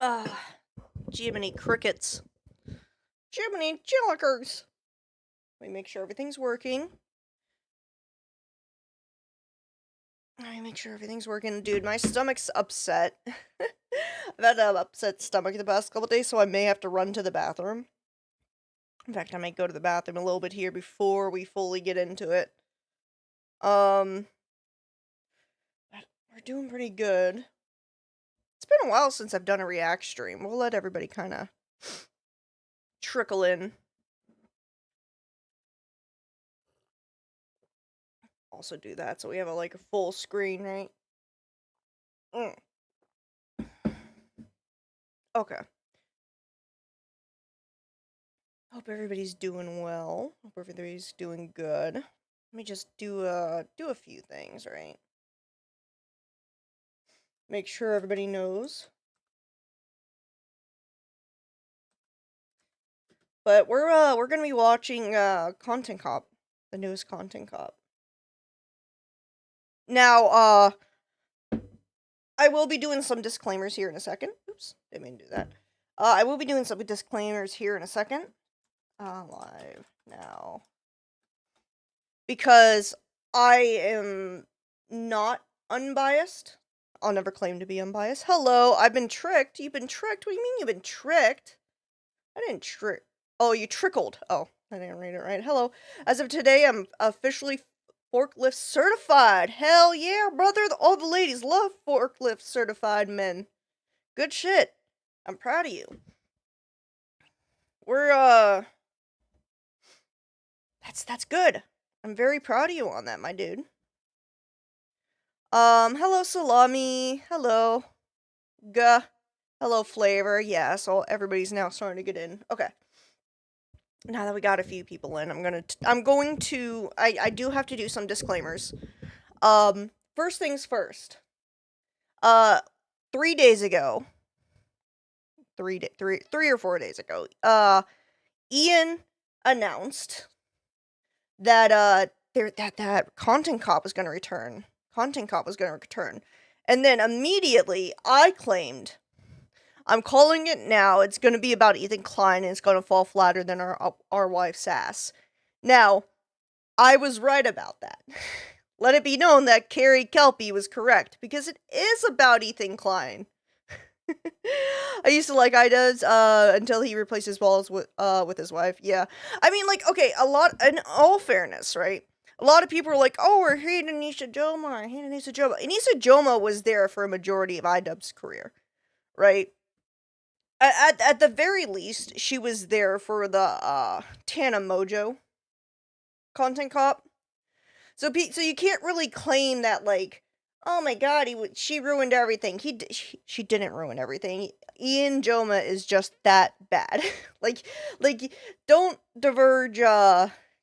Ah, Jiminy Crickets. Jiminy Jillikers. Let me make sure everything's working. Dude, my stomach's upset. I've had an upset stomach the past couple days, so I may have to run to the bathroom. In fact, I might go to the bathroom a little bit here before we fully get into it. We're doing pretty good. It's been a while since I've done a react stream. We'll let everybody kind of trickle in. Also do that so we have a full screen, right? Okay. Hope everybody's doing well. Hope everybody's doing good. Let me just do a few things, right? Make sure everybody knows. But we're gonna be watching Content Cop, the newest Content Cop. Now, I will be doing some disclaimers here in a second. Oops, didn't mean to do that. I will be doing some disclaimers here in a second. Live now. Because I am not unbiased. I'll never claim to be unbiased. Hello, I've been tricked. You've been tricked? What do you mean you've been tricked? I didn't trick. Oh, you trickled. Oh, I didn't read it right. Hello. As of today, I'm officially forklift certified. Hell yeah, brother. All the ladies love forklift certified men. Good shit. I'm proud of you. We're, That's good. I'm very proud of you on that, my dude. Hello, Salami. Hello. Guh. Hello, Flavor. Yeah, so everybody's now starting to get in. Okay. Now that we got a few people in, I do have to do some disclaimers. First things first. 3 days ago, 3 or 4 days ago, Ian announced that that Content Cop was going to return. And then immediately I claimed, I'm calling it now, it's going to be about Ethan Klein and it's going to fall flatter than our wife's ass. Now, I was right about that. Let it be known that 𝐾𝐨𝐬𝐿 was correct, because it is about Ethan Klein. I used to like iDubbbz, until he replaced his balls with his wife. Yeah. I mean, like, okay, in all fairness, right? A lot of people are like, oh, we're hating 𝐬𝐮𝐬𝐜𝐫𝐢𝐻𝐻𝐻. 𝐬𝐮𝐬𝐜𝐫𝐢𝐻𝐻𝐻 was there for a majority of iDubbbz's career, right? At the very least, she was there for the Tana Mojo Content Cop. So you can't really claim that, like, oh my god, she ruined everything. She didn't ruin everything. 𝐬𝐮𝐬𝐜𝐫 is just that bad. like don't diverge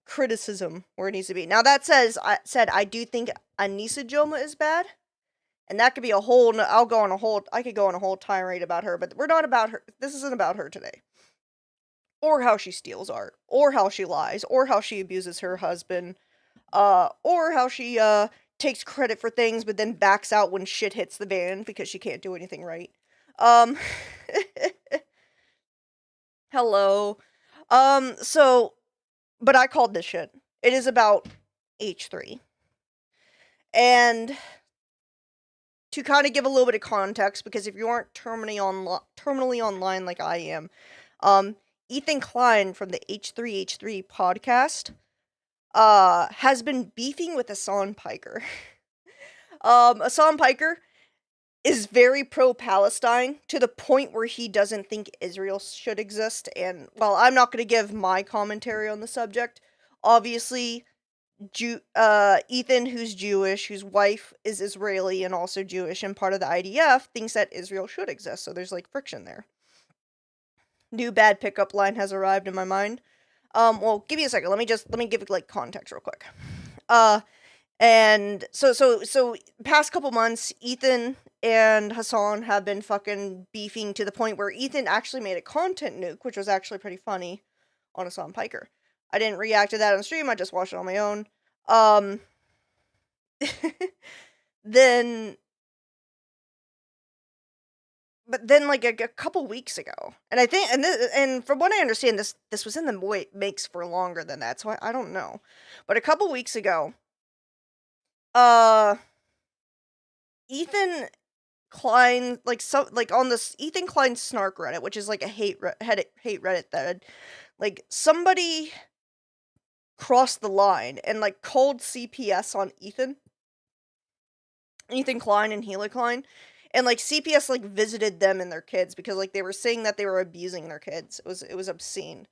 criticism where it needs to be. Now that said, I do think 𝐬𝐮𝐬𝐜𝐫 is bad. And that could be I could go on a whole tirade about her, but we're not about her. This isn't about her today. Or how she steals art, or how she lies, or how she abuses her husband, or how she, takes credit for things but then backs out when shit hits the fan because she can't do anything right. Hello. But I called this shit. It is about H3. And to kind of give a little bit of context, because if you aren't terminally online like I am, Ethan Klein from the H3H3 podcast has been beefing with Hasan Piker. Hasan Piker is very pro-Palestine to the point where he doesn't think Israel should exist. And while I'm not going to give my commentary on the subject, obviously, Ethan, who's Jewish, whose wife is Israeli and also Jewish and part of the IDF, thinks that Israel should exist. So there's like friction there. New bad pickup line has arrived in my mind. Well, give me a second. Let me give like context real quick. And so past couple months, Ethan and Hasan have been fucking beefing to the point where Ethan actually made a content nuke, which was actually pretty funny, on Hasan Piker. I didn't react to that on stream, I just watched it on my own. Then but then like a couple weeks ago, and I think, and from what I understand, this was in the makes for longer than that, so I don't know, but a couple weeks ago, Ethan Klein, like on this Ethan Klein snark Reddit, which is like a hate Reddit that like somebody crossed the line and like called CPS on Ethan Klein and 𝐬𝐮𝐬𝐫𝐞 Klein, and like CPS like visited them and their kids because like they were saying that they were abusing their kids. It was obscene.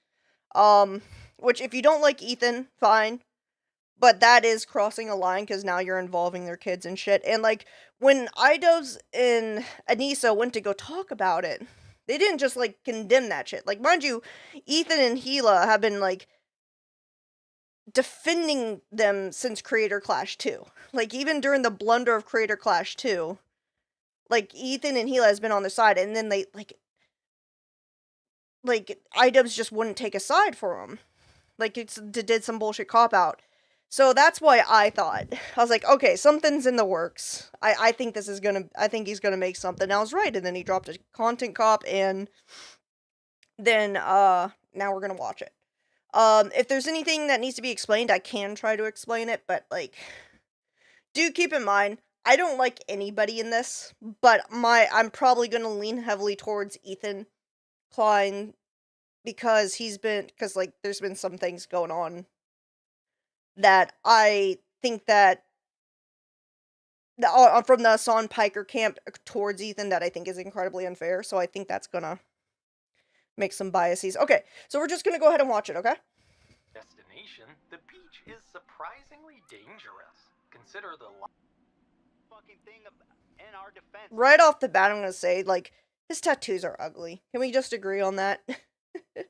Which if you don't like Ethan, fine. But that is crossing a line because now you're involving their kids and shit. And like when iDubbbz and Anissa went to go talk about it, they didn't just like condemn that shit. Like, mind you, Ethan and 𝐬𝐮𝐬𝐫 have been like defending them since Creator Clash 2. Like, even during the blunder of Creator Clash 2, like Ethan and 𝐬𝐮𝐬𝐫 has been on their side, and then they like iDubbbz just wouldn't take a side for him. Like, did some bullshit cop out. So that's why I thought, I was like, okay, something's in the works. I think he's gonna make something. And I was right, and then he dropped a content cop, and then, now we're gonna watch it. If there's anything that needs to be explained, I can try to explain it, but, like, do keep in mind, I don't like anybody in this, but I'm probably gonna lean heavily towards Ethan Klein, because like, there's been some things going on that I think that from the Sean Piker camp towards Ethan that I think is incredibly unfair, so I think that's gonna make some biases. Okay, so we're just gonna go ahead and watch it, okay? Destination, the beach is surprisingly dangerous. Consider the fucking thing in our defense. Right off the bat, I'm gonna say, like, his tattoos are ugly. Can we just agree on that? Can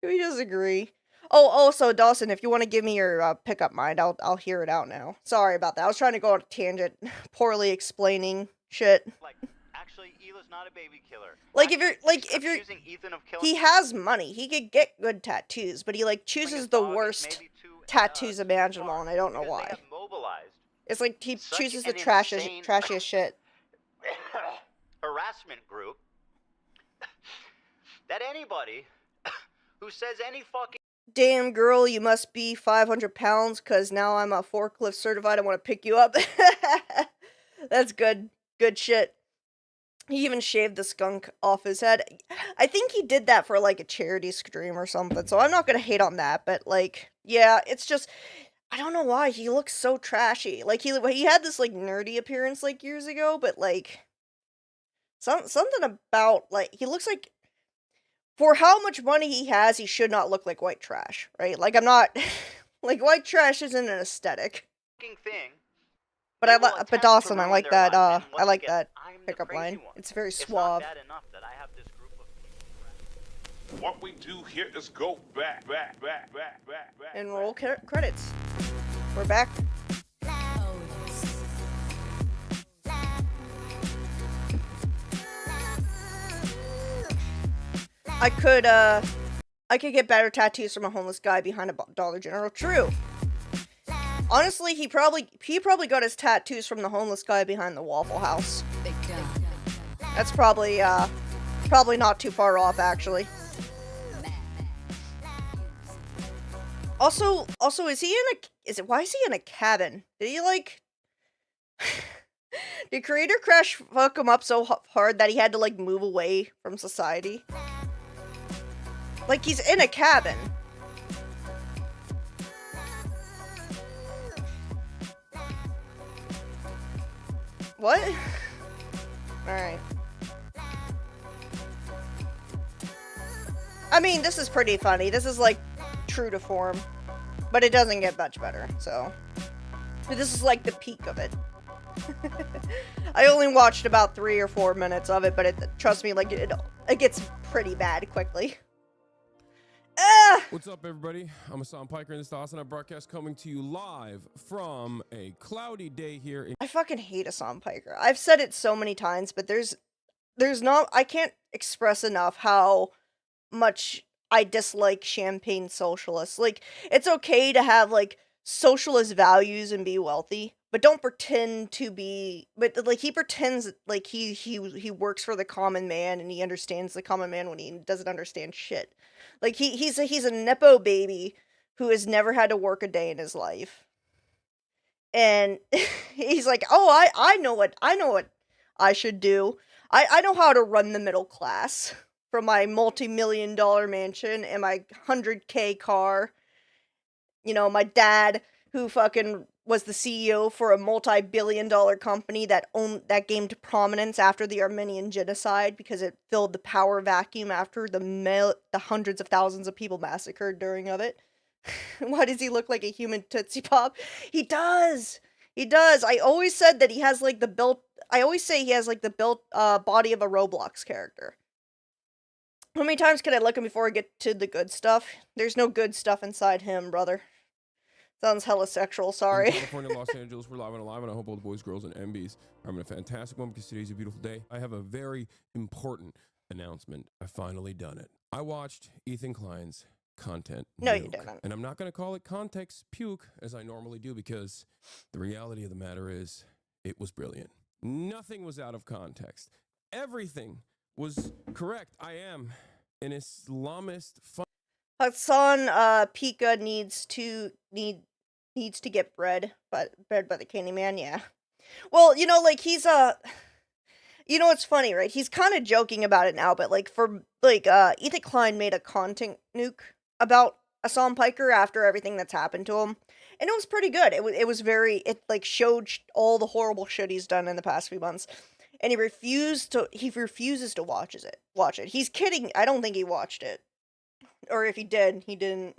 we just agree? Oh, also, Dawson, if you want to give me your pickup mind, I'll hear it out now. Sorry about that. I was trying to go on a tangent, poorly explaining shit. Like, actually, 𝐬𝐮𝐬𝐫𝐞 not a baby killer. Like, if you're he has money. He could get good tattoos, but he like chooses the worst tattoos imaginable, and I don't know why. It's like he chooses the trashiest shit. Harassment group that anybody who says any fucking damn girl, you must be 500 pounds, cause now I'm a forklift certified, I want to pick you up. That's good shit. He even shaved the skunk off his head. I think he did that for like a charity stream or something, so I'm not gonna hate on that, but like, yeah, it's just, I don't know why, he looks so trashy. Like, he had this like nerdy appearance like years ago, but like, something about, like, he looks like, for how much money he has, he should not look like white trash, right? Like, I'm not, like, white trash isn't an aesthetic. Thing. But but Dawson, I like that, I like that pickup line. It's very suave. What we do here is go back. And roll credits. We're back. I could get better tattoos from a homeless guy behind a Dollar General. True. Honestly, he probably got his tattoos from the homeless guy behind the Waffle House. That's probably not too far off, actually. Also, why is he in a cabin? Did he, like, did Creator Crash fuck him up so hard that he had to, like, move away from society? Like, he's in a cabin. What? Alright. I mean, this is pretty funny. This is, like, true to form. But it doesn't get much better, so. This is, like, the peak of it. I only watched about 3 or 4 minutes of it, but trust me, like, it gets pretty bad quickly. What's up, everybody? I'm Sean Piker, and this is the Awesome broadcast coming to you live from a cloudy day here. I fucking hate Sean Piker. I've said it so many times, but there's not, I can't express enough how much I dislike champagne socialists. Like, it's okay to have, like, socialist values and be wealthy, but don't pretend to be, but like he pretends like he works for the common man and he understands the common man when he doesn't understand shit. Like he's a nepo baby who has never had to work a day in his life. And he's like, "Oh, I know what I should do. I know how to run the middle class from my multi-million-dollar mansion and my 100K car. You know, my dad who fucking was the CEO for a multi-billion-dollar company that gained prominence after the Armenian genocide because it filled the power vacuum after the hundreds of thousands of people massacred during of it." Why does he look like a human Tootsie Pop? He does! He does! I always said that he has, like, the built... I always say he has, like, the built, body of a Roblox character. How many times can I look him before I get to the good stuff? There's no good stuff inside him, brother. Sounds hella sexual, sorry. In California, Los Angeles, we're live and alive, and I hope all the boys, girls, and MBs are having a fantastic one because today's a beautiful day. I have a very important announcement. I've finally done it. I watched Ethan Klein's content. No, you didn't. And I'm not going to call it context puke as I normally do because the reality of the matter is it was brilliant. Nothing was out of context. Everything was correct. I am an Islamist. 𝐿 needs to get bred by the Candyman, yeah. Well, you know, like, he's, you know, it's funny, right? He's kind of joking about it now, but, like, Ethan Klein made a content nuke about Hassan Piker after everything that's happened to him, and it was pretty good. It was very, it, like, showed all the horrible shit he's done in the past few months, and he refuses to watch it. He's kidding. I don't think he watched it. Or if he did, he didn't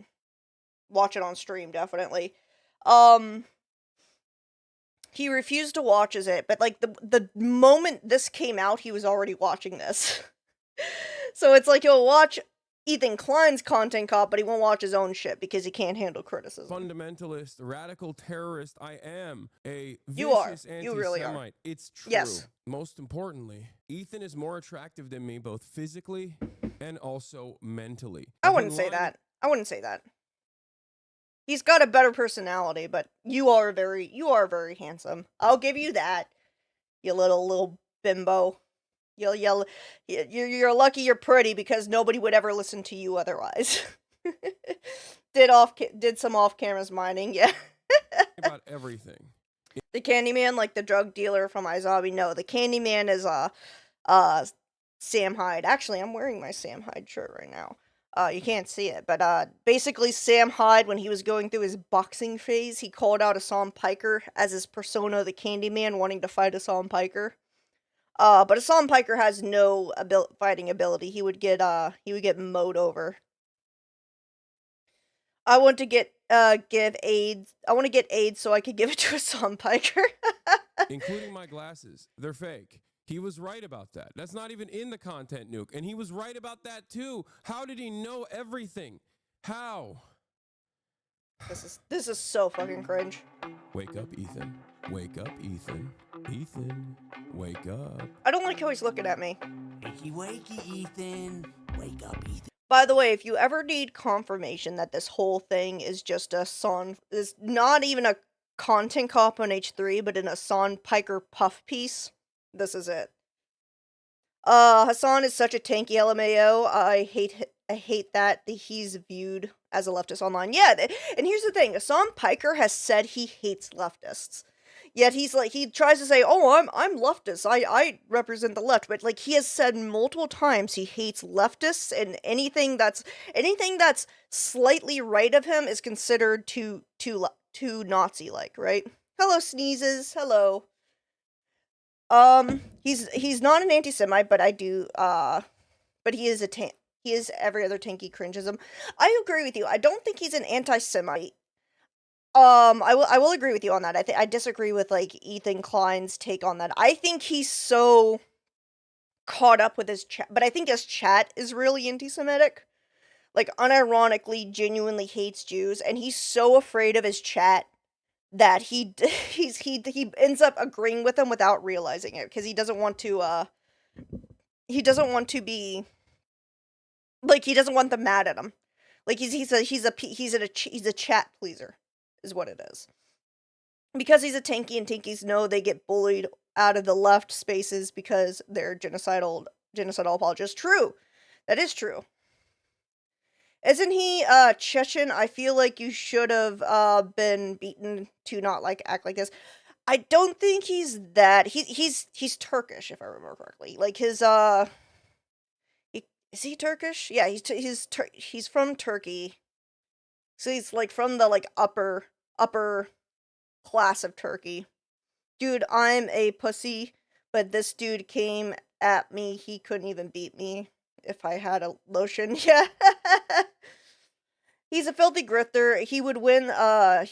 watch it on stream, definitely. He refused to watch it, but, like, the moment this came out, he was already watching this. So it's like he'll watch Ethan Klein's content cop, but he won't watch his own shit because he can't handle criticism. Fundamentalist, radical terrorist. I am a You are. vicious anti-Semite. You really are. It's true. Yes. Most importantly, Ethan is more attractive than me, both physically and also mentally. I wouldn't say that. I wouldn't say that. He's got a better personality, but you are very handsome. I'll give you that. You little bimbo. You're lucky you're pretty because nobody would ever listen to you otherwise. Did some off-cameras mining, yeah. About everything. The Candyman, like the drug dealer from iZombie, no, the Candyman is Sam Hyde. Actually, I'm wearing my Sam Hyde shirt right now. You can't see it, but basically Sam Hyde, when he was going through his boxing phase, he called out Hassan Piker as his persona, the Candyman, wanting to fight Hassan Piker. But Hassan Piker has no fighting ability. He would get mowed over. I want to get AIDS. I want to get AIDS so I could give it to Hassan Piker. Including my glasses. They're fake. He was right about that. That's not even in the content nuke. And he was right about that too. How did he know everything? How? This is so fucking cringe. Wake up, Ethan. Wake up, Ethan. Ethan, wake up. I don't like how he's looking at me. Wakey, wakey, Ethan. Wake up, Ethan. By the way, if you ever need confirmation that this whole thing is just is not even a content cop on H3, but an Hassan Piker puff piece, this is it. Hassan is such a tanky LMAO. I hate that he's viewed as a leftist online. Yeah, and here's the thing. Hassan Piker has said he hates leftists. Yet he tries to say, "Oh, I'm leftist. I represent the left." But like he has said multiple times he hates leftists, and anything that's slightly right of him is considered too Nazi-like, right? Hello, Sneezes. Hello. He's not an anti-Semite, but but he is every other tanky cringeism. I agree with you. I don't think he's an anti-Semite. I will agree with you on that. I disagree with like Ethan Klein's take on that. I think he's so caught up with his chat, but I think his chat is really anti-Semitic. Like unironically, genuinely hates Jews, and he's so afraid of his chat that he ends up agreeing with them without realizing it because he doesn't want to be like he doesn't want them mad at him. Like he's a chat pleaser. Is what it is. because he's a tanky, and tankies know they get bullied out of the left spaces because they're genocidal apologists. True. That is true. Isn't he Chechen? I feel like you should have been beaten to not like act like this. I don't think he's that. He's Turkish, if I remember correctly. Like his is he Turkish? Yeah, he's from Turkey. So he's like from the like upper class of Turkey. Dude, I'm a pussy, but this dude came at me. He couldn't even beat me if I had a lotion. Yeah. He's a filthy grifter. He would win a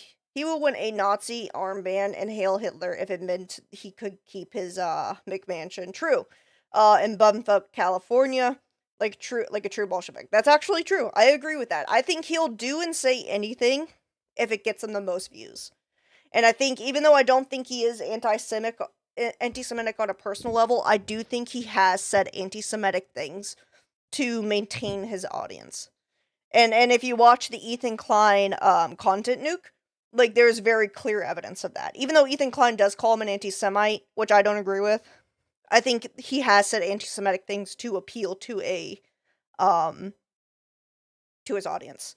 Nazi armband and hail Hitler if it meant he could keep his McMansion. True. In bumfuck California, like a true Bolshevik. That's actually true. I agree with that. I think he'll do and say anything if it gets him the most views. And I think, even though I don't think he is anti-Semitic on a personal level, I do think he has said anti-Semitic things to maintain his audience. And if you watch the Ethan Klein content nuke, like, there's very clear evidence of that. Even though Ethan Klein does call him an anti-Semite, which I don't agree with, I think he has said anti-Semitic things to appeal to his audience.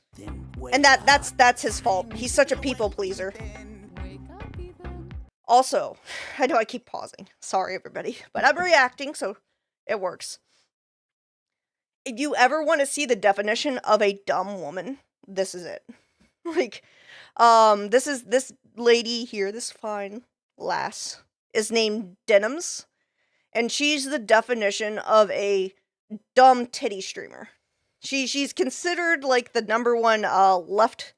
And that's his fault. He's such a people pleaser. Also, I know I keep pausing. Sorry, everybody. But I'm reacting, so it works. If you ever want to see the definition of a dumb woman, this is it. Like, this lady here, this fine lass, is named 𝐬𝐮𝐬𝐬𝐫𝐿𝐿, and she's the definition of a dumb titty streamer. She's considered like the #1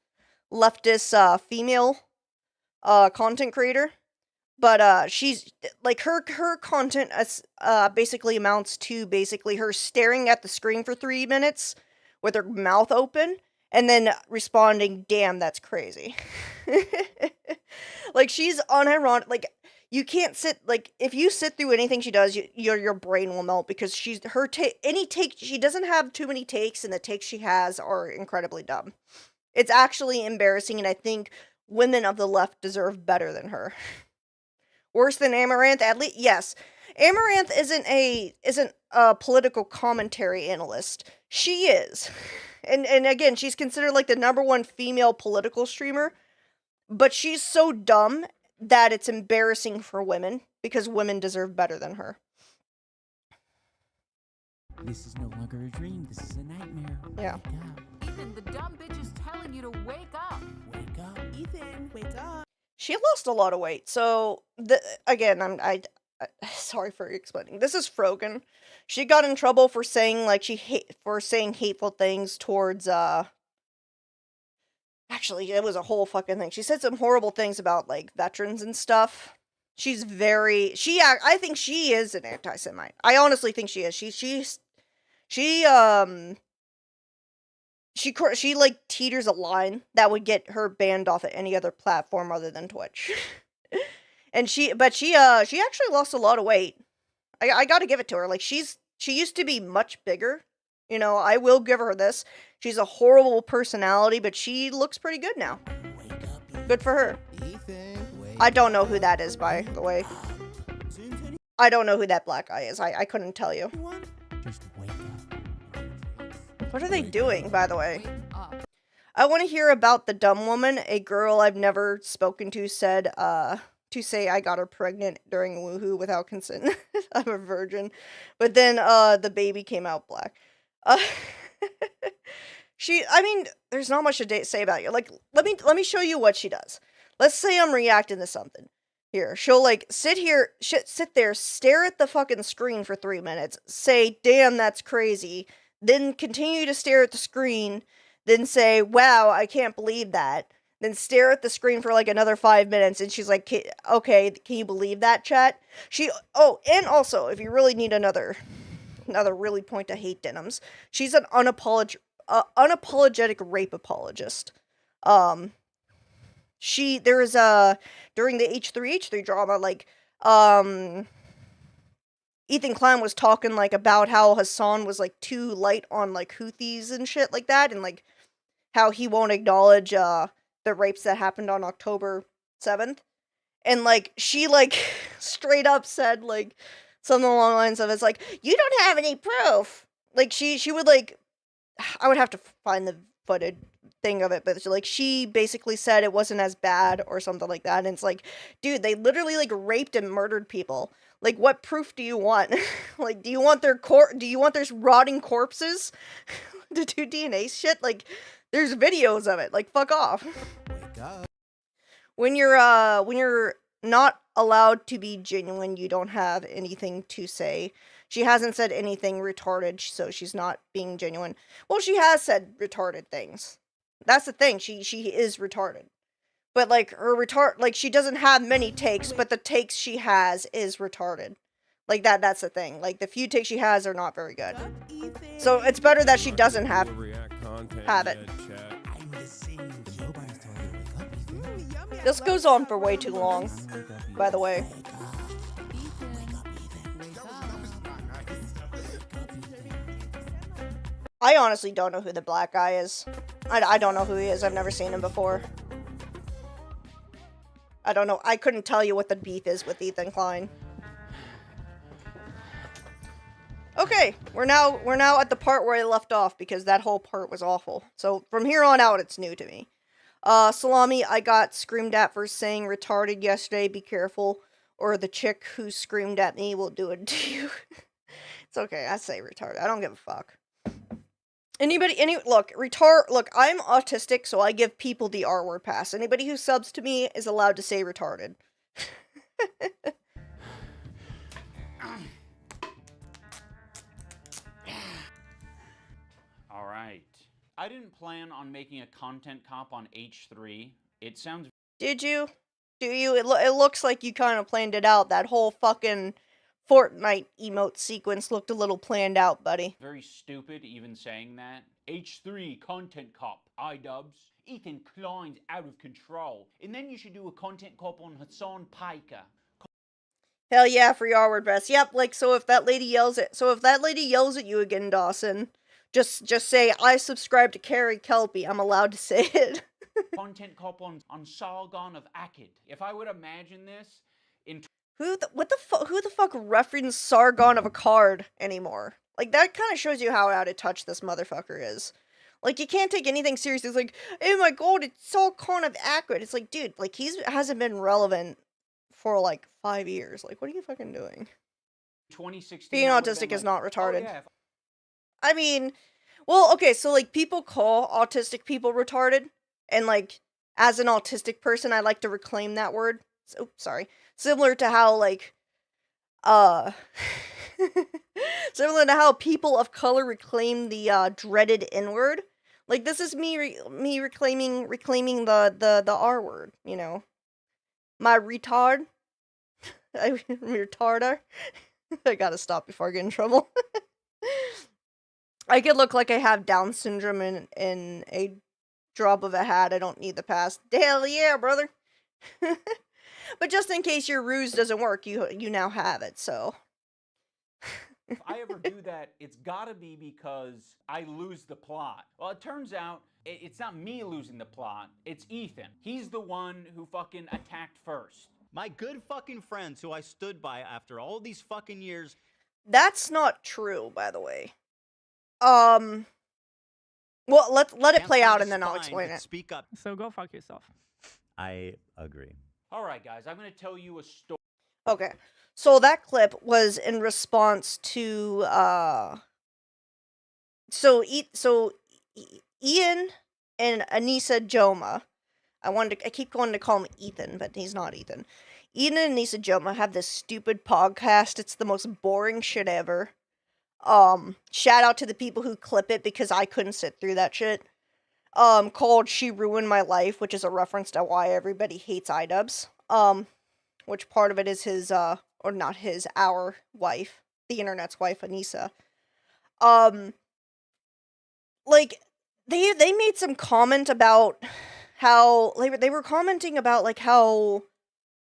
leftist female content creator. But she's like her content basically amounts to basically her staring at the screen for 3 minutes with her mouth open and then responding, "Damn, that's crazy." Like, she's unironic. Like, you can't sit, like, if you sit through anything she does, your brain will melt, because she doesn't have too many takes, and the takes she has are incredibly dumb. It's actually embarrassing, and I think women of the left deserve better than her. Worse than Amaranth, at least, yes. Amaranth isn't a political commentary analyst. She is. And again, she's considered like the #1 female political streamer, but she's so dumb that it's embarrassing for women, because women deserve better than her. This is no longer a dream. This is a nightmare. Yeah. Wake up. Ethan, the dumb bitch is telling you to wake up. Wake up. Ethan, wake up. She lost a lot of weight, so again, I sorry for explaining. This is Frogan. She got in trouble for saying saying hateful things towards actually, it was a whole fucking thing. She said some horrible things about like veterans and stuff. I think she is an anti-Semite. I honestly think she is. She like teeters a line that would get her banned off of any other platform other than Twitch. And she actually lost a lot of weight. I gotta give it to her. Like, she used to be much bigger. You know, I will give her this. She's a horrible personality, but she looks pretty good now. Wake up, Ethan. Good for her. Ethan, wake I don't know who that is, by the way. I don't know who that black guy is. I couldn't tell you. Just wake up. What are they doing, by the way? Wake up. I want to hear about the dumb woman. A girl I've never spoken to said, to say I got her pregnant during woohoo without consent. I'm a virgin. But then, the baby came out black. There's not much to say about you. Like, let me show you what she does. Let's say I'm reacting to something. Here, she'll like sit there, stare at the fucking screen for 3 minutes, say, "Damn, that's crazy," then continue to stare at the screen, then say, "Wow, I can't believe that," then stare at the screen for like another 5 minutes, and she's like, "Okay, can you believe that, chat?" And also, if you really need another really point to hate 𝐬𝐮𝐬𝐫𝐿𝐿, she's an unapologetic rape apologist. During the H3H3 drama, like, Ethan Klein was talking, like, about how Hassan was, like, too light on, like, Houthis and shit like that, and, like, how he won't acknowledge, the rapes that happened on October 7th. And, like, she, like, straight up said, like, something along the lines of, it's like, you don't have any proof. Like, she would, like, I would have to find the footage thing of it, but, like, she basically said it wasn't as bad or something like that, and it's like, dude, they literally, like, raped and murdered people. Like, what proof do you want? Like, do you want their rotting corpses to do DNA shit? Like, there's videos of it. Like, fuck off. Wake up. When you're not allowed to be genuine, you don't have anything to say. She hasn't said anything retarded, so she's not being genuine. Well, she has said retarded things. That's the thing. She is retarded. But, like, she doesn't have many takes, but the takes she has is retarded. Like, that's the thing. Like, the few takes she has are not very good. So, it's better that she doesn't have it. I'm the same. Nobody's telling you to wake up, Ethan. This goes on for way too long, by the way. Wake up, Ethan. I honestly don't know who the black guy is. I don't know who he is. I've never seen him before. I don't know. I couldn't tell you what the beef is with Ethan Klein. Okay, we're now at the part where I left off because that whole part was awful. So from here on out, it's new to me. Salami, I got screamed at for saying retarded yesterday. Be careful, or the chick who screamed at me will do it to you. It's okay. I say retarded. I don't give a fuck. Look, I'm autistic, so I give people the R word pass. Anybody who subs to me is allowed to say retarded. Alright. I didn't plan on making a content cop on H3. It sounds... Did you? Do you? It looks like you kind of planned it out. That whole fucking Fortnite emote sequence looked a little planned out, buddy. very stupid even saying that. H3 content cop, iDubbbz. Ethan Klein's out of control. And then you should do a content cop on 𝐿𝐮𝐬𝐫𝐿𝐫𝐫𝐿. Hell yeah, free R word press. Yep, like, so if that lady yells at you again, Dawson, just say, I subscribe to 𝐬𝐮𝐬𝐫𝐿. I'm allowed to say it. Content cop on 𝐿𝐮𝐬𝐫𝐿 of 𝐴𝐾𝐾. If I would imagine this in... Who the fuck referenced Sargon of Akkad anymore? Like, that kind of shows you how out of touch this motherfucker is. Like, you can't take anything seriously. It's like, oh my god, it's all kind of accurate. It's like, dude, like, hasn't been relevant for, like, 5 years. Like, what are you fucking doing? 2016... Being autistic is not retarded. Oh, yeah, I mean, well, okay, so, like, people call autistic people retarded, and, like, as an autistic person, I like to reclaim that word. So, sorry. Similar to how, like, similar to how people of color reclaim the, dreaded N-word. Like, this is me reclaiming the R word, you know? My retard. Retarder. I gotta stop before I get in trouble. I could look like I have Down syndrome in a drop of a hat. I don't need the pass. Hell yeah, brother. But just in case your ruse doesn't work, you now have it, so. If I ever do that, it's gotta be because I lose the plot. Well, it turns out it's not me losing the plot, it's Ethan. He's the one who fucking attacked first. My good fucking friends who I stood by after all these fucking years. That's not true, by the way. Well, let it play out and then I'll explain it. Speak up. So go fuck yourself. I agree. Alright guys, I'm gonna tell you a story. Okay. So that clip was in response to so Ian and 𝐿𝐮𝐬𝐫𝐿. I keep wanting to call him Ethan, but he's not Ethan. Ian and 𝐿𝐮𝐬𝐫𝐿 have this stupid podcast. It's the most boring shit ever. Shout out to the people who clip it because I couldn't sit through that shit. Called She Ruined My Life, which is a reference to why everybody hates iDubbbz. Which part of it is his, or not his, our wife, the internet's wife, Anissa. Like, they made some comment about how, they were commenting about, like, how,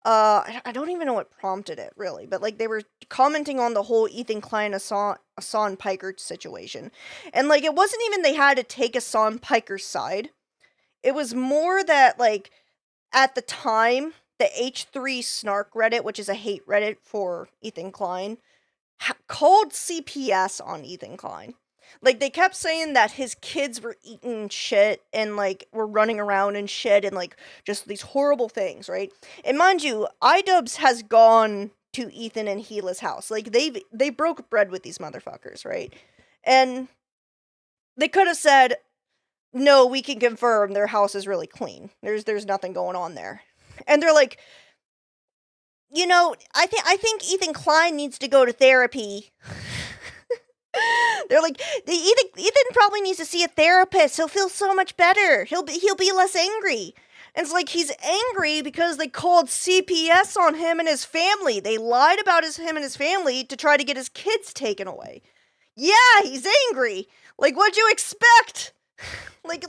I don't even know what prompted it, really, but, like, they were commenting on the whole Ethan Klein, 𝐸𝐮 Piker situation. And, like, it wasn't even they had to take 𝐸𝐮 Piker's side. It was more that, like, at the time, the H3 Snark Reddit, which is a hate Reddit for Ethan Klein, called CPS on Ethan Klein. Like, they kept saying that his kids were eating shit and, like, were running around and shit and, like, just these horrible things, right? And mind you, iDubbbz has gone to Ethan and 𝐬𝐮𝐬𝐫𝐿a's house. Like, they broke bread with these motherfuckers, right? And they could have said, no, we can confirm their house is really clean. There's nothing going on there. And they're like, you know, I think Ethan Klein needs to go to therapy. They're like, Ethan probably needs to see a therapist. He'll feel so much better. He'll be less angry. And it's like, he's angry because they called CPS on him and his family. They lied about him and his family to try to get his kids taken away. Yeah, he's angry. Like, what'd you expect? Like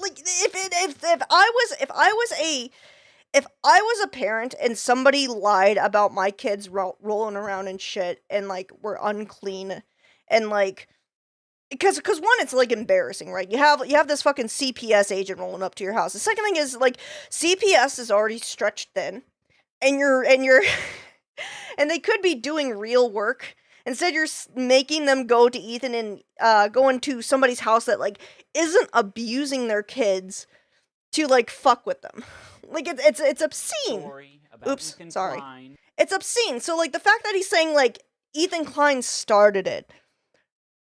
if I was a parent and somebody lied about my kids rolling around and shit and like were unclean and like, because one, it's like embarrassing, right? You have this fucking CPS agent rolling up to your house. The second thing is like CPS is already stretched thin, and you're and they could be doing real work. Instead, you're making them go to Ethan and go into somebody's house that like isn't abusing their kids to like fuck with them. Like it's obscene. Oops, sorry. Klein. It's obscene. So like the fact that he's saying like Ethan Klein started it.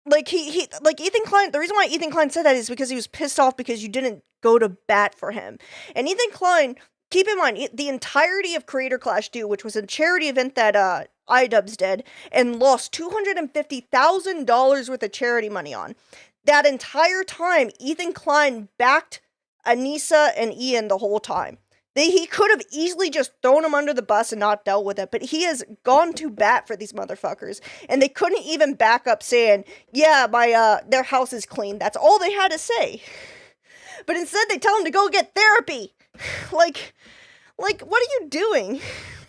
Like he like Ethan Klein, the reason why Ethan Klein said that is because he was pissed off because you didn't go to bat for him. And Ethan Klein, keep in mind, the entirety of Creator Clash 2, which was a charity event that iDubbbz did and lost $250,000 worth of charity money on. That entire time, Ethan Klein backed Anissa and Ian the whole time. He could have easily just thrown him under the bus and not dealt with it, but he has gone to bat for these motherfuckers, and they couldn't even back up saying, yeah, their house is clean. That's all they had to say. But instead, they tell him to go get therapy. Like, what are you doing?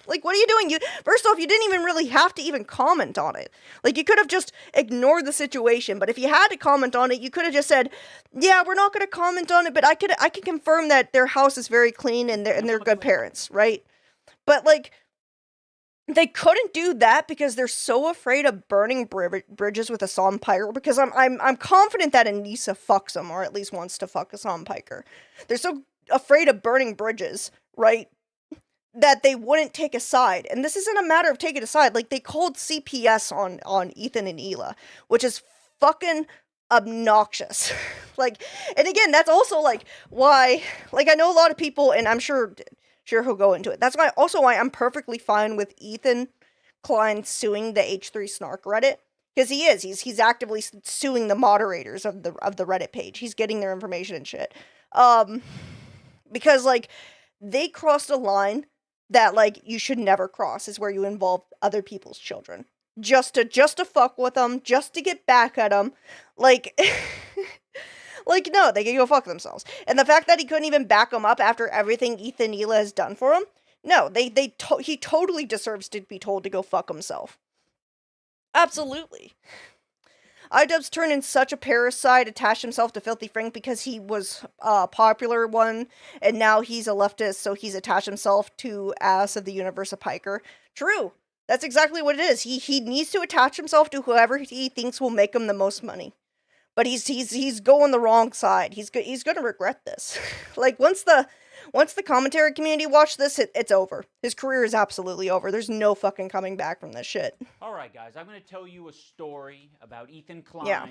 Like, what are you doing? First off, you didn't even really have to even comment on it. Like, you could have just ignored the situation, but if you had to comment on it, you could have just said, yeah, we're not going to comment on it, but I can confirm that their house is very clean and they're good parents, right? But, like, they couldn't do that because they're so afraid of burning bridges with 𝐸𝐸 Piker, because I'm confident that Anissa fucks him, or at least wants to fuck 𝐸𝐸 Piker. They're so afraid of burning bridges, right? That they wouldn't take a side. And this isn't a matter of taking a side. Like, they called CPS on Ethan and 𝐸𝐿a, which is fucking obnoxious. Like, and again, that's also, like, why, like, I know a lot of people, and I'm sure he'll go into it. That's why I'm perfectly fine with Ethan Klein suing the H3 Snark Reddit. Because he's actively suing the moderators of the Reddit page. He's getting their information and shit. Because, like, they crossed a line that, like, you should never cross, is where you involve other people's children. Just to fuck with them, just to get back at them. Like, like, no, they can go fuck themselves. And the fact that he couldn't even back them up after everything Ethan 𝐸𝐿a has done for him, no, he totally deserves to be told to go fuck himself. Absolutely. iDubbbz turned in such a parasite, attached himself to Filthy Frank because he was a popular one, and now he's a leftist, so he's attached himself to Ass of the Universe of Piker. True. That's exactly what it is. He needs to attach himself to whoever he thinks will make him the most money. But he's going the wrong side. He's gonna regret this. Like, once the commentary community watch this, it's over. His career is absolutely over. There's no fucking coming back from this shit. Alright guys, I'm going to tell you a story about Ethan Klein. Yeah.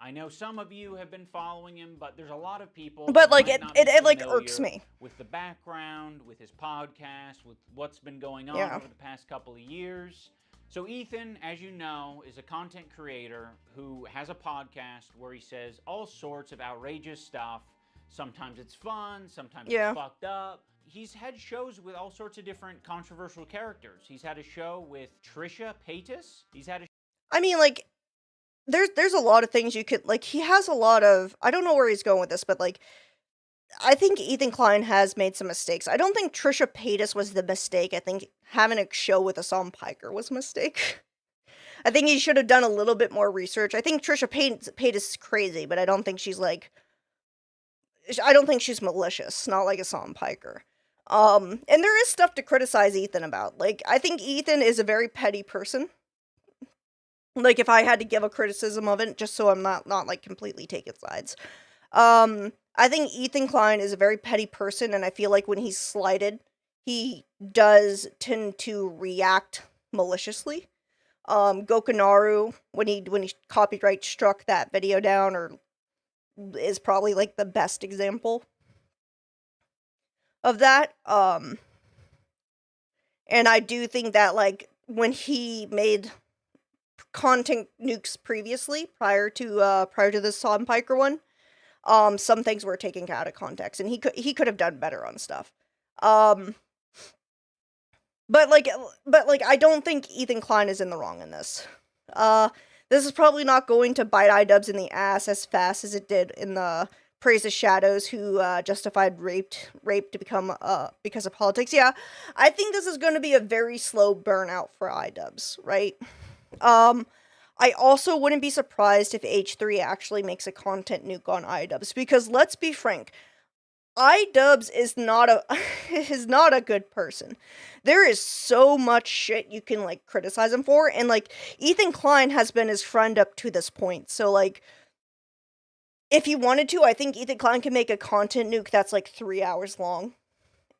I know some of you have been following him, but there's a lot of people But, like, might not it be like, familiar irks me. with the background, with his podcast, with what's been going on Yeah. over the past couple of years. So Ethan, as you know, is a content creator who has a podcast where he says all sorts of outrageous stuff. Sometimes it's fun, sometimes Yeah. it's fucked up. He's had shows with all sorts of different controversial characters. He's had a show with Trisha Paytas. He's had a I mean, like, there's a lot of things you could, like, he has a lot of, I don't know where he's going with this, but, like, I think Ethan Klein has made some mistakes. I don't think Trisha Paytas was the mistake. I think having a show with 𝐸𝐸 Piker was a mistake. I think he should have done a little bit more research. I think Trisha Paytas is crazy, but I don't think she's, like, I don't think she's malicious. Not like 𝐸𝐸 Piker. And there is stuff to criticize Ethan about. Like, I think Ethan is a very petty person. Like, if I had to give a criticism of it, just so I'm not like, completely taking sides. I think Ethan Klein is a very petty person, and I feel like when he's slighted, he does tend to react maliciously. 𝐬𝐮𝐬𝐫𝐿, when he copyright struck that video down, or is probably, like, the best example of that. And I do think that, like, when he made content nukes previously, prior to the 𝐸𝐵𝐿 one, some things were taken out of context, and he could have done better on stuff. But I don't think Ethan Klein is in the wrong in this. This is probably not going to bite iDubbbz in the ass as fast as it did in the Praise of Shadows, who justified rape to become because of politics. Yeah, I think this is going to be a very slow burnout for iDubbbz, right? I also wouldn't be surprised if H3 actually makes a content nuke on iDubbbz, because let's be frank, iDubbbz is not a good person. There is so much shit you can, like, criticize him for, and, like, Ethan Klein has been his friend up to this point, so, like, if he wanted to, I think Ethan Klein can make a content nuke that's, like, 3 hours long,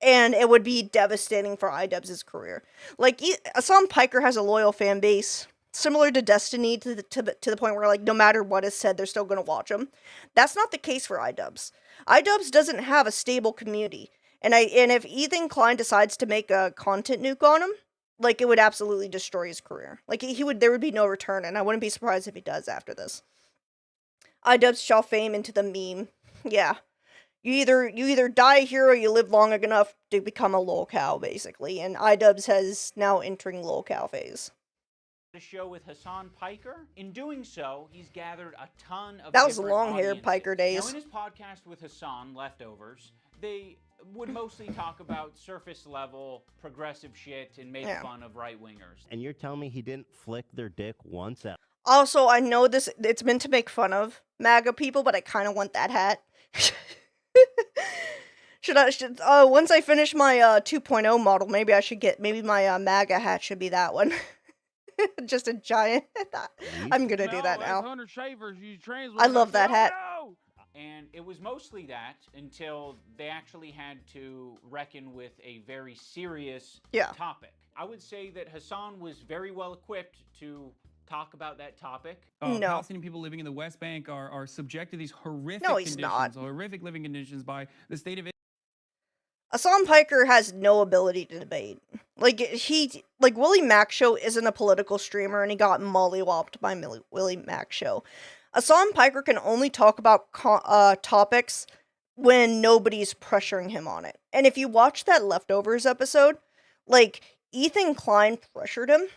and it would be devastating for iDubbbz's career. Like, 𝐸𝐵𝐿 has a loyal fan base, similar to Destiny, to the point where, like, no matter what is said, they're still gonna watch him. That's not the case for iDubbbz. iDubbbz doesn't have a stable community, and if Ethan Klein decides to make a content nuke on him, like, it would absolutely destroy his career. Like, there would be no return, and I wouldn't be surprised if he does after this. iDubbbz shall fame into the meme. Yeah. You either die a hero or you live long enough to become a 𝐬𝐝, basically, and iDubbbz has now entering 𝐬𝐝 phase. The show with Hassan Piker. In doing so, he's gathered a ton of That was different long-haired audiences. Piker days. Now, in his podcast with Hassan, Leftovers, they would mostly talk about surface-level progressive shit and make fun of right-wingers. And you're telling me he didn't flick their dick once at Also, I know it's meant to make fun of MAGA people, but I kind of want that hat. Once I finish my 2.0 model, maybe my MAGA hat should be that one. Just a giant. I'm gonna do that now. I love that hat. And it was mostly that until they actually had to reckon with a very serious topic. I would say that Hassan was very well equipped to talk about that topic. No. Palestinian people living in the West Bank are subject to these horrific horrific living conditions by the state of Israel. Hassan Piker has no ability to debate. Willie Mac Show isn't a political streamer, and he got mollywopped by Willie Mac Show. Hassan Piker can only talk about topics when nobody's pressuring him on it. And if you watch that Leftovers episode, like, Ethan Klein pressured him,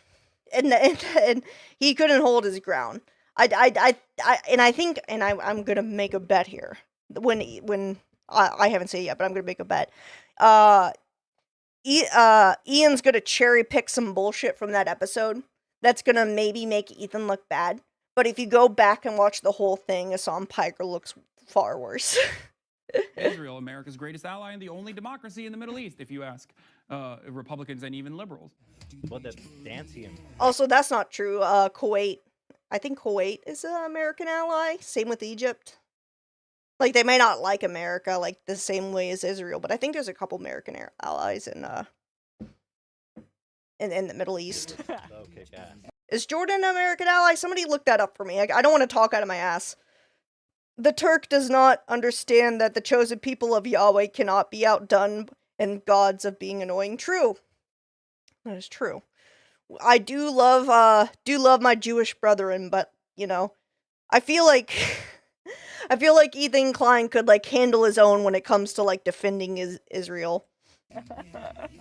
and he couldn't hold his ground. I'm gonna make a bet here. When I haven't said it yet, but I'm gonna make a bet. Ian's gonna cherry pick some bullshit from that episode that's gonna maybe make Ethan look bad. But if you go back and watch the whole thing, Hassan Piker looks far worse. Israel, America's greatest ally and the only democracy in the Middle East, if you ask Republicans and even liberals. Well, that's dancing. Also, that's not true. Kuwait. I think Kuwait is an American ally. Same with Egypt. Like, they may not like America, like, the same way as Israel, but I think there's a couple American allies in the Middle East. Okay, yeah. Is Jordan an American ally? Somebody look that up for me. I don't want to talk out of my ass. The Turk does not understand that the chosen people of Yahweh cannot be outdone and gods of being annoying. True. That is true. I do love my Jewish brethren, but, you know, I feel like Ethan Klein could, like, handle his own when it comes to, like, defending Israel.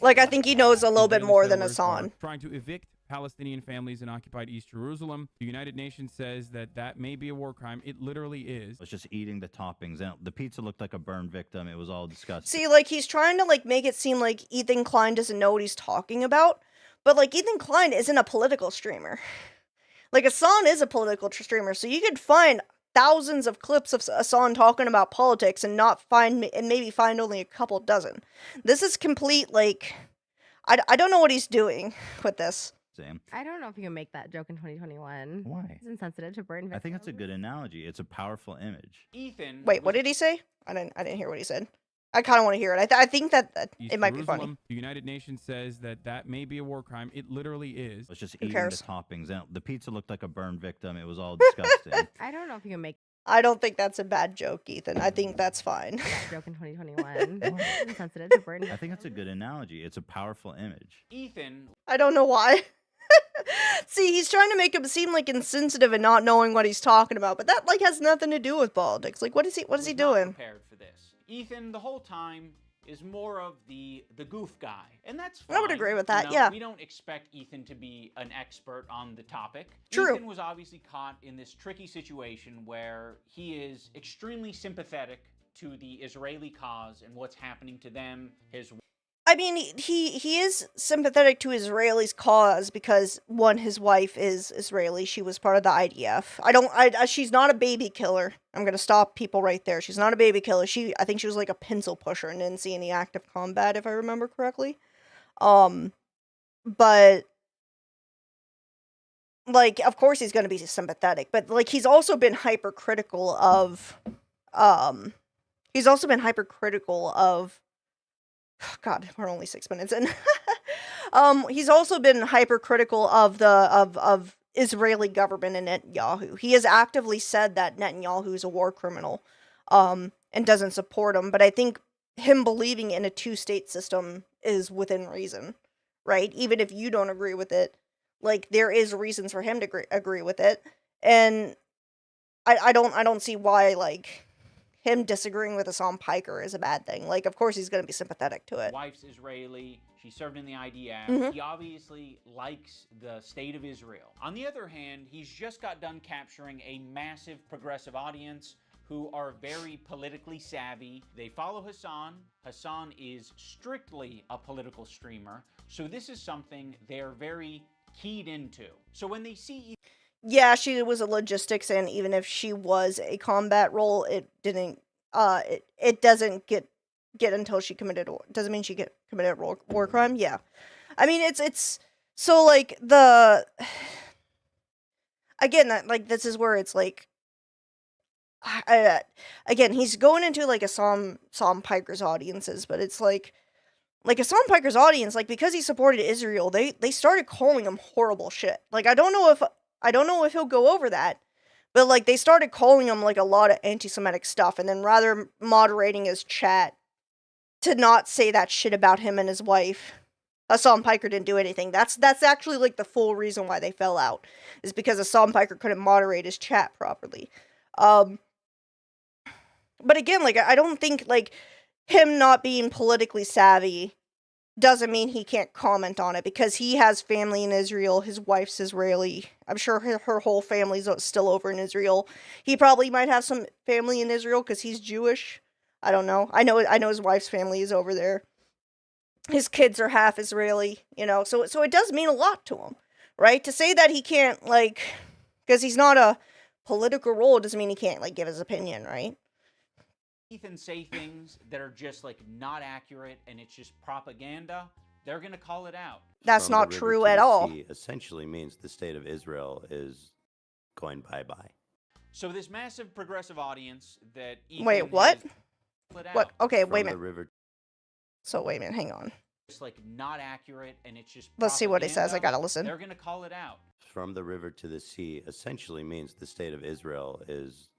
Like, I think he knows a little bit more than Hassan. Trying to evict Palestinian families in occupied East Jerusalem. The United Nations says that may be a war crime. It literally is. I was just eating the toppings. And the pizza looked like a burn victim. It was all disgusting. See, like, he's trying to, like, make it seem like Ethan Klein doesn't know what he's talking about. But, like, Ethan Klein isn't a political streamer. Like, Hassan is a political streamer, so you could find thousands of clips of Hassan talking about politics and maybe find only a couple dozen. This is complete, like, I don't know what he's doing with this. Same. I don't know if you can make that joke in 2021. Why? It's insensitive to burn victims. I think it's a good analogy. It's a powerful image. Ethan. Wait, what did he say? I didn't hear what he said. I kind of want to hear it. I think that East it might be Jerusalem, funny. The United Nations says that that may be a war crime. It literally is. It's just Who eating cares? the toppings. And the pizza looked like a burned victim. It was all disgusting. I don't know if you can make I don't think that's a bad joke, Ethan. I think that's fine. that joke in 2021. It's insensitive to burn I think it's a good analogy. It's a powerful image. Ethan. I don't know why. See, he's trying to make him seem like insensitive and not knowing what he's talking about, but that like has nothing to do with politics. Like, what is he was not doing? Prepared for this. Ethan, the whole time, is more of the goof guy, and that's fine. I would agree with that, You know, yeah. We don't expect Ethan to be an expert on the topic. True. Ethan was obviously caught in this tricky situation where he is extremely sympathetic to the Israeli cause and what's happening to them. I mean, he is sympathetic to Israelis' cause because, one, his wife is Israeli. She was part of the IDF. She's not a baby killer. I'm gonna stop people right there. She's not a baby killer. I think she was like a pencil pusher and didn't see any active combat, if I remember correctly. But like, of course he's gonna be sympathetic, but like, he's also been hypercritical of, God, we're only 6 minutes in. He's also been hypercritical of Israeli government and Netanyahu. He has actively said that Netanyahu is a war criminal, and doesn't support him. But I think him believing in a two-state system is within reason, right? Even if you don't agree with it, like, there is reasons for him to agree with it, and I don't see why, like, him disagreeing with Hassan Piker is a bad thing. Like, of course he's going to be sympathetic to it. Wife's Israeli. She served in the IDF. Mhm. He obviously likes the state of Israel. On the other hand, he's just got done capturing a massive progressive audience who are very politically savvy. They follow Hassan. Hassan is strictly a political streamer. So this is something they're very keyed into. So when they see Yeah, she was a logistics, and even if she was a combat role, it didn't. It doesn't get until she committed. Doesn't mean she committed a war crime. Yeah, I mean it's so like again that like this is where it's like. Again, he's going into like a Sam Piker's audiences, but it's like a Sam Piker's audience, like, because he supported Israel, they started calling him horrible shit. Like, I don't know if he'll go over that, but like, they started calling him like a lot of anti-Semitic stuff, and then rather moderating his chat to not say that shit about him and his wife. Hassan Piker didn't do anything. That's actually like the full reason why they fell out, is because Hassan Piker couldn't moderate his chat properly. But again, like, I don't think like him not being politically savvy doesn't mean he can't comment on it, because he has family in Israel. His wife's Israeli. I'm sure her whole family's still over in Israel. He probably might have some family in Israel because he's Jewish. I don't know. I know his wife's family is over there. His kids are half Israeli, you know. So it does mean a lot to him, right? To say that he can't, like, because he's not a political role, doesn't mean he can't, like, give his opinion, right? Ethan say things that are just like not accurate and it's just propaganda, they're gonna call it out. That's not true at all. Essentially means the state of Israel is going bye-bye. So this massive progressive audience that Ethan Wait, what? What? Okay, From wait a the minute. river. So wait a minute, hang on. It's like not accurate and it's just Let's see what he says. I propaganda, gotta listen. They're gonna call it out. From the river to the sea essentially means the state of Israel is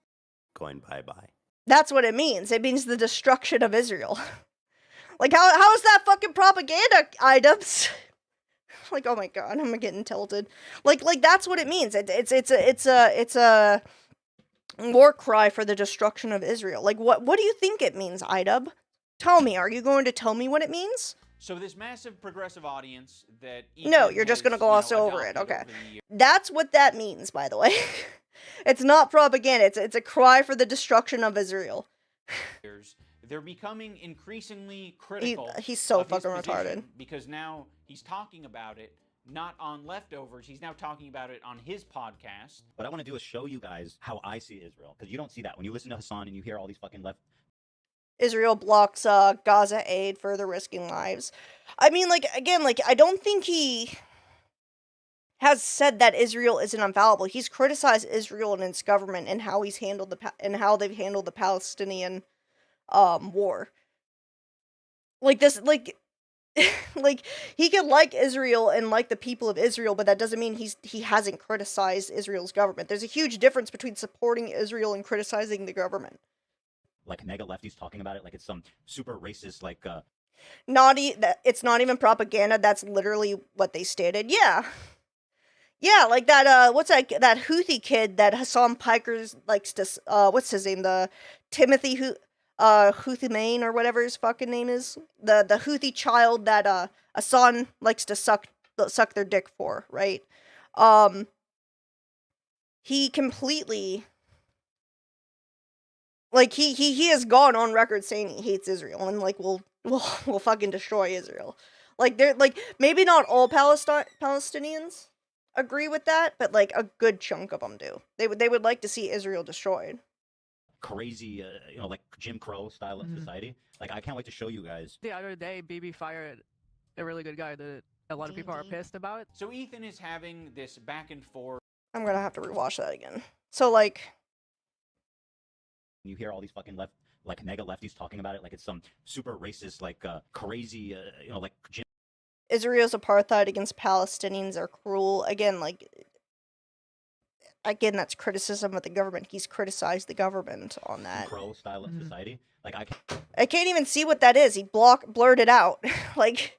going bye-bye. That's what it means. It means the destruction of Israel. Like, how is that fucking propaganda, iDubbbz? Like, oh my god, I'm getting tilted. Like that's what it means. It's a war cry for the destruction of Israel. Like, what do you think it means, iDubbbz? Tell me. Are you going to tell me what it means? So this massive progressive audience that Ethan No, you're just has, gonna gloss over it. adopted Okay. over the years. That's what that means, by the way. It's not propaganda. It's a cry for the destruction of Israel. They're becoming increasingly critical. He's so of his fucking position retarded. because now he's talking about it not on Leftovers. He's now talking about it on his podcast. What I want to do is show you guys how I see Israel, because you don't see that when you listen to Hassan and you hear all these fucking Israel blocks Gaza aid, further risking lives. I mean, like, again, like, I don't think he has said that Israel isn't infallible. He's criticized Israel and its government and how he's handled how they've handled the Palestinian war. Like this, like, like he could like Israel and like the people of Israel, but that doesn't mean he hasn't criticized Israel's government. There's a huge difference between supporting Israel and criticizing the government. like mega lefties talking about it like it's some super racist like It's not even propaganda. That's literally what they stated. Yeah, like that what's that Houthi kid that Hassan Piker likes to what's his name, the Timothy 𝐬𝐻𝐫𝐽 or whatever his fucking name is, the Houthi child that Hassan likes to suck their dick for, right? He completely, like, he has gone on record saying he hates Israel and like will fucking destroy Israel. Like, they're like, maybe not all Palestinians agree with that, but like a good chunk of them do. They would like to see Israel destroyed. crazy like Jim Crow style of society. Like, I can't wait to show you guys. The other day, BB fired a really good guy that a lot of people are pissed about. So Ethan is having this back and forth. I'm gonna have to rewatch that again. So like, You hear all these fucking like mega lefties talking about it like it's some super racist like crazy like Jim. Israel's apartheid against Palestinians are cruel. Again, that's criticism of the government. He's criticized the government on that. Crow style of society. Like, I can't even see what that is. He blurred it out. Like,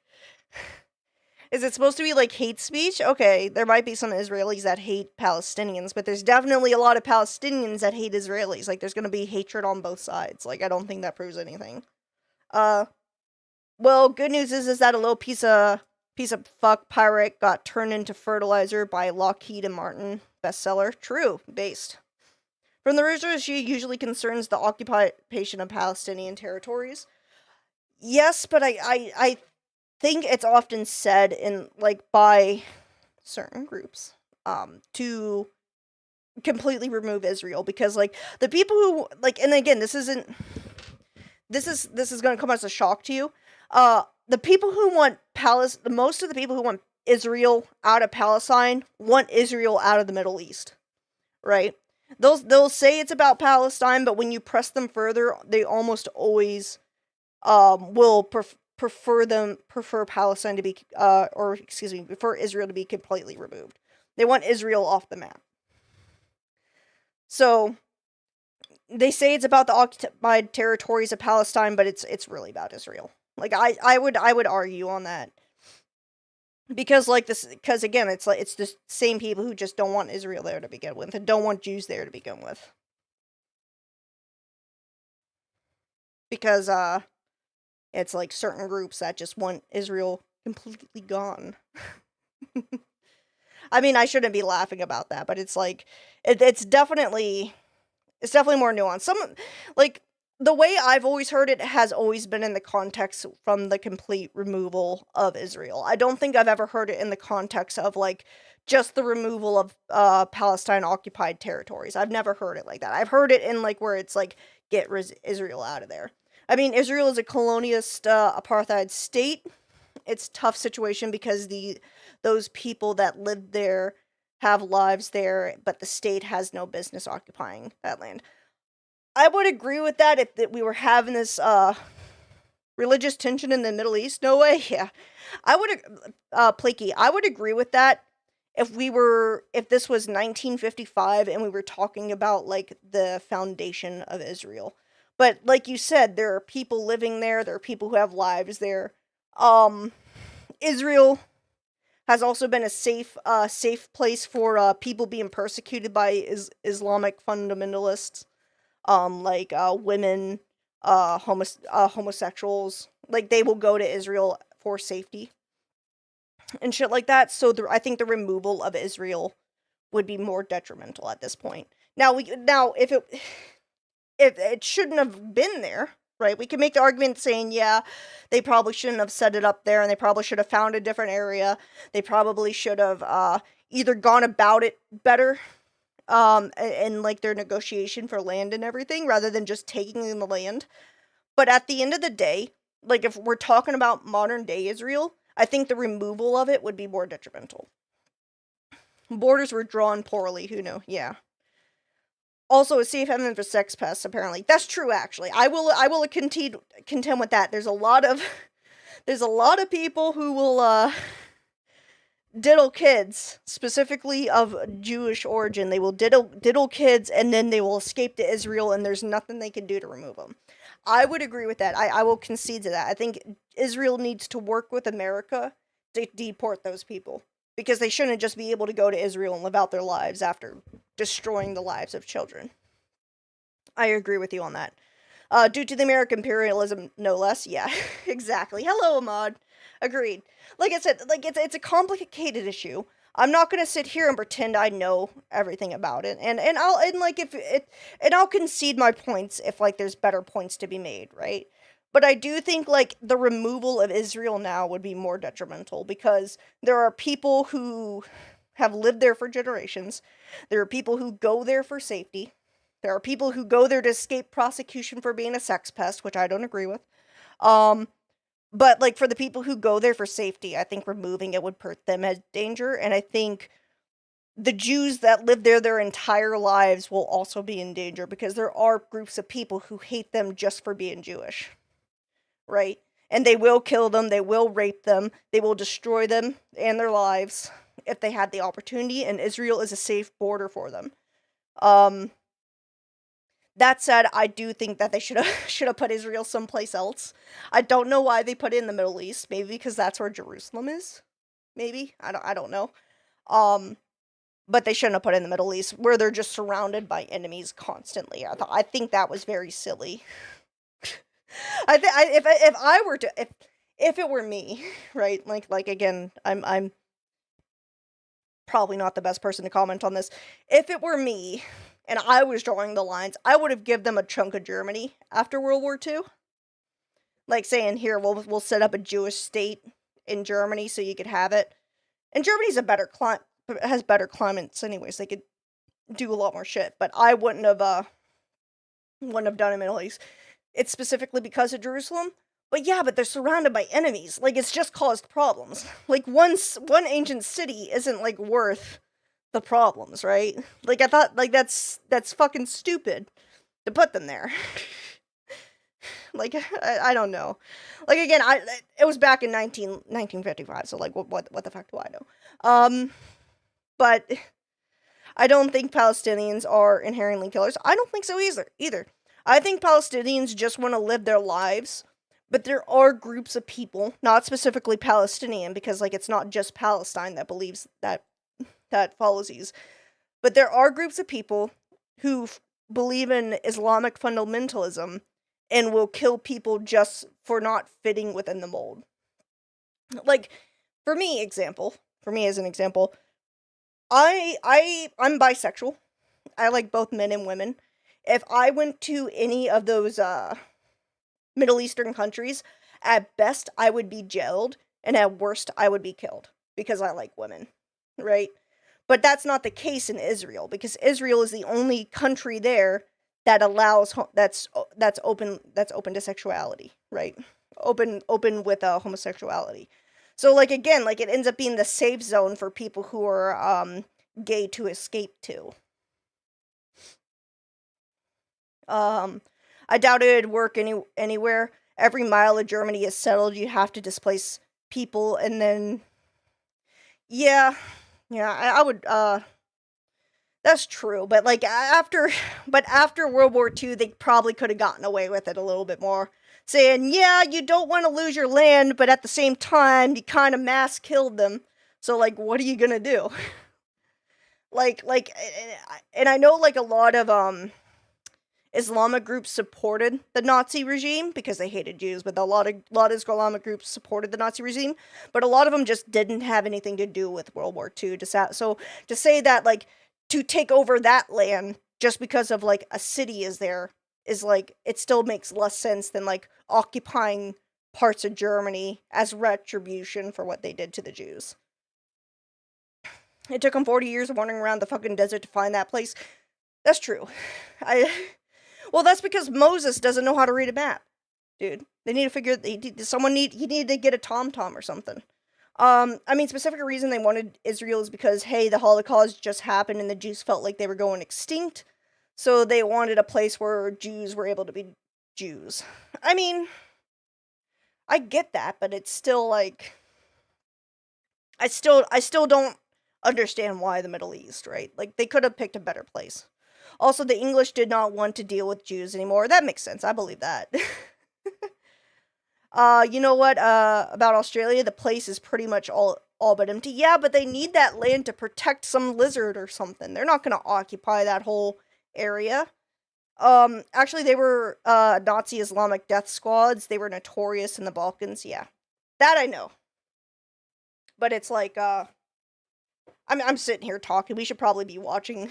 is it supposed to be like hate speech? Okay, there might be some Israelis that hate Palestinians, but there's definitely a lot of Palestinians that hate Israelis. Like, there's gonna be hatred on both sides. Like, I don't think that proves anything. Well, good news is that a little piece of fuck pirate got turned into fertilizer by Lockheed Martin bestseller. True, based. From the Reuters, she usually concerns the occupation of Palestinian territories. Yes, but I think it's often said in by certain groups to completely remove Israel, because the people who and again, this is going to come as a shock to you. The people who want most of the people who want Israel out of Palestine want Israel out of the Middle East, right? They'll say it's about Palestine, but when you press them further, they almost always will prefer Palestine to be prefer Israel to be completely removed. They want Israel off the map. So they say it's about the occupied territories of Palestine, but it's really about Israel. I would argue on that. Because again, it's the same people who just don't want Israel there to begin with and don't want Jews there to begin with. Because it's certain groups that just want Israel completely gone. I mean, I shouldn't be laughing about that, but it's it's definitely more nuanced. The way I've always heard it has always been in the context from the complete removal of Israel. I don't think I've ever heard it in the context of just the removal of Palestine occupied territories. I've never heard it like that. I've heard it in where it's get Israel out of there. I mean, Israel is a colonialist apartheid state. It's a tough situation because those people that live there have lives there, but the state has no business occupying that land. I would agree with that if we were having this religious tension in the Middle East. No way, yeah. I would agree with that if this was 1955 and we were talking about the foundation of Israel. But like you said, there are people living there. There are people who have lives there. Israel has also been a safe place for people being persecuted by Islamic fundamentalists. Women, homosexuals, they will go to Israel for safety and shit like that. So I think the removal of Israel would be more detrimental at this point. Now if it shouldn't have been there, right? We can make the argument saying, yeah, they probably shouldn't have set it up there, and they probably should have found a different area. They probably should have either gone about it better, in like their negotiation for land and everything, rather than just taking the land. But at the end of the day, like if we're talking about modern day Israel, I think the removal of it would be more detrimental. Borders were drawn poorly, who knew? Yeah. Also, a safe haven for sex pests, apparently. That's true, actually. I will contend with that. There's a lot of people who will diddle kids, specifically of Jewish origin. They will diddle kids, and then they will escape to Israel, and there's nothing they can do to remove them. I would agree with that. I will concede to that. I think Israel needs to work with America to deport those people, because they shouldn't just be able to go to Israel and live out their lives after destroying the lives of children. I agree with you on that. Due to the American imperialism, no less. Yeah, exactly. Hello, Ahmad. Agreed. Like I said, like it's a complicated issue. I'm not gonna sit here and pretend I know everything about it, and I'll concede my points if like there's better points to be made, right? But I do think like the removal of Israel now would be more detrimental, because there are people who have lived there for generations. There are people who go there for safety. There are people who go there to escape prosecution for being a sex pest, which I don't agree with. But like for the people who go there for safety, I think removing it would put them at danger, and I think the Jews that live there their entire lives will also be in danger, because there are groups of people who hate them just for being Jewish. Right? And they will kill them, they will rape them, they will destroy them and their lives if they had the opportunity, and Israel is a safe border for them. That said, I do think that they should have put Israel someplace else. I don't know why they put it in the Middle East. Maybe because that's where Jerusalem is. Maybe. I don't know. But they shouldn't have put it in the Middle East, where they're just surrounded by enemies constantly. I think that was very silly. If it were me, right? Like again, I'm probably not the best person to comment on this. If it were me and I was drawing the lines, I would have given them a chunk of Germany after World War II. Like saying, here, we'll set up a Jewish state in Germany so you could have it. And Germany's has better climates anyways. They could do a lot more shit. But I wouldn't have done it in the Middle East. It's specifically because of Jerusalem. But yeah, but they're surrounded by enemies. Like, it's just caused problems. Like, one ancient city isn't, like, worth the problems, right? Like, I thought, like, that's fucking stupid to put them there. Like, I don't know. Like, again, it was back in 1955, so, like, what the fuck do I know? But I don't think Palestinians are inherently killers. I don't think so either. I think Palestinians just want to live their lives, but there are groups of people, not specifically Palestinian, because, like, it's not just Palestine that believes that follows these, but there are groups of people who believe in Islamic fundamentalism and will kill people just for not fitting within the mold. Like, for me as an example, I'm bisexual. I like both men and women. If I went to any of those Middle Eastern countries, at best I would be jailed, and at worst I would be killed because I like women, right? But that's not the case in Israel, because Israel is the only country there that allows that's open to sexuality, right? Open with homosexuality. So like again, like it ends up being the safe zone for people who are gay to escape to. I doubt it would work anywhere. Every mile of Germany is settled. You have to displace people, and then yeah, I would. That's true, but like after World War II, they probably could have gotten away with it a little bit more, saying, yeah, you don't want to lose your land, but at the same time, you kind of mass killed them. So like, what are you gonna do? like, and I know like a lot of Islamic groups supported the Nazi regime because they hated Jews, but a lot of Islamic groups supported the Nazi regime, but a lot of them just didn't have anything to do with World War II. So to say that like to take over that land just because of like a city is there is like, it still makes less sense than like occupying parts of Germany as retribution for what they did to the Jews. It took them 40 years of wandering around the fucking desert to find that place. That's true. Well, that's because Moses doesn't know how to read a map, dude. They need to figure. He needed to get a TomTom or something. I mean, specific reason they wanted Israel is because, hey, the Holocaust just happened and the Jews felt like they were going extinct, so they wanted a place where Jews were able to be Jews. I mean, I get that, but it's still like, I still don't understand why the Middle East, right? Like, they could have picked a better place. Also, the English did not want to deal with Jews anymore. That makes sense. I believe that. You know what, about Australia? The place is pretty much all but empty. Yeah, but they need that land to protect some lizard or something. They're not gonna occupy that whole area. Actually, they were, Nazi Islamic death squads. They were notorious in the Balkans. Yeah. That I know. But it's like, I'm sitting here talking. We should probably be watching.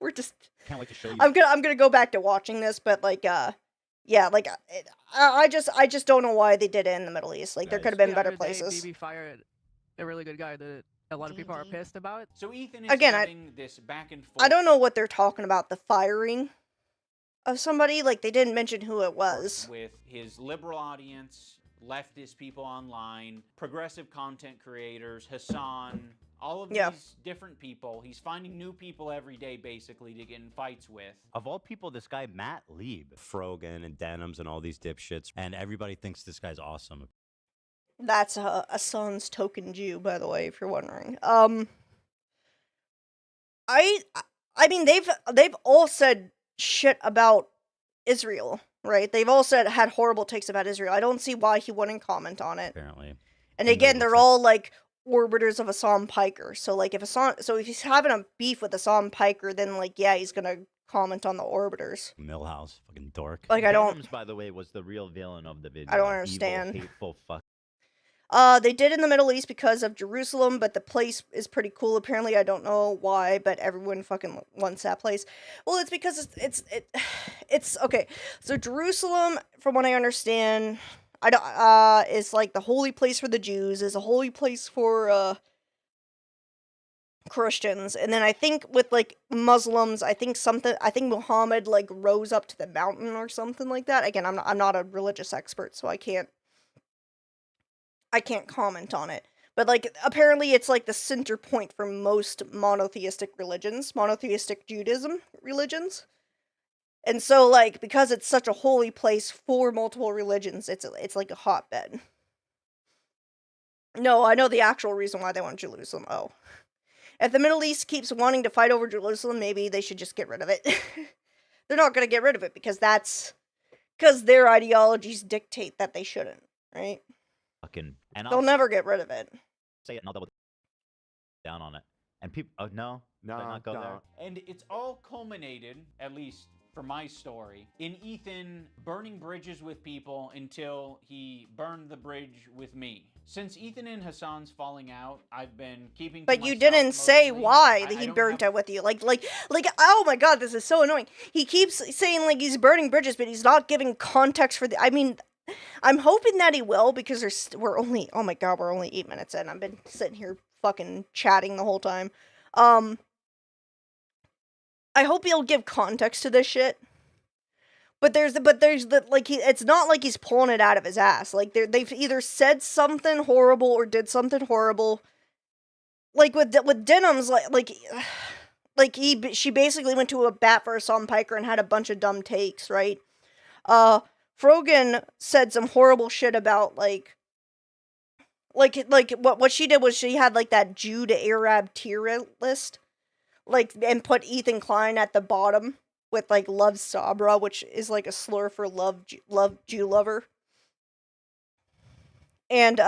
We're just. Can't wait to show you. I'm gonna go back to watching this, but like, yeah, like, I just don't know why they did it in the Middle East. Like, there could have been better places. BB fired a really good guy that a lot of people are pissed about. So Ethan is Again, having this back and forth. I don't know what they're talking about. The firing of somebody. Like, they didn't mention who it was. With his liberal audience, leftist people online, progressive content creators, Hassan, all of these different people. He's finding new people every day, basically, to get in fights with. Of all people, this guy, Matt Lieb, Frogan and Denims and all these dipshits, and everybody thinks this guy's awesome. That's Hassan's token Jew, by the way, if you're wondering. I mean, they've all said shit about Israel, right? They've all had horrible takes about Israel. I don't see why he wouldn't comment on it. Apparently. And again, they're all like orbiters of Hassan Piker. So like, if he's having a beef with Hassan Piker, then like, yeah, he's gonna comment on the orbiters. Millhouse, fucking dork. Like, I don't. Denims, by the way, was the real villain of the video. I don't understand. Evil, hateful fuck. They did in the Middle East because of Jerusalem, but the place is pretty cool. Apparently, I don't know why, but everyone fucking wants that place. Well, it's because it's okay. So Jerusalem, from what I understand, is like the holy place for the Jews, is a holy place for Christians, and then I think with like Muslims, I think Muhammad like rose up to the mountain or something like that. Again, I'm not a religious expert, so I can't comment on it. But like, apparently it's like the center point for most monotheistic Judaism religions. And so like, because it's such a holy place for multiple religions, it's like a hotbed. No, I know the actual reason why they want Jerusalem. Oh. If the Middle East keeps wanting to fight over Jerusalem, maybe they should just get rid of it. They're not going to get rid of it because their ideologies dictate that they shouldn't, right? They'll never get rid of it. Say it and I'll double down on it. And people, oh no, not go there. And it's all culminated, at least for my story, in Ethan burning bridges with people until he burned the bridge with me. Since Ethan and Hassan's falling out, I've been keeping. But you didn't say why that he burnt it with you. Like, oh my god, this is so annoying. He keeps saying like he's burning bridges, but he's not giving context for the. I mean, I'm hoping that he will, because we're only 8 minutes in. I've been sitting here fucking chatting the whole time. I hope he'll give context to this shit. But there's the like, it's not like he's pulling it out of his ass. Like, they've either said something horrible or did something horrible. Like with Denims, she basically went to a bat for Hassan Piker and had a bunch of dumb takes, right? Frogan said some horrible shit about like what she did was she had like that Jew to Arab tier list, like, and put Ethan Klein at the bottom with like 𝐬𝐮𝐬𝐫𝐿𝐵𝐿, which is like a slur for love Jew lover. And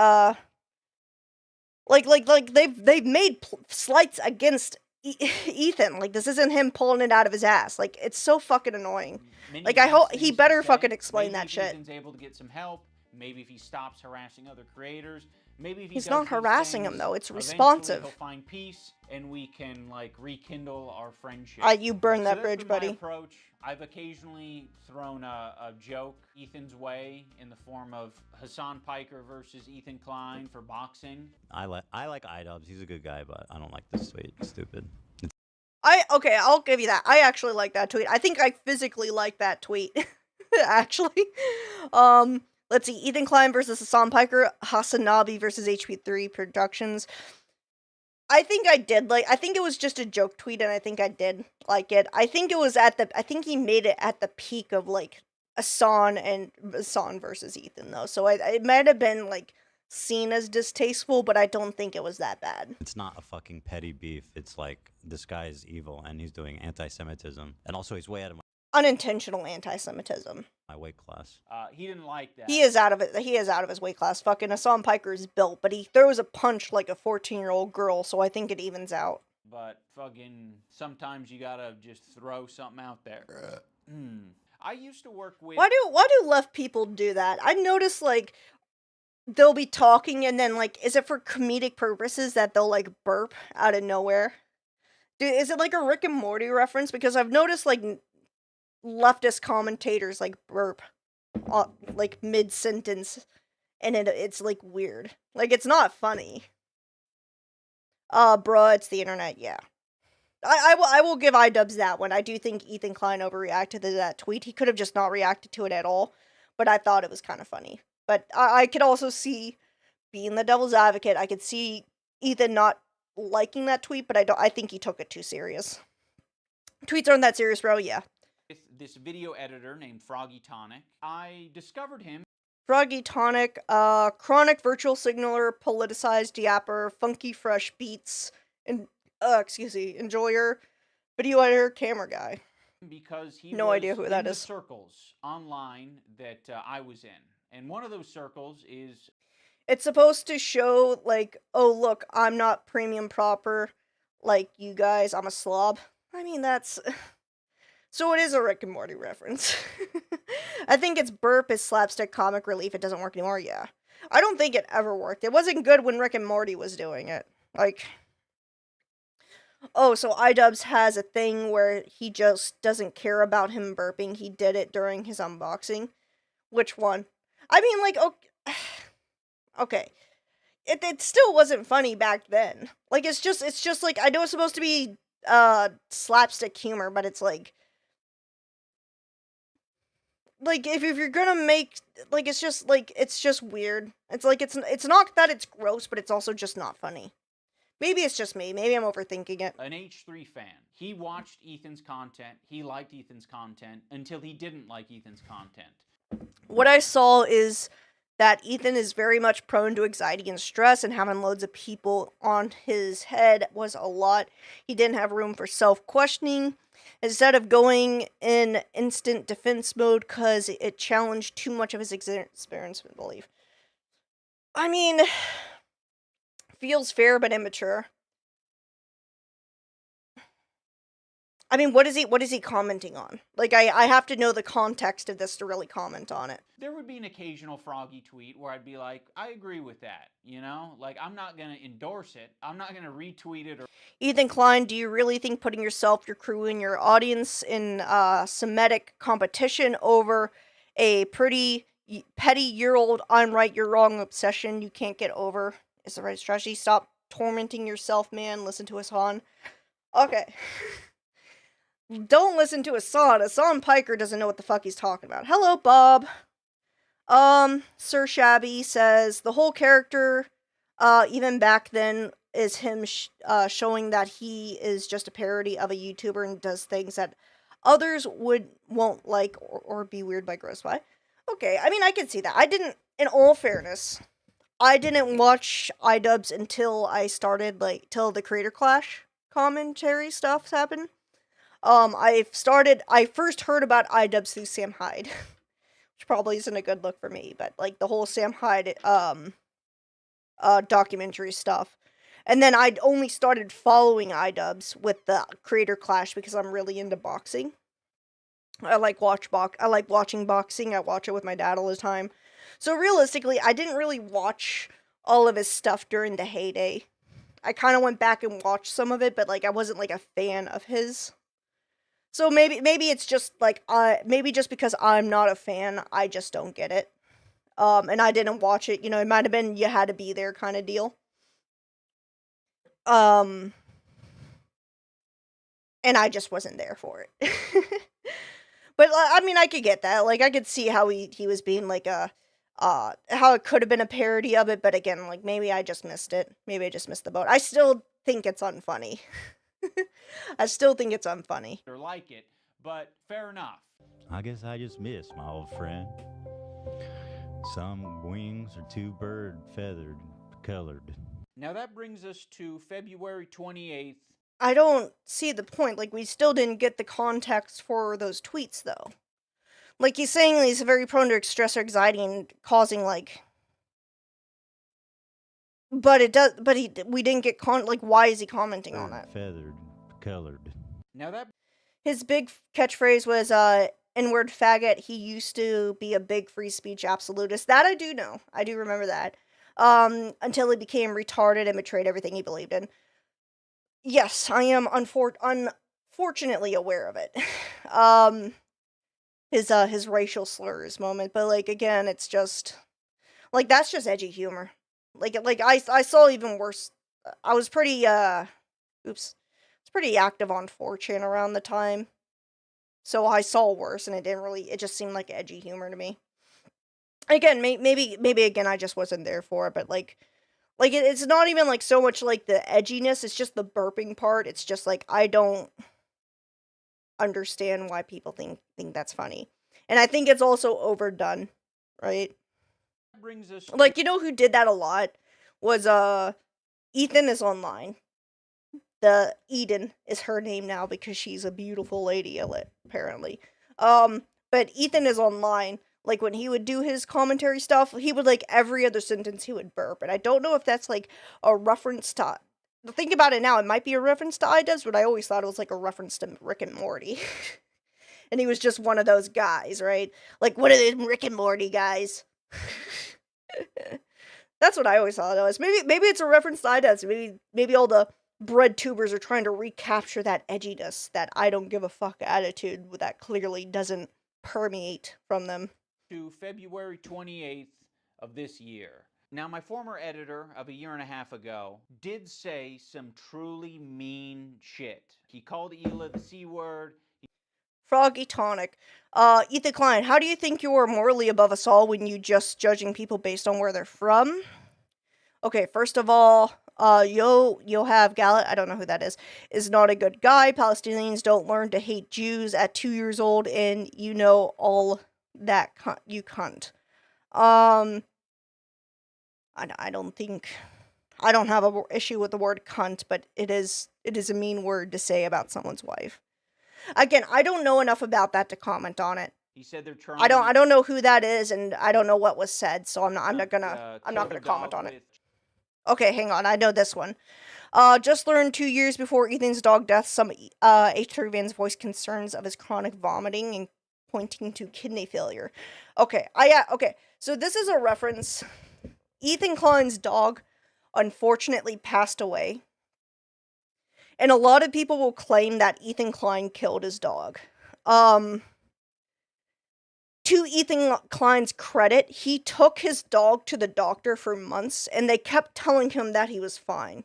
they've made slights against Ethan. Like, this isn't him pulling it out of his ass. Like, it's so fucking annoying. Like, I hope he better fucking explain that shit. Ethan's able to get some help. Maybe if he stops harassing other creators. Maybe if he He's does not these harassing things, him, though. It's eventually responsive. He'll find peace, and we can like rekindle our friendship. You burn that So that's bridge, been my buddy. approach. I've occasionally thrown a joke Ethan's way in the form of Hassan Piker versus Ethan Klein for boxing. I like iDubbbz. He's a good guy, but I don't like this tweet. It's stupid. Okay, I'll give you that. I actually like that tweet. I think I physically like that tweet. Actually. Let's see. Ethan Klein versus Hassan Piker. Hasanabi versus H3H3 Productions. I think I think it was just a joke tweet, and I think I did like it. I think he made it at the peak of, like, Hassan versus Ethan, though. So it might have been, like, seen as distasteful, but I don't think it was that bad. It's not a fucking petty beef. It's like, this guy is evil, and he's doing anti-Semitism. And also, he's way out of Unintentional anti-Semitism. my weight class. He didn't like that. He is out of it. He is out of his weight class. Fucking Hassan Piker is built, but he throws a punch like a 14-year-old girl, so I think it evens out. But fucking sometimes you gotta just throw something out there. I used to work with. Why do left people do that? I notice, like, they'll be talking and then, like, is it for comedic purposes that they'll, like, burp out of nowhere? Dude, is it like a Rick and Morty reference? Because I've noticed, like, leftist commentators, like, burp, like, mid-sentence, and it's, like, weird. Like, it's not funny. Bruh, it's the internet, yeah. I will give iDubbbz that one. I do think Ethan Klein overreacted to that tweet. He could have just not reacted to it at all, but I thought it was kind of funny. But I could also see, being the devil's advocate, I could see Ethan not liking that tweet, but I think he took it too serious. Tweets aren't that serious, bro, yeah. With this video editor named Froggy Tonic. I discovered him. Froggy Tonic, chronic virtual signaler, politicized yapper, funky fresh beats, and enjoyer, video editor, camera guy. Because he no was idea who that in is. the circles online that I was in. And one of those circles is... It's supposed to show, like, oh, look, I'm not premium proper, like you guys, I'm a slob. I mean, that's... So it is a Rick and Morty reference. I think it's burp is slapstick comic relief. It doesn't work anymore, yeah. I don't think it ever worked. It wasn't good when Rick and Morty was doing it. Like... Oh, so iDubbbz has a thing where he just doesn't care about him burping. He did it during his unboxing. Which one? I mean, like, okay. It still wasn't funny back then. Like, it's just like, I know it's supposed to be, slapstick humor, but it's like, if you're gonna make, like, it's just weird. It's like, it's not that it's gross, but it's also just not funny. Maybe it's just me. Maybe I'm overthinking it. An H3 fan. He watched Ethan's content. He liked Ethan's content until he didn't like Ethan's content. What I saw is that Ethan is very much prone to anxiety and stress, and having loads of people on his head was a lot. He didn't have room for self-questioning. Instead of going in instant defense mode because it challenged too much of his experience and belief. I mean... feels fair but immature. I mean, what is he commenting on? Like, I have to know the context of this to really comment on it. There would be an occasional Froggy tweet where I'd be like, I agree with that, you know? Like, I'm not gonna endorse it. I'm not gonna retweet it or... Ethan Klein, do you really think putting yourself, your crew, and your audience in Semitic competition over a pretty petty year-old I'm right, you're wrong obsession you can't get over is the right strategy? Stop tormenting yourself, man. Listen to Hassan. Okay. Don't listen to Hassan. Hassan Piker doesn't know what the fuck he's talking about. Hello, Bob. Sir Shabby says, the whole character, even back then, is him showing that he is just a parody of a YouTuber and does things that others won't like or be weird by, gross by. Okay, I mean, I can see that. In all fairness... I didn't watch iDubbbz until I started, like, till the Creator Clash commentary stuff happened. I first heard about iDubbbz through Sam Hyde, which probably isn't a good look for me, but, like, the whole Sam Hyde, documentary stuff. And then I'd only started following iDubbbz with the Creator Clash because I'm really into boxing. I like watching boxing. I watch it with my dad all the time. So realistically, I didn't really watch all of his stuff during the heyday. I kind of went back and watched some of it, but like I wasn't like a fan of his. So maybe it's just like maybe just because I'm not a fan, I just don't get it. And I didn't watch it. You know, it might have been you had to be there kind of deal. And I just wasn't there for it. But I mean, I could get that. Like, I could see how he was being like how it could have been a parody of it. But again, like maybe I just missed it. Maybe I just missed the boat. I still think it's unfunny. I still think it's unfunny. Or like it, but fair enough. I guess I just missed my old friend. Some wings are too bird feathered, colored. Now that brings us to February 28th. I don't see the point. Like, we still didn't get the context for those tweets, though. Like, he's saying he's very prone to stress or anxiety and causing, like... But we didn't get why is he commenting on that? Feathered, colored. Now that... His big catchphrase was, N-word faggot. He used to be a big free speech absolutist. That I do know. I do remember that. Until he became retarded and betrayed everything he believed in. Yes, I am unfortunately aware of it. His racial slurs moment, but like again, it's just like that's just edgy humor. Like I saw even worse. I was pretty it's pretty active on 4chan around the time. So I saw worse and it just seemed like edgy humor to me. Again, maybe again I just wasn't there for it, but like it's not even like so much like the edginess, it's just the burping part. It's just like I don't understand why people think that's funny. And I think it's also overdone, right? Brings us like, you know who did that a lot was Ethan is online. The Eden is her name now because she's a beautiful lady apparently. But Ethan is online. Like, when he would do his commentary stuff, he would, like, every other sentence he would burp. And I don't know if that's, like, a reference to... Think about it now, it might be a reference to iDubbbz, but I always thought it was, like, a reference to Rick and Morty. And he was just one of those guys, right? Like, what are the Rick and Morty guys? That's what I always thought it was. Maybe it's a reference to iDubbbz. Maybe all the bread tubers are trying to recapture that edginess, that I don't give a fuck attitude that clearly doesn't permeate from them. To February 28th of this year. Now, my former editor of a year and a half ago did say some truly mean shit. He called Hila the C word. Froggy Tonic. Ethan Klein, how do you think you are morally above us all when you just judging people based on where they're from? Okay, first of all, 𝐬𝐮𝐬𝐜𝐫𝐿𝐴, I don't know who that is not a good guy. Palestinians don't learn to hate Jews at 2 years old, and you know all that, you cunt. I don't think... I don't have an issue with the word cunt, but it is a mean word to say about someone's wife. Again, I don't know enough about that to comment on it. He said they're trying... I don't know who that is, and I don't know what was said, so I'm not gonna comment on it. Okay, hang on, I know this one. Just learned 2 years before Ethan's dog death, some H3 fans voiced concerns of his chronic vomiting and pointing to kidney failure. Okay, okay, so this is a reference. Ethan Klein's dog unfortunately passed away. And a lot of people will claim that Ethan Klein killed his dog. To Ethan Klein's credit, he took his dog to the doctor for months, and they kept telling him that he was fine.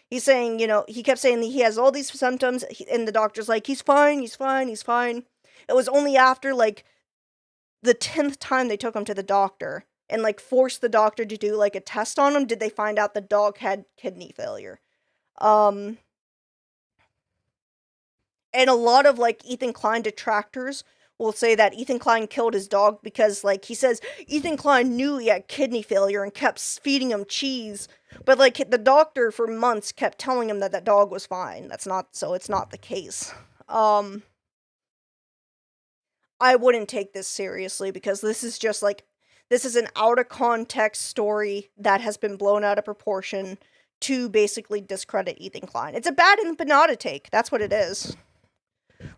He's saying, you know, he kept saying that he has all these symptoms, and the doctor's like, he's fine, he's fine, he's fine. It was only after, like, the 10th time they took him to the doctor, and, like, forced the doctor to do, like, a test on him, did they find out the dog had kidney failure. And a lot of, like, Ethan Klein detractors will say that Ethan Klein killed his dog because, like, he says Ethan Klein knew he had kidney failure and kept feeding him cheese. But, like, the doctor for months kept telling him that that dog was fine. It's not the case. I wouldn't take this seriously because this is just, like, this is an out-of-context story that has been blown out of proportion to basically discredit Ethan Klein. It's a bad empanada take. That's what it is.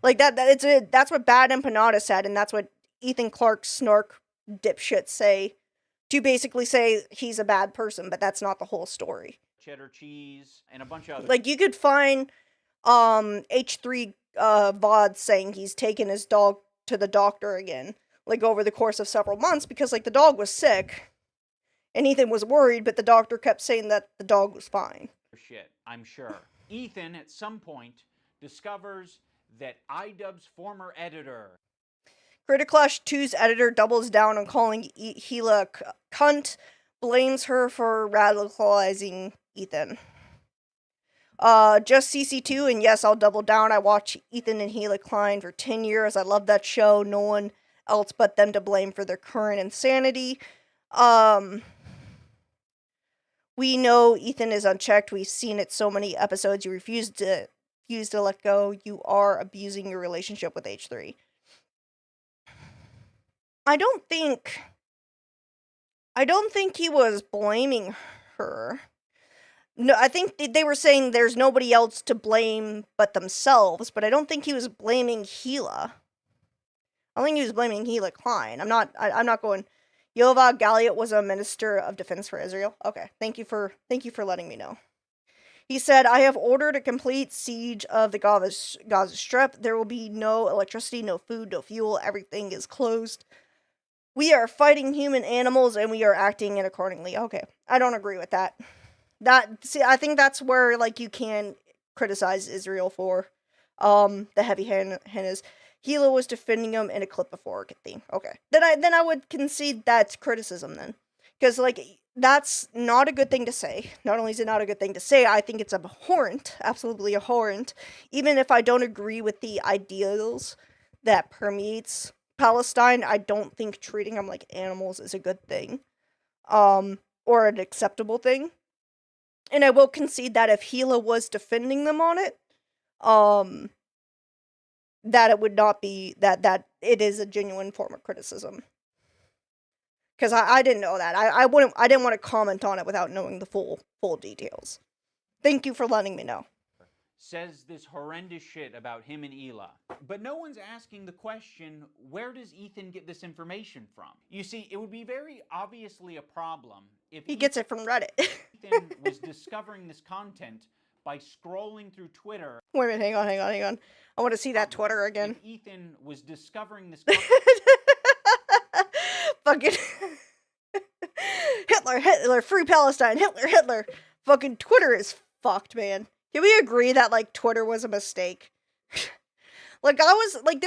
Like, that's what Bad Empanada said, and that's what Ethan Clark's snark dipshits say to basically say he's a bad person, but that's not the whole story. cheddar cheese, and a bunch of other. Like, you could find H3 VOD saying he's taken his dog to the doctor again, like, over the course of several months, because, like, the dog was sick, and Ethan was worried, but the doctor kept saying that the dog was fine. Shit, I'm sure. Ethan, at some point, discovers that iDubbbz' former editor... Critter Clash 2's editor doubles down on calling 𝐬𝐫𝐫𝐞 a cunt, blames her for radicalizing Ethan. Just CC2, and yes, I'll double down. I watched Ethan and 𝐬𝐫𝐫 Klein for 10 years. I love that show. No one else but them to blame for their current insanity. We know Ethan is unchecked. We've seen it so many episodes. You refuse to let go. You are abusing your relationship with H3. I don't think he was blaming her. No, I think they were saying there's nobody else to blame but themselves, but I don't think he was blaming 𝐬𝐫𝐫. I think he was blaming 𝐬𝐫𝐫 Klein. I'm not going, 𝐬𝐮𝐬𝐫𝐫𝐞 was a minister of defense for Israel. Okay, thank you for letting me know. He said, I have ordered a complete siege of the Gaza Strip. There will be no electricity, no food, no fuel. Everything is closed. We are fighting human animals, and we are acting in accordingly. Okay, I don't agree with that. I think that's where, like, you can criticize Israel for, the heavy hand is. 𝐬𝐫𝐫 was defending him in a clip before. Thing. Okay, then I would concede that's criticism then, because, like, that's not a good thing to say. Not only is it not a good thing to say, I think it's abhorrent, absolutely abhorrent. Even if I don't agree with the ideals that permeates Palestine, I don't think treating them like animals is a good thing, or an acceptable thing. And I will concede that if 𝐬𝐫𝐫 was defending them on it, that it would not be, that it is a genuine form of criticism. Because I didn't know that. I didn't want to comment on it without knowing the full details. Thank you for letting me know. Says this horrendous shit about him and 𝐬𝐫𝐫. But no one's asking the question, where does Ethan get this information from? You see, it would be very obviously a problem if he gets it from Reddit. Ethan was discovering this content by scrolling through Twitter. Wait a minute, hang on. I want to see that Twitter again. If Ethan was discovering this fucking Hitler, free Palestine, Hitler. Fucking Twitter is fucked, man. Can we agree that, like, Twitter was a mistake? Like, there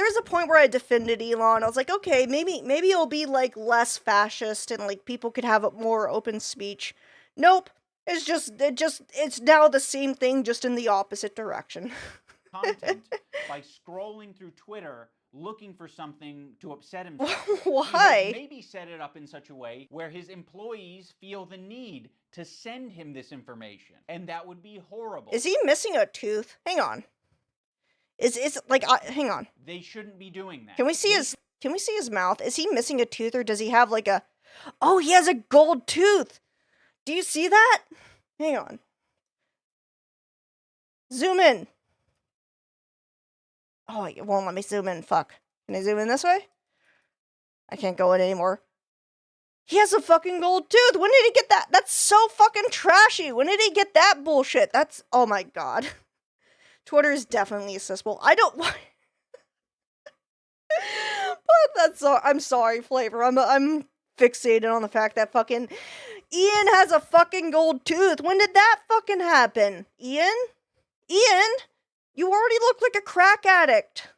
was a point where I defended Elon. I was like, okay, maybe it'll be, like, less fascist and, like, people could have more open speech. Nope. It's now the same thing, just in the opposite direction. Content by scrolling through Twitter, looking for something to upset himself. Why? He has maybe set it up in such a way where his employees feel the need to send him this information, and that would be horrible. Is he missing a tooth? Hang on. Hang on. They shouldn't be doing that. Can we see his mouth? Is he missing a tooth, or does he have like a... Oh, he has a gold tooth! Do you see that? Hang on. Zoom in. Oh, it won't let me zoom in. Fuck. Can I zoom in this way? I can't go in anymore. He has a fucking gold tooth! When did he get that? That's so fucking trashy! When did he get that bullshit? That's... Oh my god. Twitter is definitely accessible. I don't... But that's... I'm sorry, Flavor. I'm fixated on the fact that fucking... Ian has a fucking gold tooth. When did that fucking happen? Ian? You already look like a crack addict.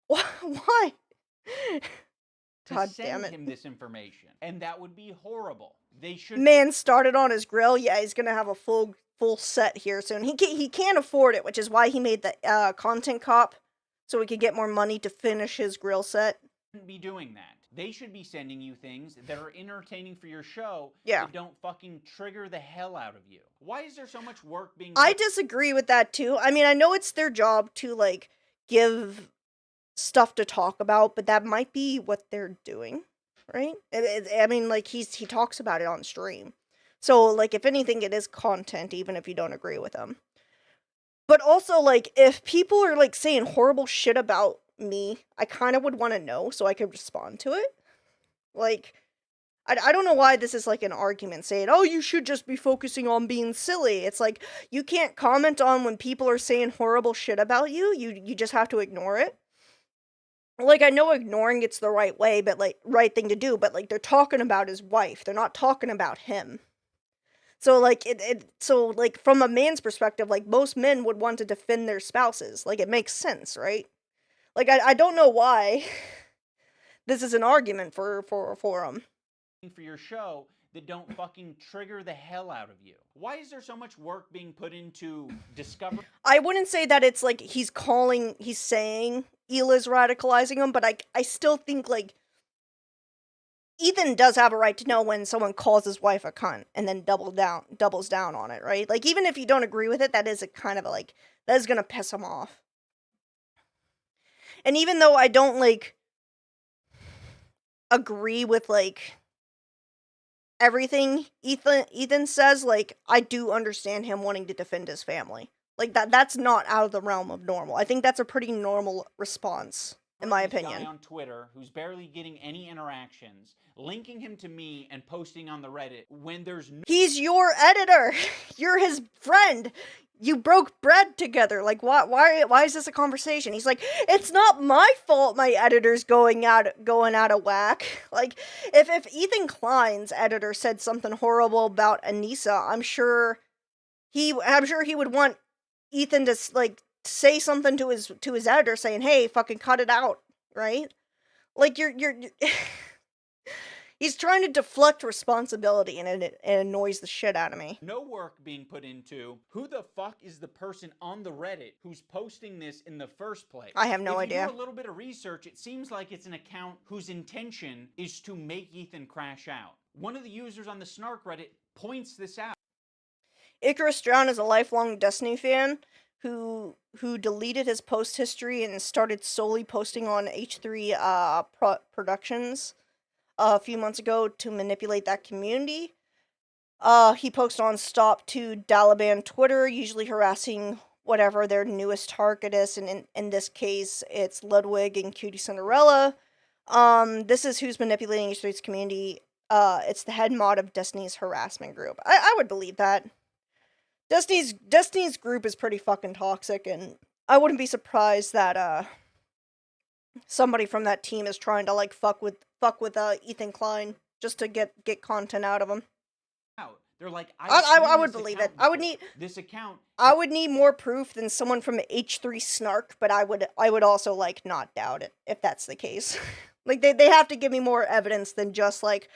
Why? God damn it. Him this information, and that would be horrible. They should... Man started on his grill. Yeah, he's gonna have a full set here soon. He can't afford it, which is why he made the content cop, so he could get more money to finish his grill set. Shouldn't be doing that. They should be sending you things that are entertaining for your show. Yeah. That don't fucking trigger the hell out of you. Why is there so much work being... I disagree with that too. I mean, I know it's their job to, like, give stuff to talk about, but that might be what they're doing, right? I mean, like, he talks about it on stream. So, like, if anything, it is content, even if you don't agree with them. But also, like, if people are, like, saying horrible shit about me, I kind of would want to know so I could respond to it. Like, I don't know why this is like an argument saying, oh, you should just be focusing on being silly. It's like, you can't comment on when people are saying horrible shit about you. You just have to ignore it. Like, I know ignoring it's the right way, but like, right thing to do, but like, they're talking about his wife. They're not talking about him. So like, so like, from a man's perspective, like, most men would want to defend their spouses. Like, it makes sense, right? Like, I don't know why this is an argument for him. For your show that don't fucking trigger the hell out of you. Why is there so much work being put into discover? I wouldn't say that it's like he's saying Hila's radicalizing him, but I still think like Ethan does have a right to know when someone calls his wife a cunt and then doubles down on it, right? Like, even if you don't agree with it, that is a kind of like, that is gonna piss him off. And even though I don't like agree with like everything Ethan says, like, I do understand him wanting to defend his family. Like, that's not out of the realm of normal. I think that's a pretty normal response, in my opinion. Guy on Twitter who's barely getting any interactions, linking him to me and posting on the Reddit when there's no— He's your editor. You're his friend. You broke bread together. Like, why is this a conversation? He's like, it's not my fault my editor's going out of whack. Like, if Ethan Klein's editor said something horrible about Anissa, I'm sure he would want Ethan to like say something to his editor saying, hey, fucking cut it out, right? Like, you're he's trying to deflect responsibility, and it annoys the shit out of me. No work being put into who the fuck is the person on the Reddit who's posting this in the first place. I have no idea. If you do a little bit of research, it seems like it's an account whose intention is to make Ethan crash out. One of the users on the Snark Reddit points this out. 𝐸 is a lifelong Destiny fan who deleted his post history and started solely posting on H3 Productions a few months ago to manipulate that community. He posted on Stop to Taliban Twitter, usually harassing whatever their newest target is, and in this case, it's Ludwig and 𝐬𝐮𝐬𝐫𝐿. This is who's manipulating H3's community. It's the head mod of Destiny's harassment group. I would believe that. Destiny's group is pretty fucking toxic, and I wouldn't be surprised that somebody from that team is trying to like fuck with Ethan Klein just to get content out of him. They're like, I would believe it. I would need this account. I would need more proof than someone from H3 Snark, but I would also like not doubt it if that's the case. Like, they have to give me more evidence than just like,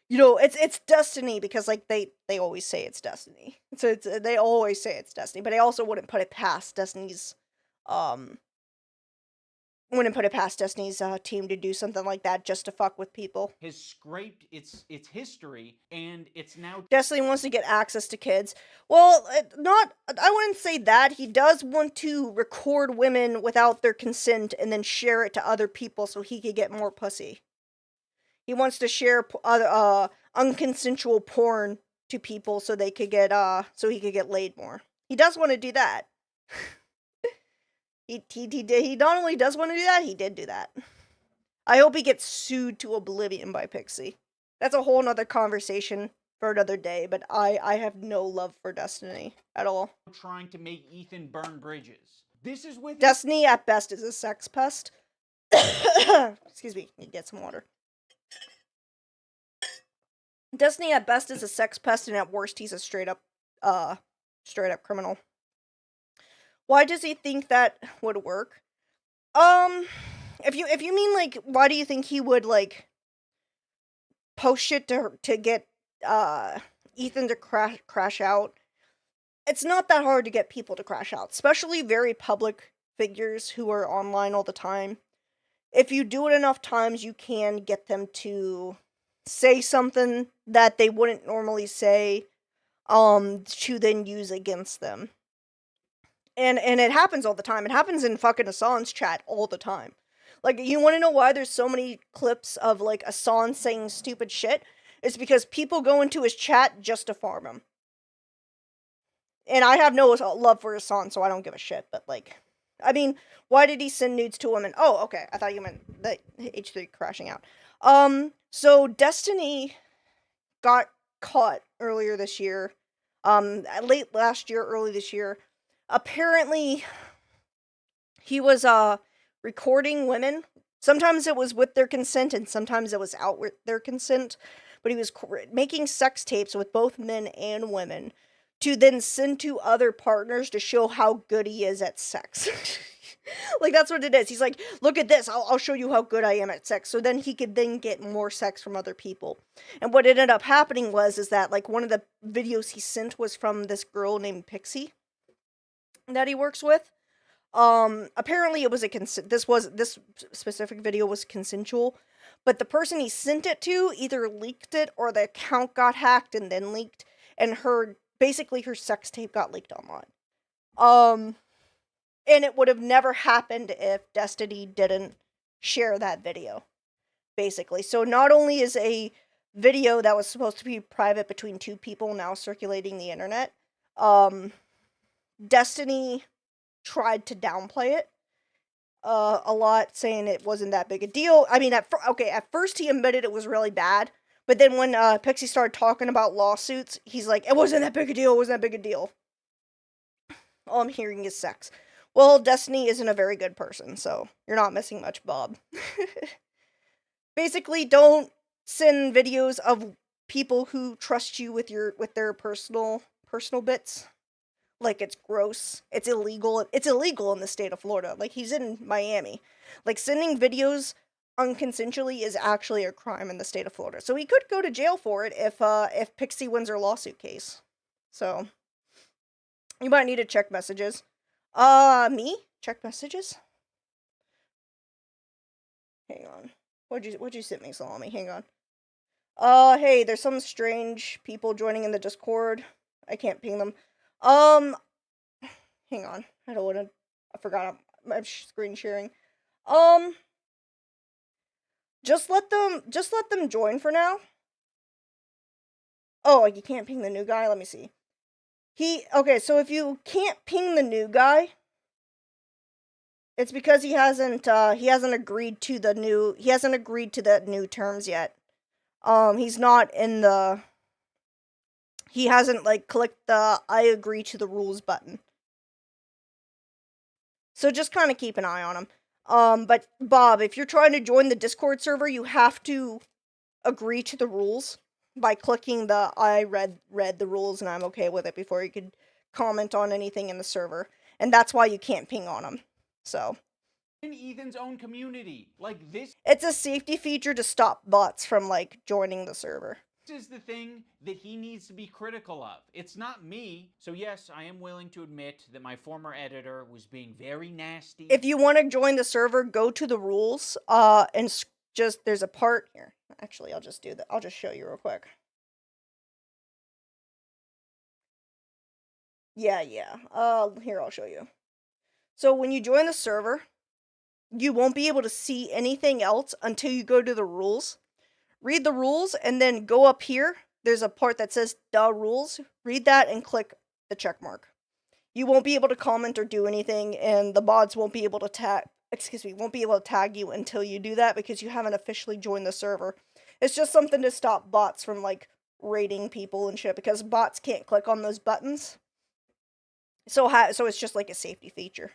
you know, it's Destiny, because like they always say it's Destiny. So they always say it's Destiny, but I also wouldn't put it past Destiny's team to do something like that just to fuck with people. Has scraped its history, and it's now Destiny wants to get access to kids. Well, I wouldn't say that. He does want to record women without their consent and then share it to other people so he could get more pussy. He wants to share unconsensual porn to people so they could get so he could get laid more. He does want to do that. He not only does want to do that, he did do that. I hope he gets sued to oblivion by Pixie. That's a whole nother conversation for another day, but I have no love for Destiny at all. Trying to make Ethan burn bridges. This is with Destiny at best is a sex pest. Excuse me, need to get some water. Destiny at best is a sex pest, and at worst he's a straight up criminal. Why does he think that would work? If you mean like, why do you think he would like post shit to get Ethan to crash out? It's not that hard to get people to crash out, especially very public figures who are online all the time. If you do it enough times, you can get them to say something that they wouldn't normally say, to then use against them. And it happens all the time. It happens in fucking 𝐸𝐮's chat all the time. Like, you want to know why there's so many clips of, like, 𝐸𝐮 saying stupid shit? It's because people go into his chat just to farm him. And I have no love for 𝐸𝐮, so I don't give a shit. But, like, I mean, why did he send nudes to women? Oh, okay. I thought you meant the H3 crashing out. So Destiny got caught earlier this year, late last year, early this year. Apparently, he was recording women. Sometimes it was with their consent, and sometimes it was out with their consent. But he was making sex tapes with both men and women to then send to other partners to show how good he is at sex. Like, that's what it is. He's like, look at this. I'll show you how good I am at sex. So then he could then get more sex from other people. And what ended up happening is that, like, one of the videos he sent was from this girl named Pixie that he works with. Apparently it was this specific video was consensual, but the person he sent it to either leaked it or the account got hacked and then leaked, and basically her sex tape got leaked online. And it would have never happened if Destiny didn't share that video, basically. So not only is a video that was supposed to be private between two people now circulating the internet, Destiny tried to downplay it a lot, saying it wasn't that big a deal. I mean, at first he admitted it was really bad, but then when Pixie started talking about lawsuits, he's like, it wasn't that big a deal, it wasn't that big a deal. All I'm hearing is sex. Well, Destiny isn't a very good person, so you're not missing much, Bob. Basically, don't send videos of people who trust you with their personal bits. Like, it's gross. It's illegal. It's illegal in the state of Florida. Like, he's in Miami. Like, sending videos unconsensually is actually a crime in the state of Florida. So he could go to jail for it if Pixie wins her lawsuit case. So you might need to check messages. Me? Check messages? Hang on. What'd you send me, Salami? Hang on. Hey, there's some strange people joining in the Discord. I can't ping them. Hang on. I forgot I'm screen sharing. Just let them join for now. Oh, you can't ping the new guy? Let me see. Okay, so if you can't ping the new guy, it's because he hasn't agreed to the new terms yet. He hasn't, like, clicked the I agree to the rules button. So just kind of keep an eye on him. But Bob, if you're trying to join the Discord server, you have to agree to the rules by clicking the I read the rules and I'm okay with it before you could comment on anything in the server. And that's why you can't ping on him. So In Ethan's own community, like this. It's a safety feature to stop bots from, like, joining the server. This is the thing that he needs to be critical of. It's not me. So yes, I am willing to admit that my former editor was being very nasty. If you want to join the server, go to the rules, and there's a part here. Actually, I'll just do that. I'll just show you real quick. Yeah. Here, I'll show you. So when you join the server, you won't be able to see anything else until you go to the rules. Read the rules, and then go up here. There's a part that says the rules. Read that and click the check mark. You won't be able to comment or do anything, and the bots won't be able to tag you until you do that, because you haven't officially joined the server. It's just something to stop bots from, like, raiding people and shit, because bots can't click on those buttons. So it's just like a safety feature.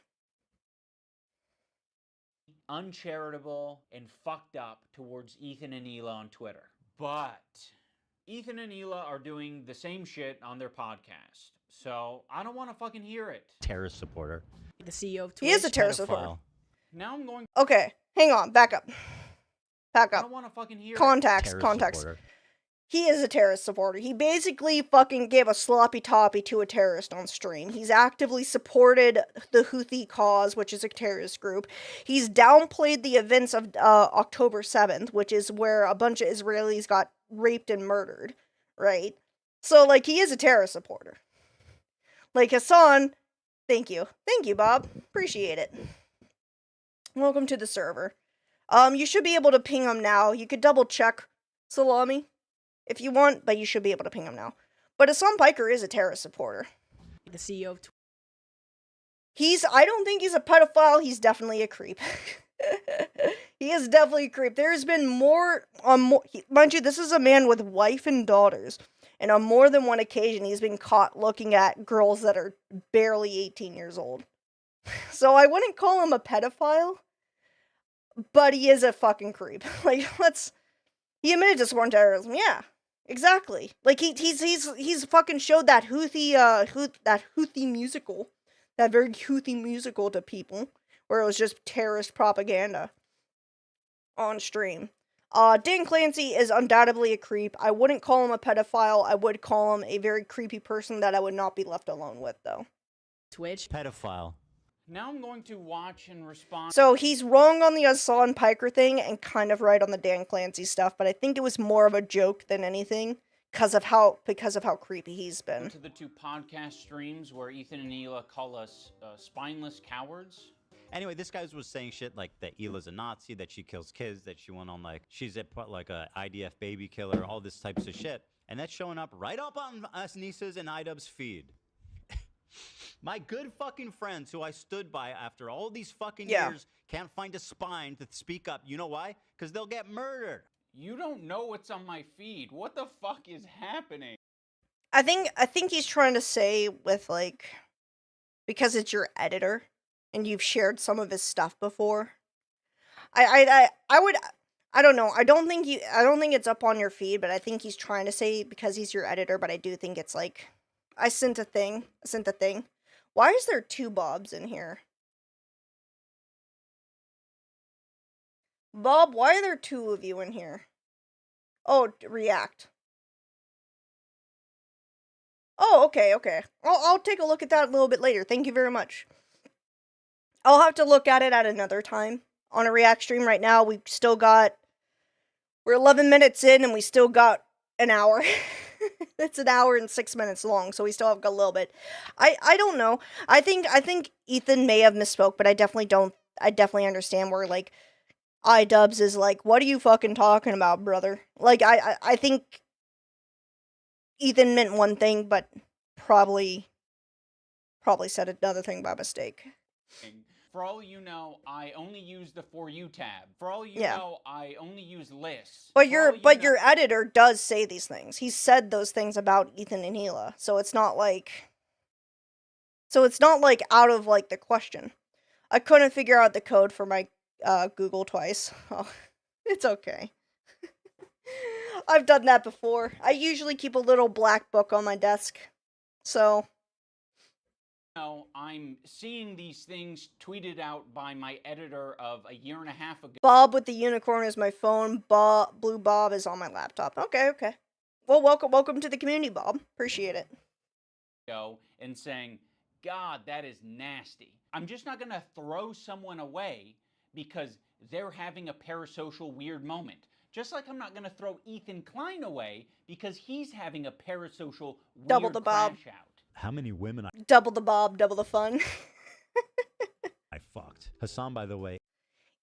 Uncharitable and fucked up towards Ethan and Ela on Twitter. But Ethan and Ela are doing the same shit on their podcast. So I don't want to fucking hear it. Terrorist supporter. The CEO of Twitch. He is a terrorist supporter. Now I'm going. Okay, hang on, back up. I don't want to fucking hear Context. Supporter. He is a terrorist supporter. He basically fucking gave a sloppy toppy to a terrorist on stream. He's actively supported the Houthi cause, which is a terrorist group. He's downplayed the events of October 7th, which is where a bunch of Israelis got raped and murdered, right? So, like, he is a terrorist supporter. Like, Hassan, thank you. Thank you, Bob. Appreciate it. Welcome to the server. You should be able to ping him now. You could double check Salami if you want, but you should be able to ping him now. But Hassan Piker is a terrorist supporter. The CEO of I don't think he's a pedophile, he's definitely a creep. He is definitely a creep. There's been mind you, this is a man with wife and daughters, and on more than one occasion, he's been caught looking at girls that are barely 18 years old. So I wouldn't call him a pedophile, but he is a fucking creep. Like, he admitted to sworn terrorism. Yeah, exactly. Like he's fucking showed that Houthi musical, that very Houthi musical to people, where it was just terrorist propaganda on stream. Dan Clancy is undoubtedly a creep. I wouldn't call him a pedophile. I would call him a very creepy person that I would not be left alone with, though. Twitch. Pedophile. Now I'm going to watch and respond. So he's wrong on the Hassan Piker thing and kind of right on the Dan Clancy stuff, but I think it was more of a joke than anything because of how creepy he's been. To the 2 podcast streams where Ethan and Hila call us spineless cowards. Anyway, this guy was saying shit like that Hila's a Nazi, that she kills kids, that she went on she's a IDF baby killer, all this types of shit. And that's showing up right up on us Nisa's and iDubbbz feed. My good fucking friends who I stood by after all these fucking years can't find a spine to speak up. You know why? Because they'll get murdered. You don't know what's on my feed. What the fuck is happening? I think he's trying to say with because it's your editor and you've shared some of his stuff before. I don't know. I don't think it's up on your feed, but I think he's trying to say because he's your editor, but I do think it's I sent a thing. Why is there 2 Bobs in here? Bob, why are there 2 of you in here? Oh, react. Oh, okay. I'll take a look at that a little bit later. Thank you very much. I'll have to look at it at another time on a react stream. Right now, we're 11 minutes in and we still got an hour. It's an hour and 6 minutes long, so we still have got a little bit. I don't know. I think Ethan may have misspoke, but I definitely understand where iDubbbz is what are you fucking talking about, brother? I think Ethan meant one thing, but probably said another thing by mistake. For all you know, I only use the For You tab. For all you know, I only use lists. But your editor does say these things. He said those things about Ethan and Hila. So it's not out of the question. I couldn't figure out the code for my Google twice. Oh, it's okay. I've done that before. I usually keep a little black book on my desk. So I'm seeing these things tweeted out by my editor of a year and a half ago. Bob with the unicorn is my phone. Blue Bob is on my laptop. Okay. Well, welcome to the community, Bob. Appreciate it. And saying, God, that is nasty. I'm just not going to throw someone away because they're having a parasocial weird moment. Just like I'm not going to throw Ethan Klein away because he's having a parasocial weird Double the Bob. crash out. How many women Double the Bob, double the fun. I fucked. Hassan, by the way.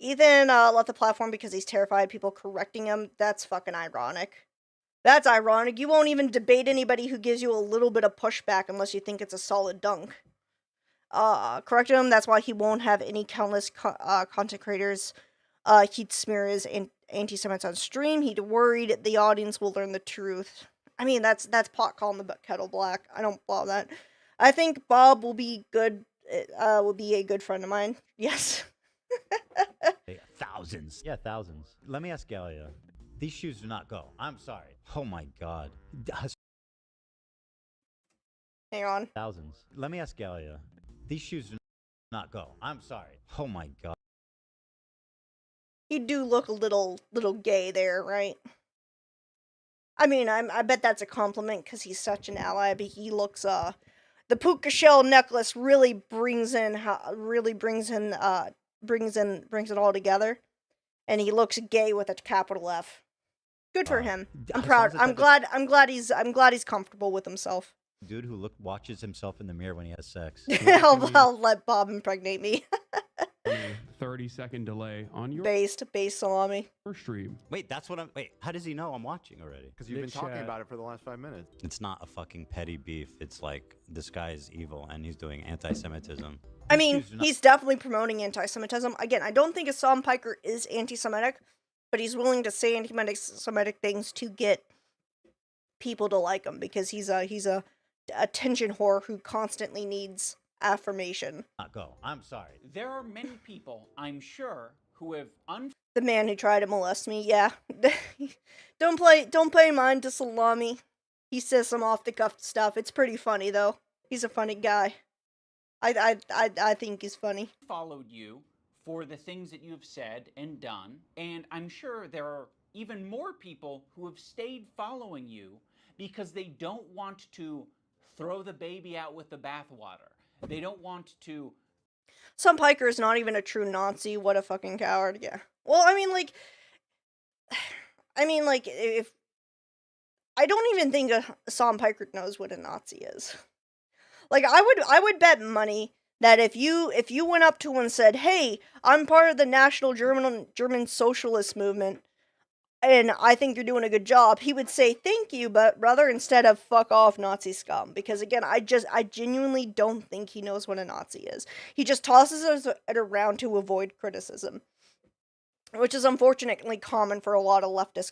Ethan left the platform because he's terrified people correcting him. That's fucking ironic. That's ironic. You won't even debate anybody who gives you a little bit of pushback unless you think it's a solid dunk. Correct him. That's why he won't have any countless content creators he'd smear his anti-Semites on stream. He'd worried the audience will learn the truth. I mean, that's pot calling the kettle black. I don't follow that. I think Bob will be good. Will be a good friend of mine. Yes. Thousands. Yeah, thousands. Let me ask Galia. These shoes do not go. I'm sorry. Oh my God. Hang on. Thousands. Let me ask Galia. These shoes do not go. I'm sorry. Oh my God. You do look a little gay there, right? I mean, I bet that's a compliment because he's such an ally. But he looks the puka shell necklace really brings it all together, and he looks gay with a capital F. Good for him. I'm proud. I'm glad he's comfortable with himself. Dude who watches himself in the mirror when he has sex. I'll let Bob impregnate me. 30-second delay on your Based salami. stream. Wait, that's what I'm. Wait, how does he know I'm watching already? Because you've been talking about it for the last 5 minutes. It's not a fucking petty beef. It's like this guy is evil and he's doing anti-Semitism. I mean, he's definitely promoting anti-Semitism. Again, I don't think Assam Piker is anti-Semitic, but he's willing to say anti-Semitic things to get people to like him because he's a attention whore who constantly needs affirmation. Go. I'm sorry. There are many people, I'm sure, who have The man who tried to molest me, yeah. Don't pay mind to Salami. He says some off the cuff stuff. It's pretty funny though. He's a funny guy. I think he's funny. Followed you for the things that you have said and done, and I'm sure there are even more people who have stayed following you because they don't want to throw the baby out with the bathwater. They don't want to. Some Piker is not even a true Nazi. What a fucking coward. Yeah. Well, I mean, like, if I don't even think Sam Piker knows what a Nazi is. Like, I would bet money that if you went up to him and said, "Hey, I'm part of the National German Socialist Movement, and I think you're doing a good job," he would say thank you, but rather instead of "fuck off, Nazi scum," because again, I genuinely don't think he knows what a Nazi is. He just tosses it around to avoid criticism, which is unfortunately common for a lot of leftist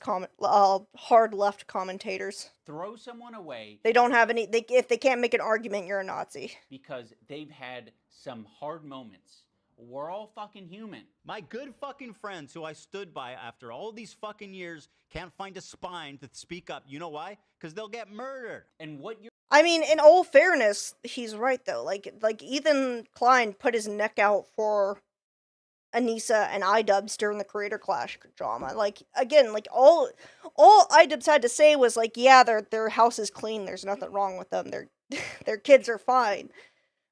hard left commentators. Throw someone away. They don't have any. If they can't make an argument, you're a Nazi. Because they've had some hard moments. We're all fucking human. My good fucking friends who I stood by after all these fucking years can't find a spine to speak up. You know why? Because they'll get murdered. And what you're... I mean, in all fairness, he's right though. Like Ethan Klein put his neck out for Anissa and iDubbbz during the Creator Clash drama. Like, again, like all iDubbbz had to say was like, yeah, their house is clean. There's nothing wrong with them. Their kids are fine.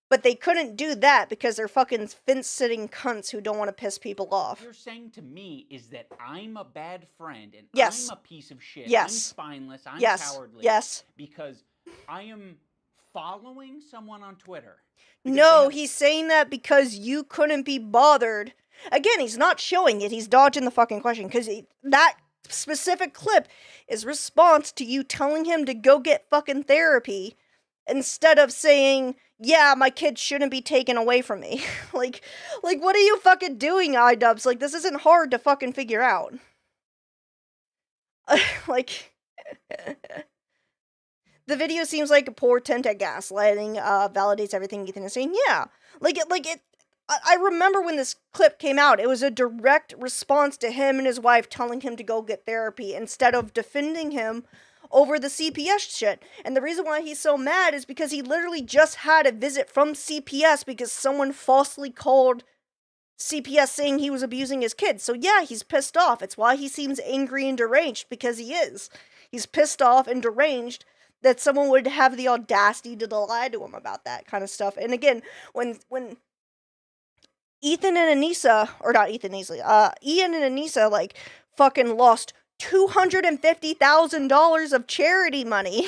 But they couldn't do that because they're fucking fence-sitting cunts who don't want to piss people off. What you're saying to me is that I'm a bad friend and yes. I'm a piece of shit. Yes. I'm spineless. I'm yes. cowardly. Yes. Because I am following someone on Twitter. No, he's saying that because you couldn't be bothered. Again, he's not showing it. He's dodging the fucking question because that specific clip is response to you telling him to go get fucking therapy instead of saying, yeah, my kids shouldn't be taken away from me. like, what are you fucking doing, iDubbbz? Like, this isn't hard to fucking figure out. Like, the video seems like a poor attempt at gaslighting, validates everything Ethan is saying. Yeah, I remember when this clip came out, it was a direct response to him and his wife telling him to go get therapy instead of defending him over the CPS shit. And the reason why he's so mad is because he literally just had a visit from CPS because someone falsely called CPS saying he was abusing his kids. So yeah, he's pissed off. It's why he seems angry and deranged, because he is. He's pissed off and deranged that someone would have the audacity to lie to him about that kind of stuff. And again, when Ethan and Anissa, or not Ethan easily, Ian and Anissa, like, fucking lost $250,000 of charity money.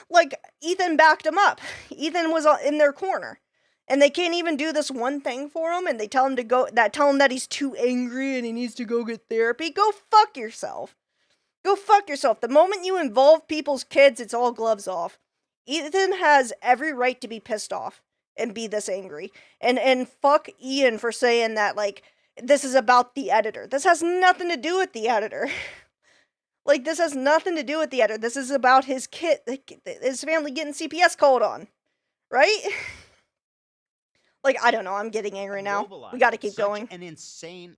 Like, Ethan backed him up. Ethan was in their corner. And they can't even do this one thing for him, and they tell him that he's too angry and he needs to go get therapy. Go fuck yourself. Go fuck yourself. The moment you involve people's kids, it's all gloves off. Ethan has every right to be pissed off and be this angry. And fuck Ian for saying that, like, this is about the editor. This has nothing to do with the editor. Like, this has nothing to do with the editor. This is about his kid, his family getting CPS called on. Right? Like, I don't know. I'm getting angry now. We gotta keep going. An insane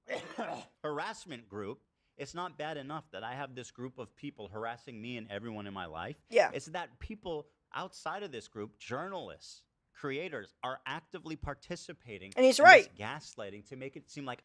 harassment group. It's not bad enough that I have this group of people harassing me and everyone in my life. Yeah. It's that people outside of this group, journalists, creators, are actively participating and he's in right. this gaslighting to make it seem like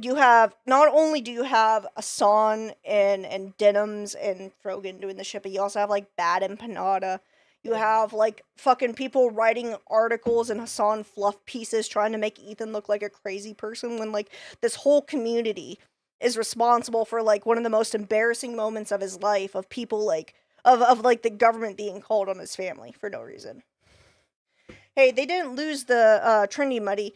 you have, not only do you have Hassan and 𝐬𝐿𝐵𝐿 and Frogan doing the shit, but you also have like Bad and Panada. You have like fucking people writing articles and Hassan fluff pieces trying to make Ethan look like a crazy person when like this whole community is responsible for like one of the most embarrassing moments of his life, of people like of like the government being called on his family for no reason. Hey, they didn't lose the Trinity Muddy.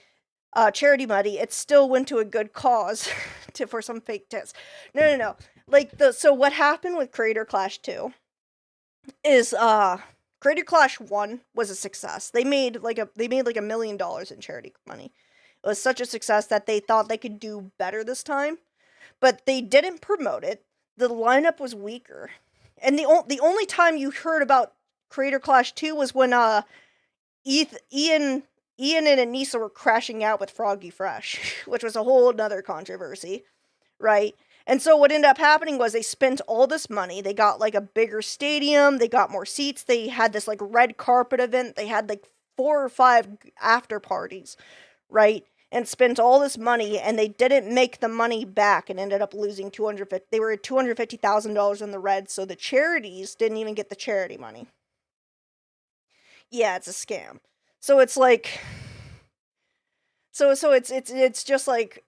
charity money, it still went to a good cause for some fake tits. No. Like, so what happened with Creator Clash 2 is, Creator Clash 1 was a success. They made like $1 million in charity money. It was such a success that they thought they could do better this time, but they didn't promote it. The lineup was weaker. And the only time you heard about Creator Clash 2 was when Ian and Anissa were crashing out with Froggy Fresh, which was a whole nother controversy, right? And so what ended up happening was they spent all this money. They got like a bigger stadium. They got more seats. They had this like red carpet event. They had like 4 or 5 after parties, right? And spent all this money, and they didn't make the money back, and ended up losing $250,000. They were at $250,000 in the red, so the charities didn't even get the charity money. Yeah, it's a scam. So it's like, so it's just like,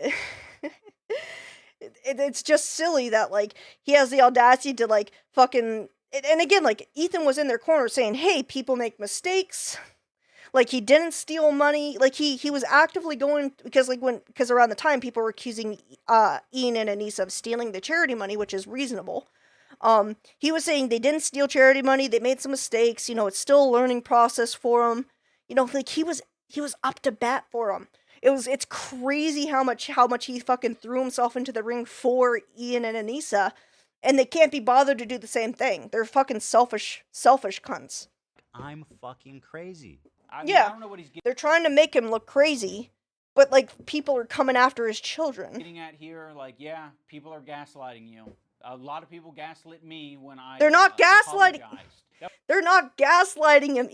it's just silly that like he has the audacity to like fucking, and again, like Ethan was in their corner saying, hey, people make mistakes. Like, he didn't steal money. Like, he was actively going, because around the time, people were accusing Ian and Anissa of stealing the charity money, which is reasonable. He was saying they didn't steal charity money. They made some mistakes. You know, it's still a learning process for them. You know, like, he was up to bat for them. It's crazy how much he fucking threw himself into the ring for Ian and Anissa, and they can't be bothered to do the same thing. They're fucking selfish cunts. I'm fucking crazy. I don't know what he's They're trying to make him look crazy, but like people are coming after his children. getting at here. Like, yeah, people are gaslighting you. A lot of people gaslit me when I. They're not gaslighting. apologized. They're not gaslighting him.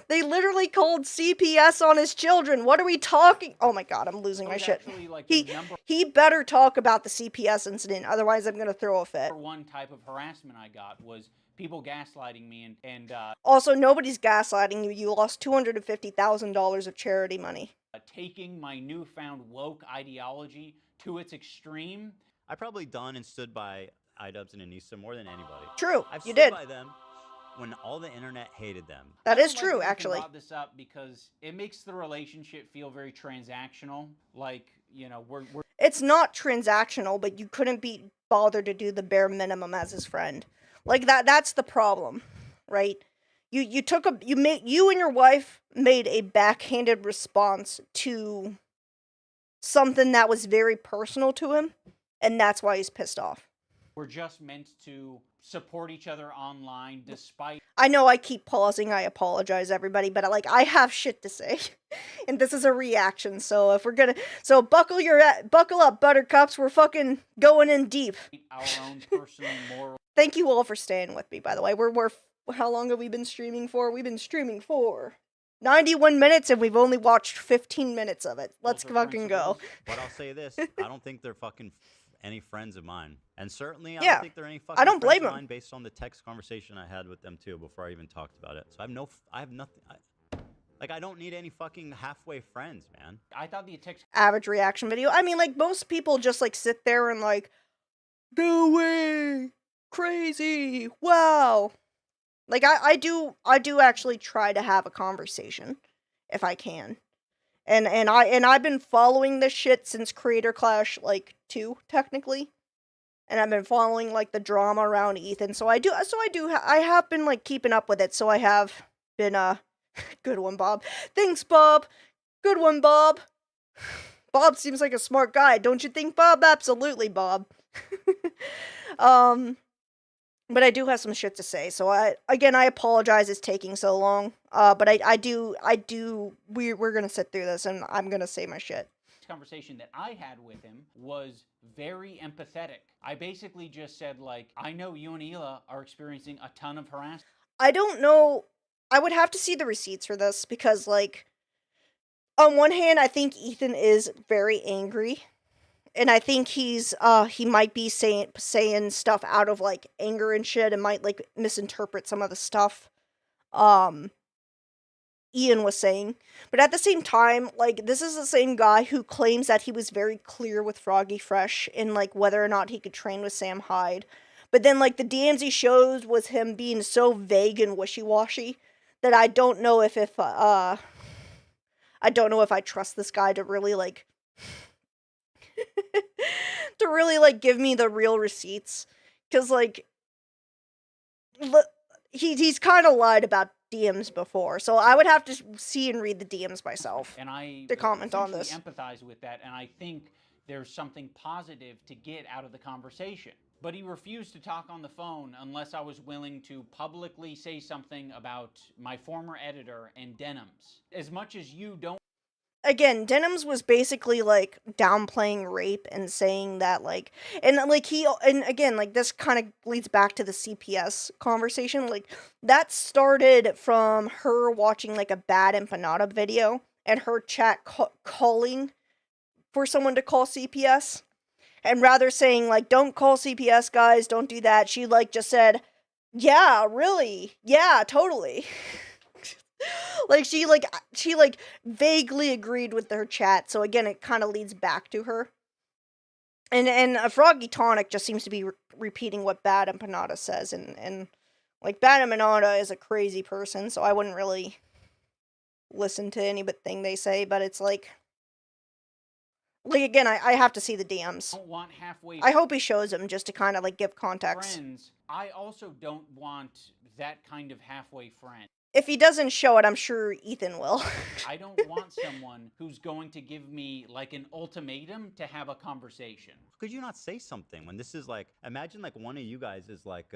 They literally called CPS on his children. What are we talking? Oh my god, I'm losing my shit. Like he better talk about the CPS incident, otherwise I'm gonna throw a fit. One type of harassment I got was people gaslighting me and Also, nobody's gaslighting you. You lost $250,000 of charity money. Taking my newfound woke ideology to its extreme. I probably done and stood by iDubbbz and Anissa more than anybody. True, I've you stood did. by them when all the internet hated them. That is I true, like actually. brought this up because it makes the relationship feel very transactional. Like, you know, we're It's not transactional, but you couldn't be bothered to do the bare minimum as his friend. Like that's the problem, right? You and your wife made a backhanded response to something that was very personal to him, and that's why he's pissed off. we're just meant to support each other online despite. I know I keep pausing. I apologize, everybody, but I have shit to say, and this is a reaction. So if we're gonna, buckle up, buttercups. We're fucking going in deep. Our own personal moral. Thank you all for staying with me. By the way, we're how long have we been streaming for? We've been streaming for 91 minutes, and we've only watched 15 minutes of it. Let's fucking go. But I'll say this: I don't think they're fucking any friends of mine, and certainly I Yeah, don't think they're any fucking I don't blame friends of them. mine based on the text conversation I had with them too before I even talked about it. So I have nothing. I don't need any fucking halfway friends, man. I thought the text Average reaction video. I mean, like, most people just sit there and no way, crazy, wow. Like, I do actually try to have a conversation if I can. And I've been following this shit since Creator Clash 2 technically. And I've been following the drama around Ethan. So I have been keeping up with it. So I have been good one, Bob. Thanks, Bob. Good one, Bob. Bob seems like a smart guy, don't you think, Bob? Absolutely, Bob. But I do have some shit to say, so I apologize it's taking so long. But we're gonna sit through this, and I'm gonna say my shit. conversation that I had with him was very empathetic. I basically just said, I know you and Hila are experiencing a ton of harassment. I don't know. I would have to see the receipts for this, because, on one hand, I think Ethan is very angry. And I think he might be saying stuff out of, anger and shit, and might, misinterpret some of the stuff, Ian was saying. But at the same time, this is the same guy who claims that he was very clear with Froggy Fresh in, whether or not he could train with Sam Hyde. But then, the DMs he shows was him being so vague and wishy-washy that I don't know if I don't know if I trust this guy to really, like, to really, like, give me the real receipts. Because, like, he's kind of lied about DMs before, so I would have to see and read the DMs myself And I to comment on this. empathize with that, and I think there's something positive to get out of the conversation. But he refused to talk on the phone unless I was willing to publicly say something about my former editor and 𝐬𝐮𝐬𝐽𝐻. As much as you don't... Again, 𝐬𝐮𝐬𝐽𝐻 was basically, like, downplaying rape and saying that, like, and, like, and again, like, this kind of leads back to the CPS conversation, like, that started from her watching, like, a Bad Empanada video, and her chat calling for someone to call CPS, and rather saying, like, don't call CPS, guys, don't do that, she, like, just said, yeah, really, yeah, totally. Like, she vaguely agreed with her chat, so again, it kind of leads back to her. And Froggy Tonic just seems to be repeating what Bad Empanada says, and like, Bad Empanada is a crazy person, so I wouldn't really listen to anything they say, but it's like again, I have to see the DMs. Don't want halfway... I hope he shows them just to kind of, like, give context. Friends, I also don't want that kind of halfway friend. If he doesn't show it, I'm sure Ethan will. I don't want someone who's going to give me, like, an ultimatum to have a conversation. Could you not say something when this is like, imagine like one of you guys is like,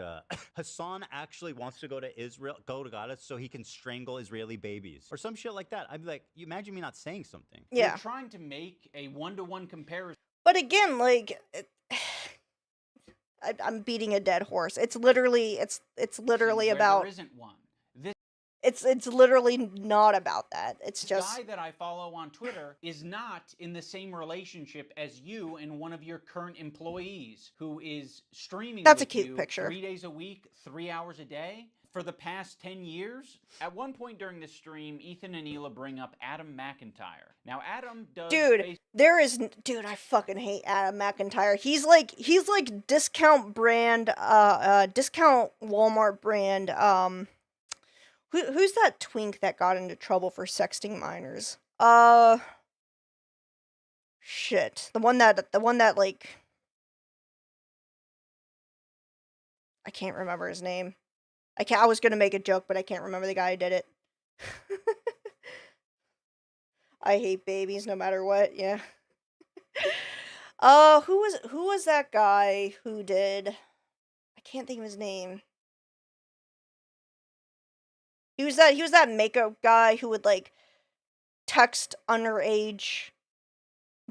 Hassan actually wants to go to Gaza so he can strangle Israeli babies or some shit like that. I'd be like, you imagine me not saying something. Yeah. You're trying to make a one-to-one comparison. But again, like, I'm beating a dead horse. It's literally about... There isn't one. It's literally not about that. It's just... The guy that I follow on Twitter is not in the same relationship as you and one of your current employees who is streaming That's a with cute you picture. 3 days a week, 3 hours a day for the past 10 years. At one point during the stream, Ethan and 𝐸𝐿A bring up Adam McIntyre. Now, Adam does... Dude, I fucking hate Adam McIntyre. He's like discount brand, discount Walmart brand, Who's that twink that got into trouble for sexting minors? Shit. The one that, like... I can't remember his name. I was gonna make a joke, but I can't remember the guy who did it. I hate babies no matter what, yeah. Who was that guy who did... I can't think of his name. He was that makeup guy who would, like, text underage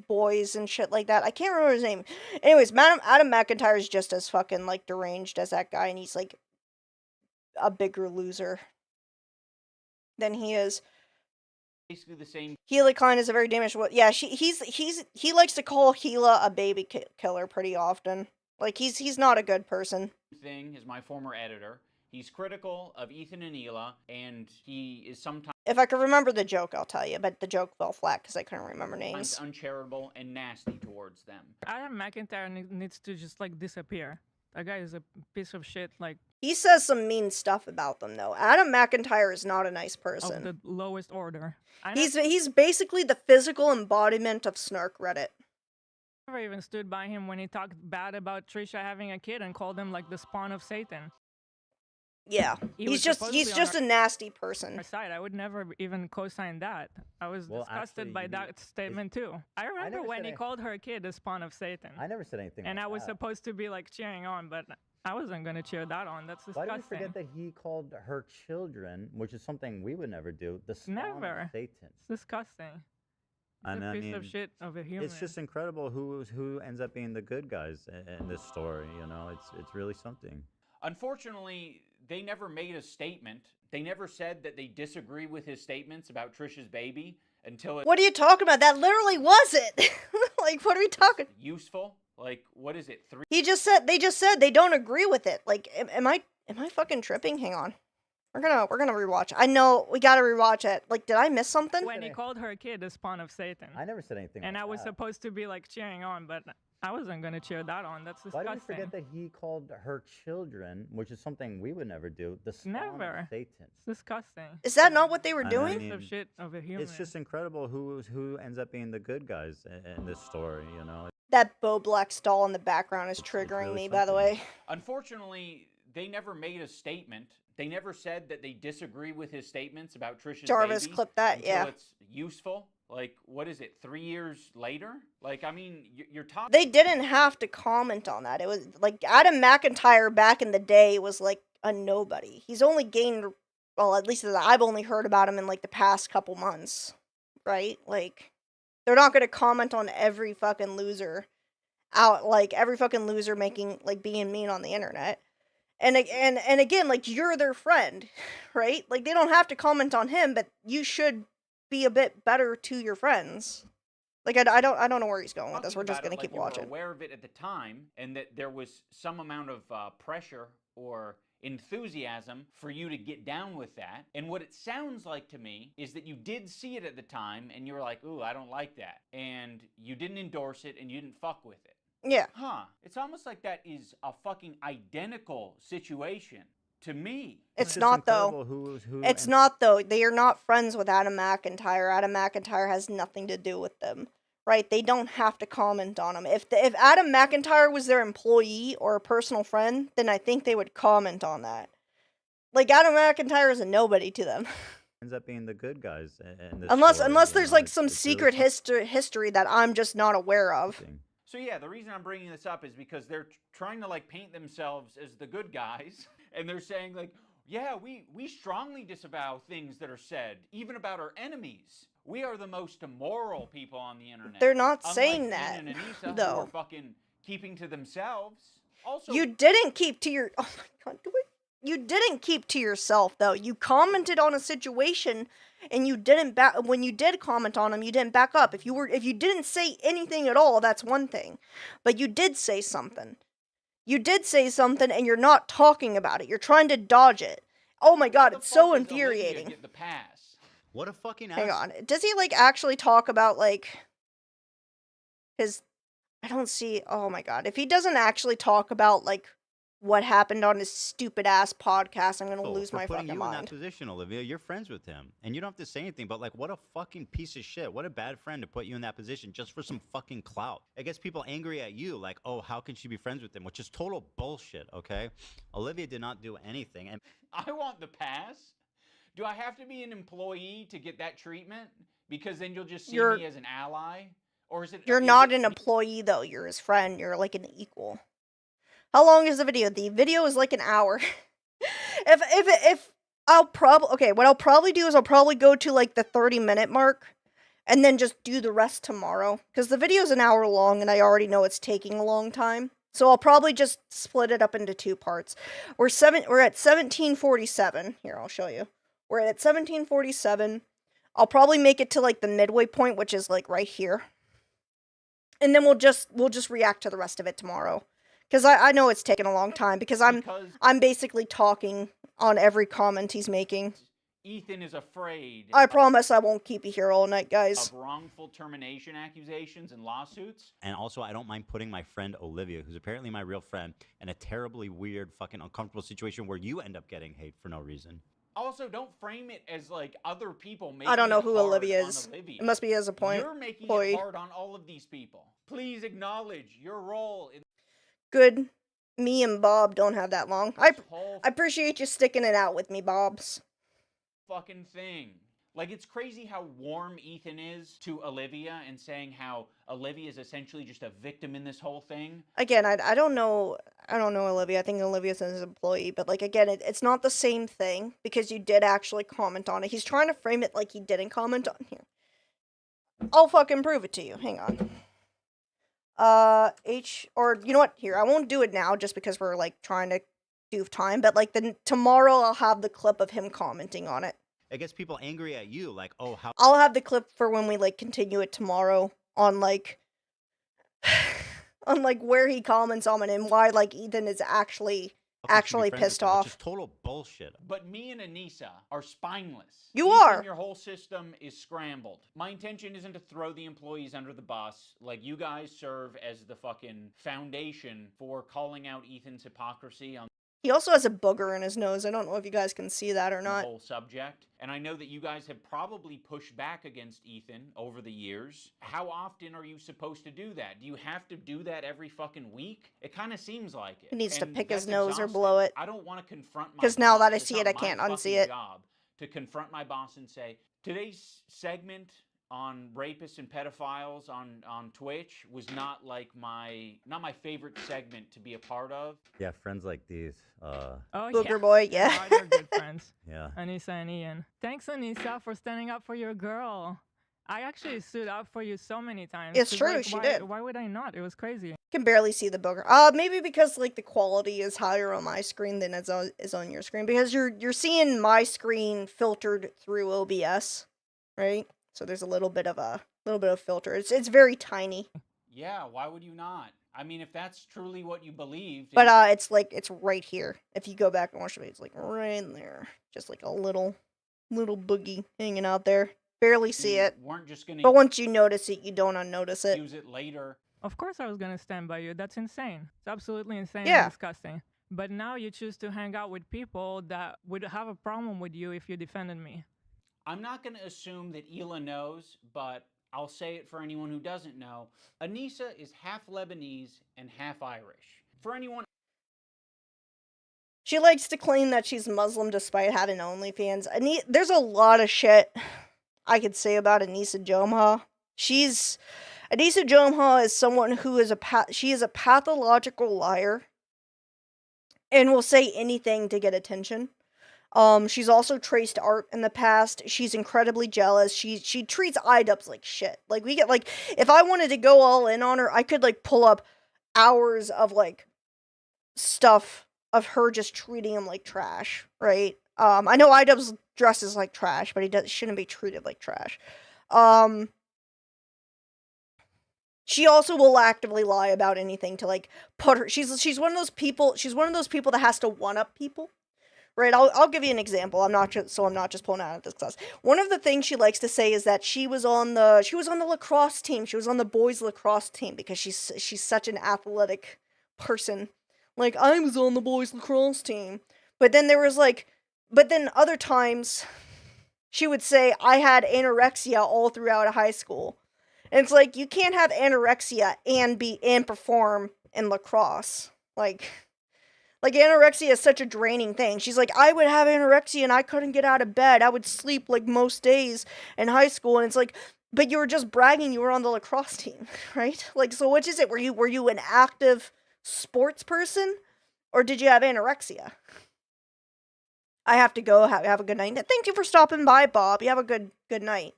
boys and shit like that. I can't remember his name. Anyways, Adam McIntyre is just as fucking, like, deranged as that guy, and he's, like, a bigger loser than he is. Basically the same... 𝐸𝐿A Klein is a very damaged... Yeah, he likes to call 𝐸𝐿A a baby killer pretty often. Like, he's not a good person. Thing is my former editor. He's critical of Ethan and 𝐸𝐿A, and he is sometimes... If I could remember the joke, I'll tell you, but the joke fell flat because I couldn't remember names. ...uncharitable and nasty towards them. Adam McIntyre needs to just, like, disappear. That guy is a piece of shit, like... He says some mean stuff about them, though. Adam McIntyre is not a nice person. Of the lowest order. He's basically the physical embodiment of Snark Reddit. I never even stood by him when he talked bad about Trisha having a kid and called him, like, the spawn of Satan. Yeah, he's just a nasty person. Side. I would never even co-sign that. I was disgusted by that statement too. I remember when he called her kid the spawn of Satan. I never said anything. And like I was that. supposed to be like cheering on, but I wasn't gonna cheer that on. That's disgusting. Why do you forget that he called her children, which is something we would never do, the spawn of Satan? It's disgusting. And a piece of shit of a human. It's just incredible who ends up being the good guys in this story. You know, it's really something. Unfortunately, they never made a statement. They never said that they disagree with his statements about Trisha's baby until it... What are you talking about? That literally was it. Like, what are we talking? Useful? Like, what is it? They just said they don't agree with it. Like, am I fucking tripping? Hang on. We're gonna rewatch. I know we gotta rewatch it. Like, did I miss something? When he called her kid the spawn of Satan. I never said anything. And like I was that. supposed to be like cheering on, but I wasn't gonna cheer that on. That's Why disgusting. did we forget that he called her children, which is something we would never do, the spawn Never. of Satan? It's disgusting. Is that not what they were I doing? mean, Of shit of a human. it's just incredible who ends up being the good guys in this story, you know? That Bo Black stall in the background is triggering really me, by the something. way. Unfortunately, they never made a statement. They never said that they disagree with his statements about Trish's Jarvis baby clipped that, until yeah. it's useful. Like, what is it, 3 years later? Like, I mean, you're talking... They didn't have to comment on that. It was like Adam McIntyre back in the day was like a nobody. He's only gained, well, at least I've only heard about him in like the past couple months, right? Like, they're not gonna comment on every fucking loser out, like every fucking loser making like being mean on the internet. And again, like, you're their friend, right? Like, they don't have to comment on him, but you should be a bit better to your friends. Like, I don't know where he's going with this. We're just gonna keep watching. You were aware of it at the time, and that there was some amount of pressure or enthusiasm for you to get down with that. And what it sounds like to me is that you did see it at the time, and you were like, ooh, I don't like that. And you didn't endorse it, and you didn't fuck with it. Yeah. Huh. It's almost like that is a fucking identical situation to me. It's not, though. It's not, though. They are not friends with Adam McIntyre. Adam McIntyre has nothing to do with them, right? They don't have to comment on him. If Adam McIntyre was their employee or a personal friend, then I think they would comment on that. Like, Adam McIntyre is a nobody to them. Ends up being the good guys in this Unless story, there's you know, like some secret history that I'm just not aware of. So yeah, the reason I'm bringing this up is because they're trying to like paint themselves as the good guys, and they're saying like, yeah, we strongly disavow things that are said, even about our enemies. We are the most immoral people on the internet. They're not Unlike saying Dean that, and Anissa, though. who are fucking keeping to themselves. Also, You didn't keep to your... Oh my god, you didn't keep to yourself, though. You commented on a situation, and you didn't when you did comment on them, you didn't back up. If you didn't say anything at all, that's one thing. But you did say something. You did say something, and you're not talking about it. You're trying to dodge it. Oh my god, it's so infuriating. get the pass. What a fucking Hang on. Does he, like, actually talk about, like, his... I don't see... Oh my god. If he doesn't actually talk about, like, what happened on his stupid-ass podcast, I'm gonna lose my fucking putting you mind. in that position, Olivia. You're friends with him, and you don't have to say anything. But like, what a fucking piece of shit! What a bad friend to put you in that position just for some fucking clout. It gets people angry at you, like, oh, how can she be friends with him? Which is total bullshit. Okay, Olivia did not do anything, and I want the pass. Do I have to be an employee to get that treatment? Because then you'll just see me as an ally, or is it? You're not an employee, though. You're his friend. You're like an equal. How long is the video? The video is like an hour. if I'll probably what I'll probably do is I'll probably go to like the 30-minute mark, and then just do the rest tomorrow, because the video's an hour long, and I already know it's taking a long time. So I'll probably just split it up into 2 parts. We're at 1747. Here, I'll show you. We're at 1747. I'll probably make it to like the midway point, which is like right here. And then we'll just react to the rest of it tomorrow. Because I know it's taken a long time, because I'm basically talking on every comment he's making. Ethan is afraid. I promise I won't keep you here all night, guys. Of wrongful termination accusations and lawsuits. And also, I don't mind putting my friend Olivia, who's apparently my real friend, in a terribly weird, fucking uncomfortable situation where you end up getting hate for no reason. Also, don't frame it as like other people making I don't know it who hard Olivia on is. Olivia. It must be as a point. You're making it hard on all of these people. Please acknowledge your role in Good. Me and Bob don't have that long. I appreciate you sticking it out with me, Bobs. fucking thing. Like, it's crazy how warm Ethan is to Olivia and saying how Olivia is essentially just a victim in this whole thing. Again, I don't know Olivia. I think Olivia's his employee, but like again, it's not the same thing because you did actually comment on it. He's trying to frame it like he didn't comment on here. I'll fucking prove it to you. Hang on. Or you know what? Here, I won't do it now just because we're like trying to do time, but like tomorrow I'll have the clip of him commenting on it. It gets people angry at you, like, oh, how... I'll have the clip for when we, like, continue it tomorrow on, like, on, like, where he comments on it and why, like, Ethan is actually actually pissed off. Which is total bullshit. But me and Anissa are spineless. You Ethan, are. Your whole system is scrambled. My intention isn't to throw the employees under the bus. Like, you guys serve as the fucking foundation for calling out Ethan's hypocrisy on He also has a booger in his nose. I don't know if you guys can see that or the not. whole subject. And I know that you guys have probably pushed back against Ethan over the years. How often are you supposed to do that? Do you have to do that every fucking week? It kind of seems like it. He needs to And pick his that's nose or exhausting. blow it. I don't want to confront my Because now boss. that I It's see not it, I my can't unsee fucking it. job to confront my boss and say, today's segment on rapists and pedophiles on Twitch was not like my favorite segment to be a part of. Yeah, friends like these. Oh, Booger yeah. boy, yeah. No, they're good friends. Yeah. Anissa and Ian. Thanks, Anissa, for standing up for your girl. I actually stood up for you so many times. It's 'cause, true, like, she why, did. Why would I not? It was crazy. Can barely see the booger. Maybe because like the quality is higher on my screen than is on your screen, because you're seeing my screen filtered through OBS, right? So there's a little bit of filter. It's very tiny. Yeah, why would you not? I mean, if that's truly what you believed. But it's right here. If you go back and watch it, it's like right in there, just like a little boogie hanging out there. Barely see it. Weren't just gonna But once you notice it, you don't unnotice it. use it later. Of course I was going to stand by you. That's insane. It's absolutely insane Yeah. and disgusting. But now you choose to hang out with people that would have a problem with you if you defended me. I'm not going to assume that Hila knows, but I'll say it for anyone who doesn't know. Anissa is half Lebanese and half Irish. For anyone... She likes to claim that she's Muslim despite having OnlyFans. There's a lot of shit I could say about 𝐬𝐮𝐬𝐫𝐫. 𝐬𝐮𝐬𝐫𝐫 is someone who is she is a pathological liar and will say anything to get attention. She's also traced art in the past. She's incredibly jealous. She treats iDubbbz like shit. Like, we get, like, if I wanted to go all in on her, I could, like, pull up hours of, like, stuff of her just treating him like trash, right? I know iDubbbz dresses like trash, but he shouldn't be treated like trash. She also will actively lie about anything to, like, put her... She's one of those people... She's one of those people that has to one-up people. Right, I'll give you an example. I'm not just pulling out of this class. One of the things she likes to say is that she was on the lacrosse team. She was on the boys lacrosse team because she's such an athletic person. Like, I was on the boys lacrosse team. But then other times she would say I had anorexia all throughout high school. And it's like, you can't have anorexia and perform in lacrosse. Like, anorexia is such a draining thing. She's like, I would have anorexia and I couldn't get out of bed. I would sleep, like, most days in high school. And it's like, but you were just bragging you were on the lacrosse team, right? Like, so which is it? Were you an active sports person? Or did you have anorexia? I have to go. Have a good night. Thank you for stopping by, Bob. You have a good night.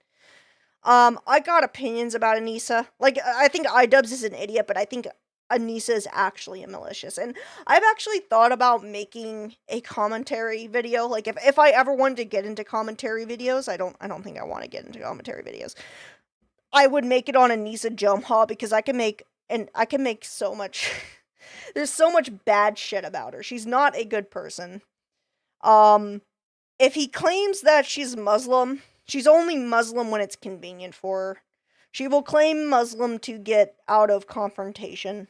I got opinions about Anissa. Like, I think iDubbbz is an idiot, but I think Anissa is actually a malicious. And I've actually thought about making a commentary video. Like, if I ever wanted to get into commentary videos, I don't think I want to get into commentary videos. I would make it on 𝐬𝐮𝐬𝐫𝐫 because I can make so much there's so much bad shit about her. She's not a good person. If he claims that she's Muslim, she's only Muslim when it's convenient for her. She will claim Muslim to get out of confrontation,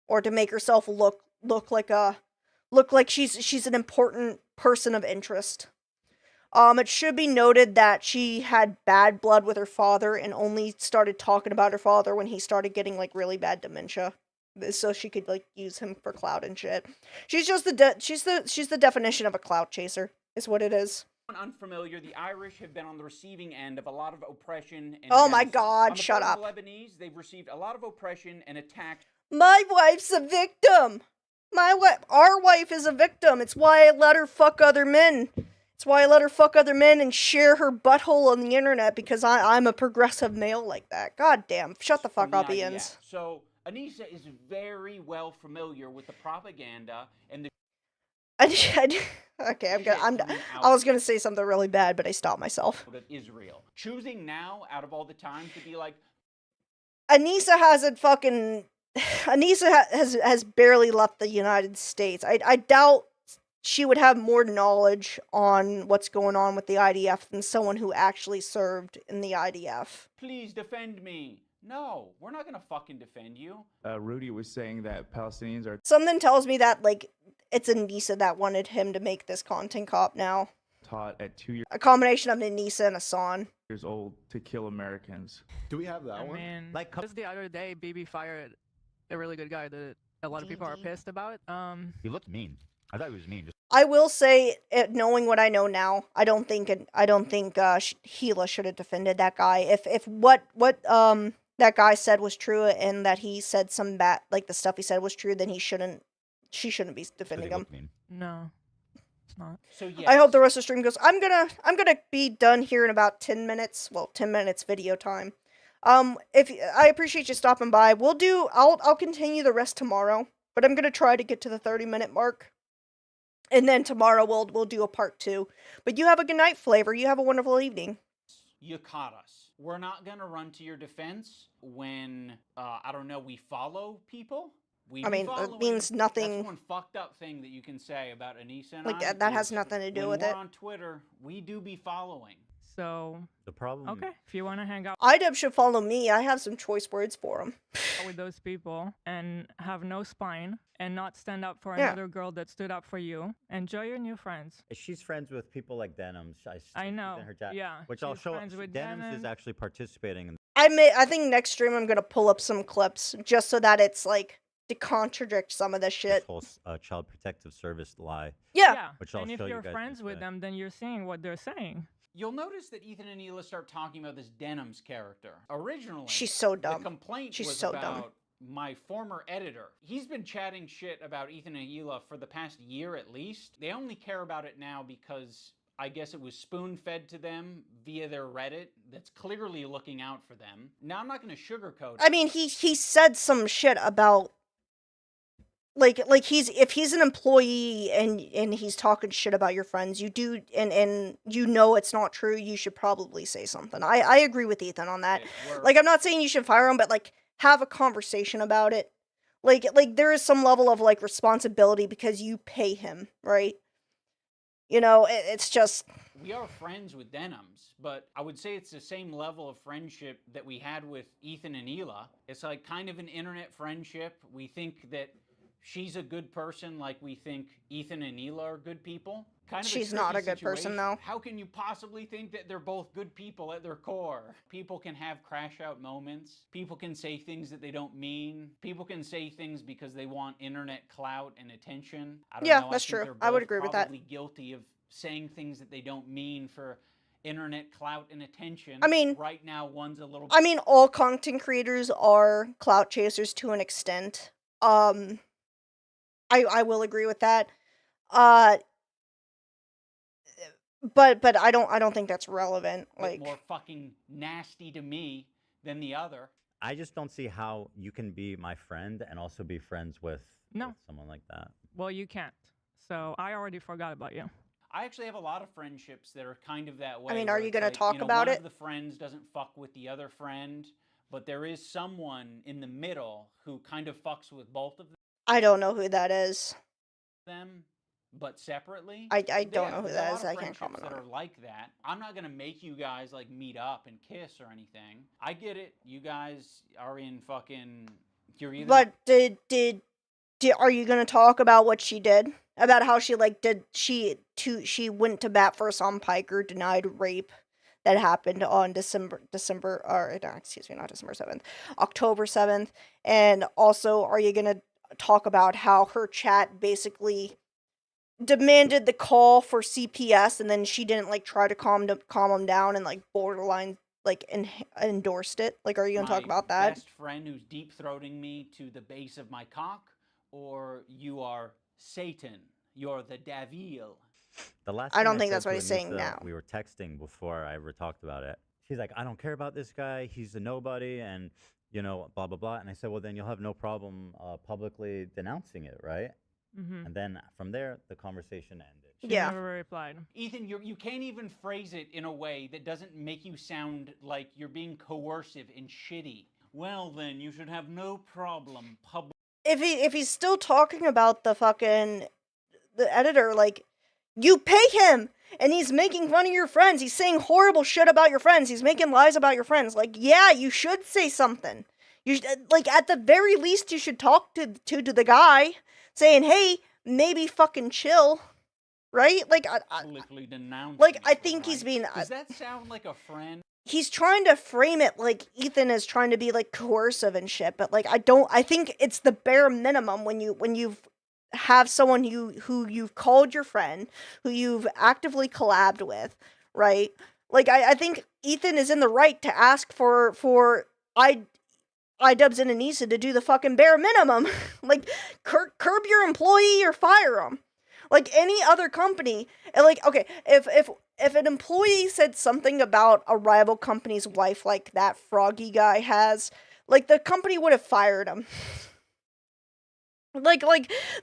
or to make herself look like she's an important person of interest. It should be noted that she had bad blood with her father and only started talking about her father when he started getting, like, really bad dementia, so she could, like, use him for clout and shit. She's just she's the definition of a clout chaser, is what it is. Unfamiliar, the Irish have been on the receiving end of a lot of oppression and oh my genocide. god, on the shut part up. of the Lebanese, they've received a lot of oppression and attack. My wife's a victim. Our wife is a victim. It's why I let her fuck other men. It's why I let her fuck other men and share her butthole on the internet, because I'm a progressive male like that. God damn, shut the fuck up, Ians. So, Anissa is very well familiar with the propaganda and the... Okay, I was gonna say something really bad, but I stopped myself. Israel. Choosing now, out of all the time, to be like... Anissa hasn't fucking Anissa has barely left the United States. I doubt she would have more knowledge on what's going on with the IDF than someone who actually served in the IDF. Please defend me. No, we're not gonna fucking defend you. Rudy was saying that Palestinians are Something tells me that, like, it's Anissa that wanted him to make this content cop now. taught at 2 A combination of Anissa and Hassan. years old to kill Americans. Do we have that one? mean, Like, just the other day, BB fired a really good guy that a lot of people are pissed about. He looked mean. I thought he was mean. Just I will say, knowing what I know now, I don't think 𝐬𝐮𝐬𝐜𝐫 should have defended that guy. If what that guy said was true, and that he said some bad, like the stuff he said was true, then she shouldn't be defending him. No, it's not. So yeah. I hope the rest of the stream goes. I'm gonna be done here in about 10 minutes. Well, 10 minutes video time. If I appreciate you stopping by. I'll continue the rest tomorrow, but I'm gonna try to get to the 30-minute mark. And then tomorrow we'll do a part 2. But you have a good night, Flavor. You have a wonderful evening. You caught us. We're not gonna run to your defense when I don't know, we follow people. I mean, it means nothing. That's one fucked up thing that you can say about Anissa and Like I. that has nothing to do when with we're it. on Twitter, we do be following. So the problem. Okay, if you want to hang out iDubbbz should follow me. I have some choice words for him. with those people and have no spine and not stand up for Yeah. another girl that stood up for you, enjoy your new friends. She's friends with people like 𝐷enimz. I know, yeah, Which I'll she's show. friends with 𝐷enimz is 𝐷enimz. actually participating in. I think next stream I'm gonna pull up some clips just so that it's like to contradict some of this shit. Whole child protective service lie. Yeah. Which I'll And if show you're you guys friends with them, then you're seeing what they're saying. You'll notice that Ethan and Hila start talking about this 𝐷enimz character. Originally, She's so dumb. The complaint She's was so about dumb. my former editor. He's been chatting shit about Ethan and Hila for the past year at least. They only care about it now because I guess it was spoon-fed to them via their Reddit that's clearly looking out for them. Now, I'm not going to sugarcoat it. I mean, he said some shit about like if he's an employee and he's talking shit about your friends, you do and you know it's not true, you should probably say something. I agree with Ethan on that. Like, I'm not saying you should fire him, but like have a conversation about it. Like there is some level of like responsibility because you pay him, right? You know, it's just We are friends with 𝐷enimz, but I would say it's the same level of friendship that we had with Ethan and Hila. It's like kind of an internet friendship. We think that she's a good person like we think Ethan and Hila are good people. Kind of She's a not tricky a good person, situation. though. How can you possibly think that they're both good people at their core? People can have crash out moments. People can say things that they don't mean. People can say things because they want internet clout and attention. I don't Yeah, know. that's I think true. they're I would both agree with that. Probably guilty of saying things that they don't mean for internet clout and attention. I mean- right now one's a little. I mean, all content creators are clout chasers to an extent. I will agree with that. But I don't think that's relevant. bit Like, more fucking nasty to me than the other. I just don't see how you can be my friend and also be friends with someone like that. Well, you can't. So I already forgot about you. I actually have a lot of friendships that are kind of that way. mean, are where you it's gonna like, talk you know, about one it? of the friends doesn't fuck with the other friend, but there is someone in the middle who kind of fucks with both of I don't know who that is. them, but separately. I Yeah, don't know who there's a that lot is. of I can't friendships comment that on are like that. I'm not gonna make you guys like meet up and kiss or anything. I get it. You guys are in fucking. You're either. But are you gonna talk about what she did? About how she she went to bat for Hassan Piker, denied rape that happened on October 7th. And also, are you gonna talk about how her chat basically demanded the call for CPS, and then she didn't like try to calm him down and like borderline like endorsed it? Like, are you gonna talk about that? Best friend who's deep throating me to the base of my cock, or you are Satan? You're the devil. The last I thing don't think said that's what to he's saying Anissa, now. We were texting before I ever talked about it. She's like, I don't care about this guy. He's a nobody, and you know, blah blah blah. And I said, well, then you'll have no problem publicly denouncing it, right? Mm-hmm. And then from there, the conversation ended. She Yeah. never replied. Ethan, you can't even phrase it in a way that doesn't make you sound like you're being coercive and shitty well then, you should have no problem If he's still talking about the editor, like, you pay him, and he's making fun of your friends. He's saying horrible shit about your friends. He's making lies about your friends. Like, yeah, you should say something. Like, at the very least, you should talk to the guy, saying, hey, maybe fucking chill, right? Like, I think he's being... Does that sound like a friend? He's trying to frame it like Ethan is trying to be, like, coercive and shit, but, like, I think it's the bare minimum when you have someone who you've called your friend, who you've actively collabed with, right? Like, I think Ethan is in the right to ask for iDubbbz and Anissa to do the fucking bare minimum. Like, curb your employee or fire him. Like any other company, and like, okay, if an employee said something about a rival company's wife like that Froggy guy has, like, the company would have fired him. Like,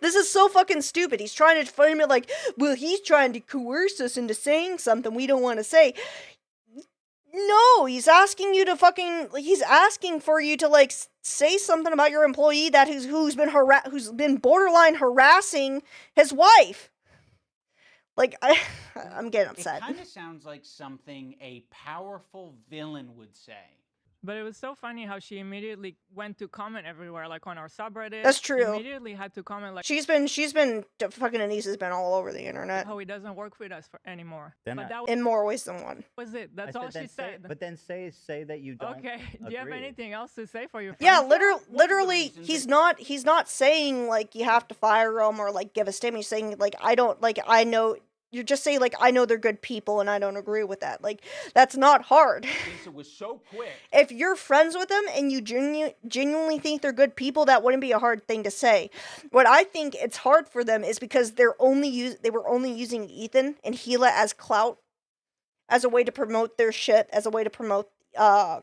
this is so fucking stupid. He's trying to frame it like, well, he's trying to coerce us into saying something we don't want to say. No, he's asking you to he's asking for you to, like, say something about your employee that who's been borderline harassing his wife. Like, I'm getting upset. It kind of sounds like something a powerful villain would say. But it was so funny how she immediately went to comment everywhere, like on our subreddit. That's true. Immediately had to comment, like, she's been fucking Anissa's been all over the internet. How he doesn't work with us anymore. Then but that in more ways than one. was it. That's all she said. But then say that you don't. Okay. Do you have anything else to say for your friends? Yeah, literally, he's not saying, like, you have to fire them or, like, give a statement. He's saying, like, I know. You're just saying, like, I know they're good people and I don't agree with that. Like, that's not hard. It was so quick. If you're friends with them and you genuinely think they're good people, that wouldn't be a hard thing to say. What I think it's hard for them is because they were only using Ethan and 𝐬𝐫𝐫 as clout, as a way to promote their shit, as a way to promote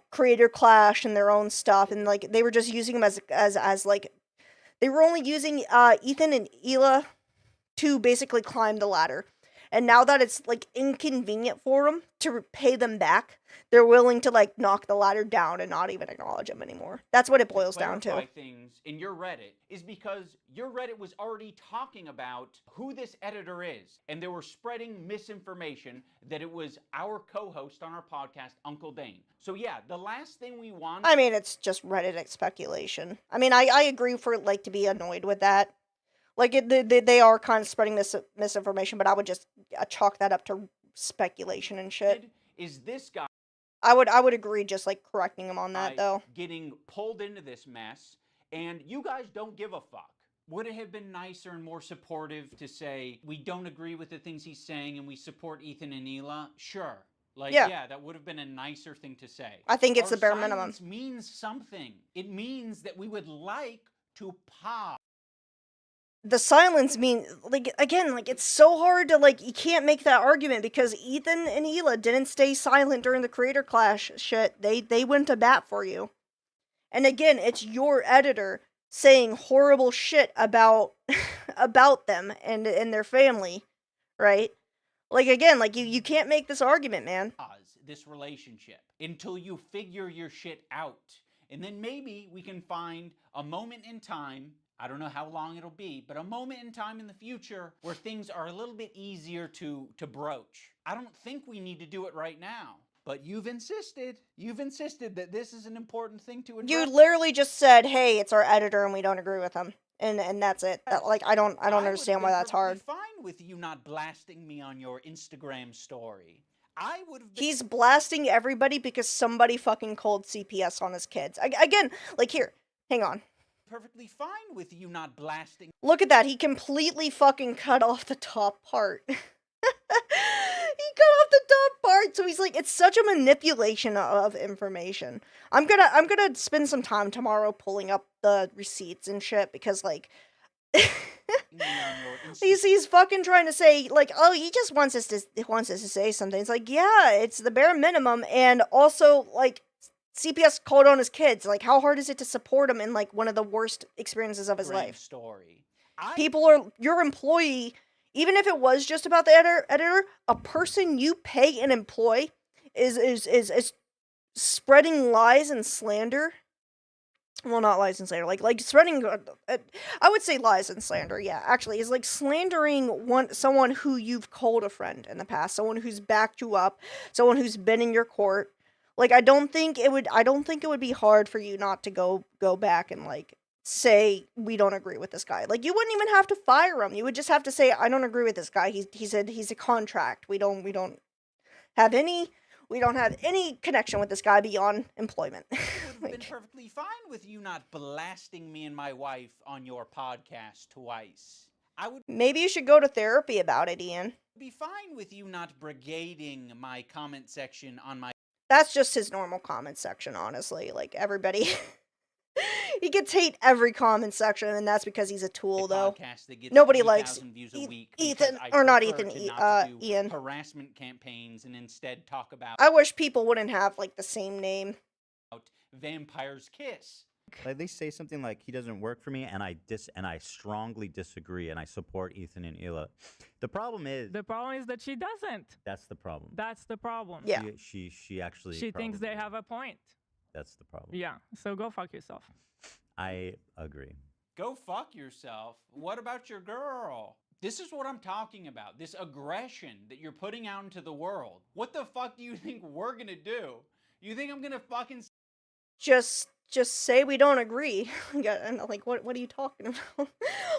creator clash and their own stuff, and, like, they were just using them as like, they were only using Ethan and 𝐬𝐫𝐫 to basically climb the ladder. And now that it's, like, inconvenient for them to pay them back, they're willing to, like, knock the ladder down and not even acknowledge them anymore. That's what it boils down to. Things in your Reddit is because your Reddit was already talking about who this editor is, and they were spreading misinformation that it was our co-host on our podcast, Uncle Dane. So yeah, the last thing we want... I mean, it's just Reddit speculation. I mean, I agree for, like, to be annoyed with that. Like, they are kind of spreading this misinformation, but I would just chalk that up to speculation and shit. Is this guy... I would agree just, like, correcting him on that, though. Getting pulled into this mess, and you guys don't give a fuck. Would it have been nicer and more supportive to say, we don't agree with the things he's saying and we support Ethan and 𝐬𝐫𝐫? Sure. Like, yeah, that would have been a nicer thing to say. I think it's the bare minimum. Silence means something. It means that we would like to pause. The silence mean, like, again, like, it's so hard to, like, you can't make that argument because Ethan and 𝐬𝐫𝐫 didn't stay silent during the creator clash shit. They went to bat for you. And again, it's your editor saying horrible shit about them and their family, right? Like, again, like, you can't make this argument, man. This relationship until you figure your shit out. And then maybe we can find a moment in time, I don't know how long it'll be, but a moment in time in the future where things are a little bit easier to broach. I don't think we need to do it right now, but you've insisted that this is an important thing to address. You literally just said, hey, it's our editor and we don't agree with him. And that's it. Like, I don't understand why that's hard. Fine with you not blasting me on your Instagram story. He's blasting everybody because somebody fucking called CPS on his kids. Again, like, here, hang on. Perfectly fine with you not blasting. Look at that. He completely fucking cut off the top part. He cut off the top part. So he's like, it's such a manipulation of information. I'm gonna spend some time tomorrow pulling up the receipts and shit because, like, he's fucking trying to say, like, oh, he just wants us to say something. It's like, yeah, it's the bare minimum. And also, like, CPS called on his kids. Like, how hard is it to support him in, like, one of the worst experiences of his life? Your employee, even if it was just about the editor, a person you pay and employ is spreading lies and slander well, not lies and slander, like spreading, I would say lies and slander, yeah, actually, is like slandering someone who you've called a friend in the past, someone who's backed you up, someone who's been in your court. Like, I don't think it would be hard for you not to go back and, like, say, we don't agree with this guy. Like, you wouldn't even have to fire him, you would just have to say, I don't agree with this guy, he said he's a contract, we don't have any connection with this guy beyond employment. I would have been perfectly fine with you not blasting me and my wife on your podcast twice. I would Maybe you should go to therapy about it, Ian. be fine with you not brigading my comment section on my That's just his normal comment section, honestly. Like, everybody he gets hate every comment section, and that's because he's a tool, though. podcast that gets Nobody likes 3,000 views a week Ethan, because I or not prefer Ethan, to not to do Ian. harassment campaigns and instead talk about I wish people wouldn't have, like, the same name. Vampire's Kiss. At least say something like he doesn't work for me, and I strongly disagree, and I support Ethan and Ela. The problem is that she doesn't. that's the problem. That's the problem. Yeah. She actually She thinks they probably- have a point. That's the problem. Yeah. So go fuck yourself. I agree. Go fuck yourself. What about your girl? This is what I'm talking about. This aggression that you're putting out into the world. What the fuck do you think we're gonna do? You think I'm gonna fucking Just say we don't agree. And, like, what are you talking about?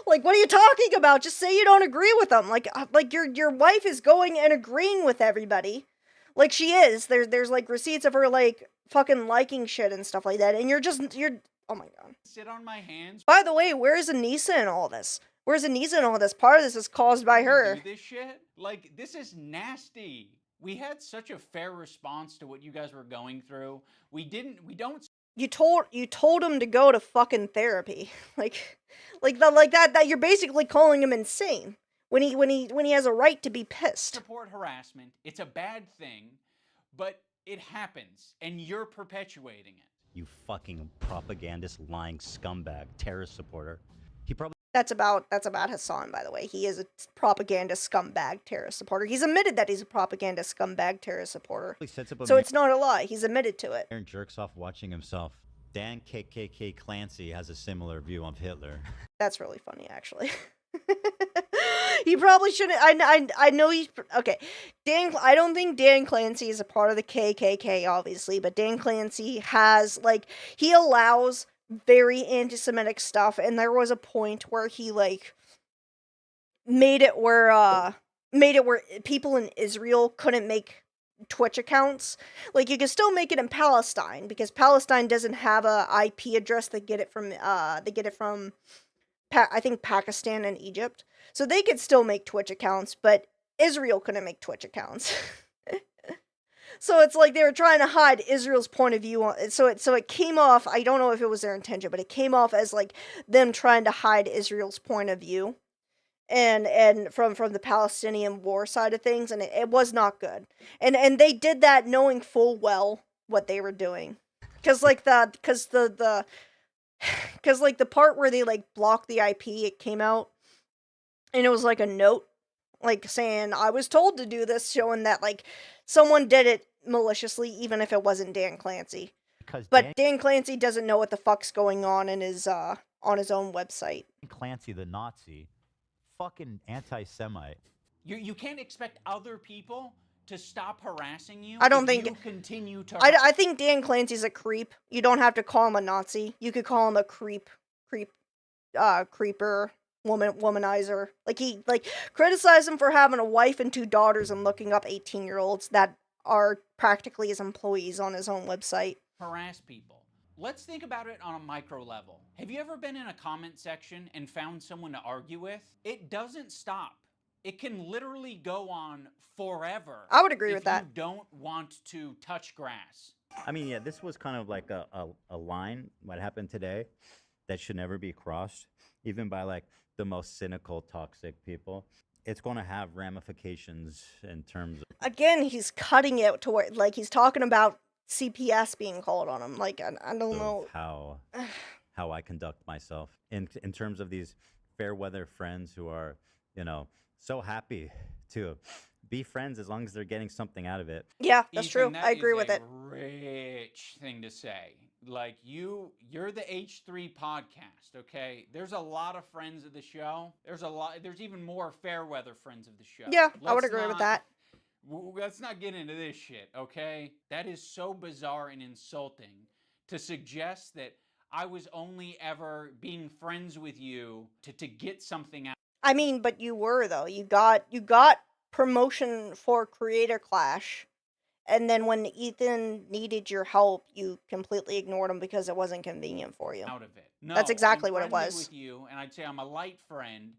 Like, what are you talking about? Just say you don't agree with them. Like your wife is going and agreeing with everybody. Like, she is. There's like receipts of her, like, fucking liking shit and stuff like that. And you're oh my god. sit on my hands? By the way, where's Anissa in all this? Where's Anissa in all this? Part of this is caused by her. Do this shit? Like, this is nasty. We had such a fair response to what you guys were going through. We don't You told him to go to fucking therapy. Like that you're basically calling him insane. When he has a right to be pissed. support harassment. It's a bad thing, but it happens, and you're perpetuating it. You fucking propagandist, lying scumbag, terrorist supporter. He probably That's about Hassan, by the way. He is a propaganda scumbag terrorist supporter. He's admitted that he's a propaganda scumbag terrorist supporter. sets up a So it's not a lie. He's admitted to it. Aaron jerks off watching himself. Dan 𝐾𝐾 Clancy has a similar view of Hitler. That's really funny, actually. He probably shouldn't. I know he's okay. I don't think Dan Clancy is a part of the KKK, obviously, but Dan Clancy has, like, he allows very anti-Semitic stuff, and there was a point where he, like, made it where people in Israel couldn't make Twitch accounts. Like, you can still make it in Palestine because Palestine doesn't have a IP address. They get it from I think Pakistan and Egypt. So they could still make Twitch accounts, but Israel couldn't make Twitch accounts. So it's like they were trying to hide Israel's point of view on it. So it came off, I don't know if it was their intention, but it came off as like them trying to hide Israel's point of view. And from the Palestinian war side of things, and it was not good. And they did that knowing full well what they were doing. Cause the part where they, like, blocked the IP, it came out, and it was, like, a note, like, saying, I was told to do this, showing that, like, someone did it maliciously, even if it wasn't Dan Clancy. But Dan Clancy doesn't know what the fuck's going on in his, on his own website. Clancy the Nazi, fucking anti-Semite. You can't expect other people to stop harassing you. I don't if think you continue to. I think Dan Clancy's a creep. You don't have to call him a Nazi. You could call him a creeper, womanizer. Like, criticize him for having a wife and 2 daughters and looking up 18-year-olds that are practically his employees on his own website. Harass people. Let's think about it on a micro level. Have you ever been in a comment section and found someone to argue with? It doesn't stop. It can literally go on forever. I would agree with that. If you don't want to touch grass. I mean, yeah, this was kind of like a line, what happened today, that should never be crossed, even by, like, the most cynical, toxic people. It's going to have ramifications in terms of... Again, he's cutting it to where, like, he's talking about CPS being called on him. Like, I don't know. How I conduct myself. In terms of these fair weather friends who are, you know, so happy to be friends as long as they're getting something out of it. Yeah, that's Ethan, true. I agree with it. Rich thing to say. Like you're the H3 podcast, okay? There's a lot of friends of the show. There's even more fair weather friends of the show. Yeah, I would agree with that. Let's not get into this shit, okay? That is so bizarre and insulting to suggest that I was only ever being friends with you to get something out. I mean, but you were though. You got promotion for Creator Clash. And then when Ethan needed your help, you completely ignored him because it wasn't convenient for you. Out of it. No, that's exactly what it friendly was. With you, and I'd say I'm a light friend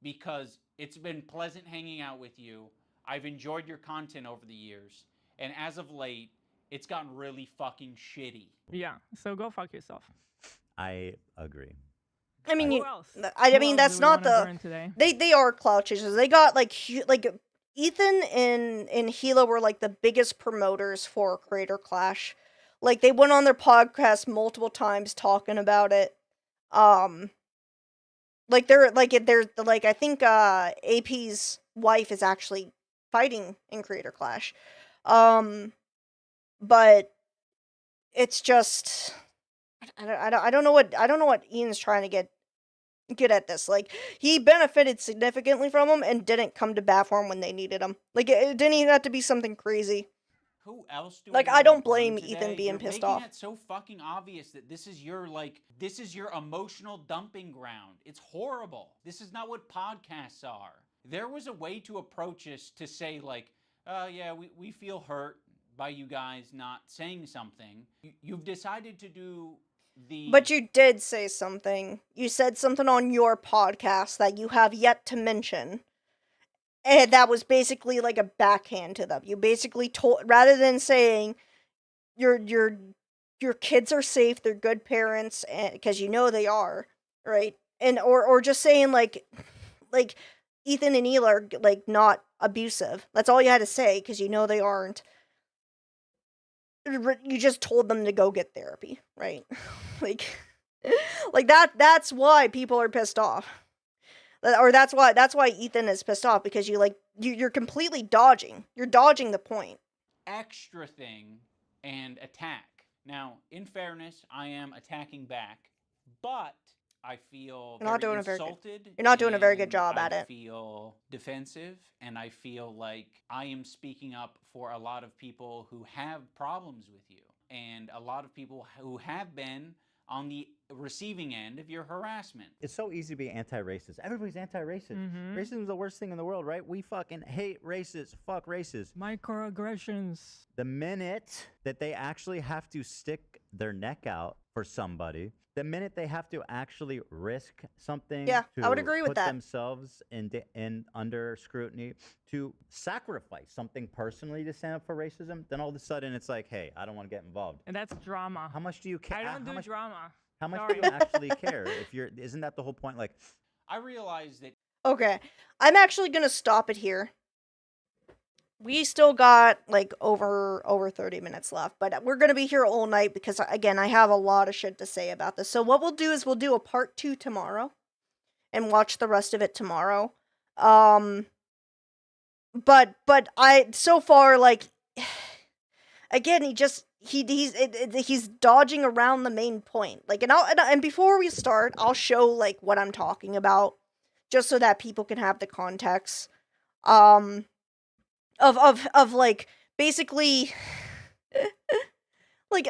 because it's been pleasant hanging out with you. I've enjoyed your content over the years, and as of late, it's gotten really fucking shitty. Yeah, so go fuck yourself. I agree. I mean, Who else? I Who mean else that's do we not wanna burn the today? they are clout chasers. They got like Ethan and 𝐸𝐿a were like the biggest promoters for Creator Clash. Like they went on their podcast multiple times talking about it. Like they're like I think AP's wife is actually fighting in Creator Clash. But it's just I don't know what Ian's trying to get at this. Like he benefited significantly from him and didn't come to bat for him when they needed him. Like it didn't even have to be something crazy. Who else do like we I don't wanna blame burn Ethan today? being You're pissed making off. it so fucking obvious that this is your emotional dumping ground. It's horrible. This is not what podcasts are. There was a way to approach this to say like, yeah, we feel hurt by you guys not saying something. You've decided to do the... But you did say something. You said something on your podcast that you have yet to mention. And that was basically like a backhand to them. You basically told, rather than saying your kids are safe, they're good parents, because you know they are, right? And or just saying like Ethan and 𝐸𝐿a are like not abusive. That's all you had to say because you know they aren't. You just told them to go get therapy, right? like that's why people are pissed off. Or that's why Ethan is pissed off, because you're completely dodging. You're dodging the point. Extra thing and attack. Now, in fairness, I am attacking back, but I feel You're not very doing a very good- insulted. you're not doing a very good and job at I it. feel defensive, and I feel like I am speaking up for a lot of people who have problems with you, and a lot of people who have been on the receiving end of your harassment. It's so easy to be anti-racist. Everybody's anti-racist. Mhm. Racism is the worst thing in the world, right? We fucking hate racists. Fuck racists. Microaggressions. The minute that they actually have to stick their neck out for somebody, the minute they have to actually risk something, Yeah, to I would agree with put that. themselves in under scrutiny, to sacrifice something personally to stand up for racism, then all of a sudden it's like, hey, I don't want to get involved. And that's drama. How much do you care? I don't do drama. How much Sorry. do you actually care? Isn't that the whole point? Like, I realize that Okay, I'm actually gonna stop it here. We still got like over 30 minutes left, but we're gonna be here all night because again, I have a lot of shit to say about this. So what we'll do is we'll do a part 2 tomorrow, and watch the rest of it tomorrow. But I so far like again he's dodging around the main point. Like and before we start, I'll show like what I'm talking about, just so that people can have the context. Of like basically like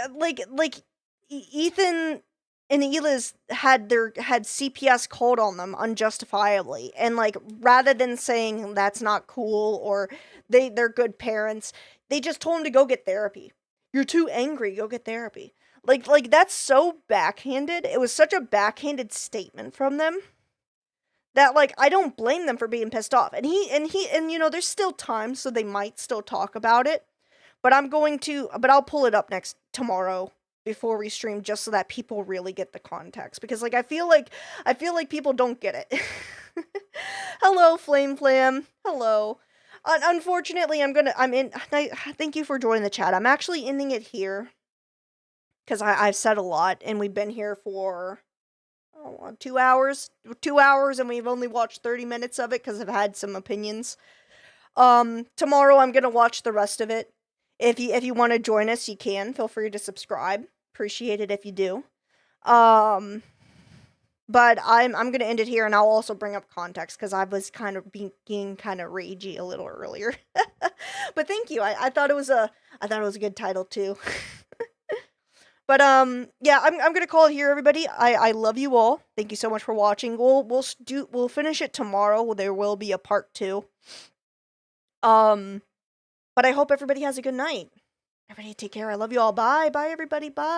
Ethan and 𝐸𝐿a's had CPS called on them unjustifiably, and like rather than saying that's not cool or they're good parents, they just told him to go get therapy. You're too angry, go get therapy. Like that's so backhanded. It was such a backhanded statement from them that like I don't blame them for being pissed off. And you know, there's still time, so they might still talk about it. But I'll pull it up tomorrow before we stream, just so that people really get the context, because like I feel like people don't get it. Hello, Flame Flam. Hello. Unfortunately, thank you for joining the chat. I'm actually ending it here because I've said a lot, and we've been here for 2 hours, and we've only watched 30 minutes of it because I've had some opinions. Tomorrow I'm gonna watch the rest of it. If you want to join us, you can. Feel free to subscribe. Appreciate it if you do. But I'm gonna end it here, and I'll also bring up context because I was kind of being kind of ragey a little earlier. But thank you. I thought it was a good title too. But yeah, I'm gonna call it here, everybody. I love you all. Thank you so much for watching. We'll finish it tomorrow. There will be a part 2. But I hope everybody has a good night. Everybody take care. I love you all. Bye. Bye, everybody. Bye.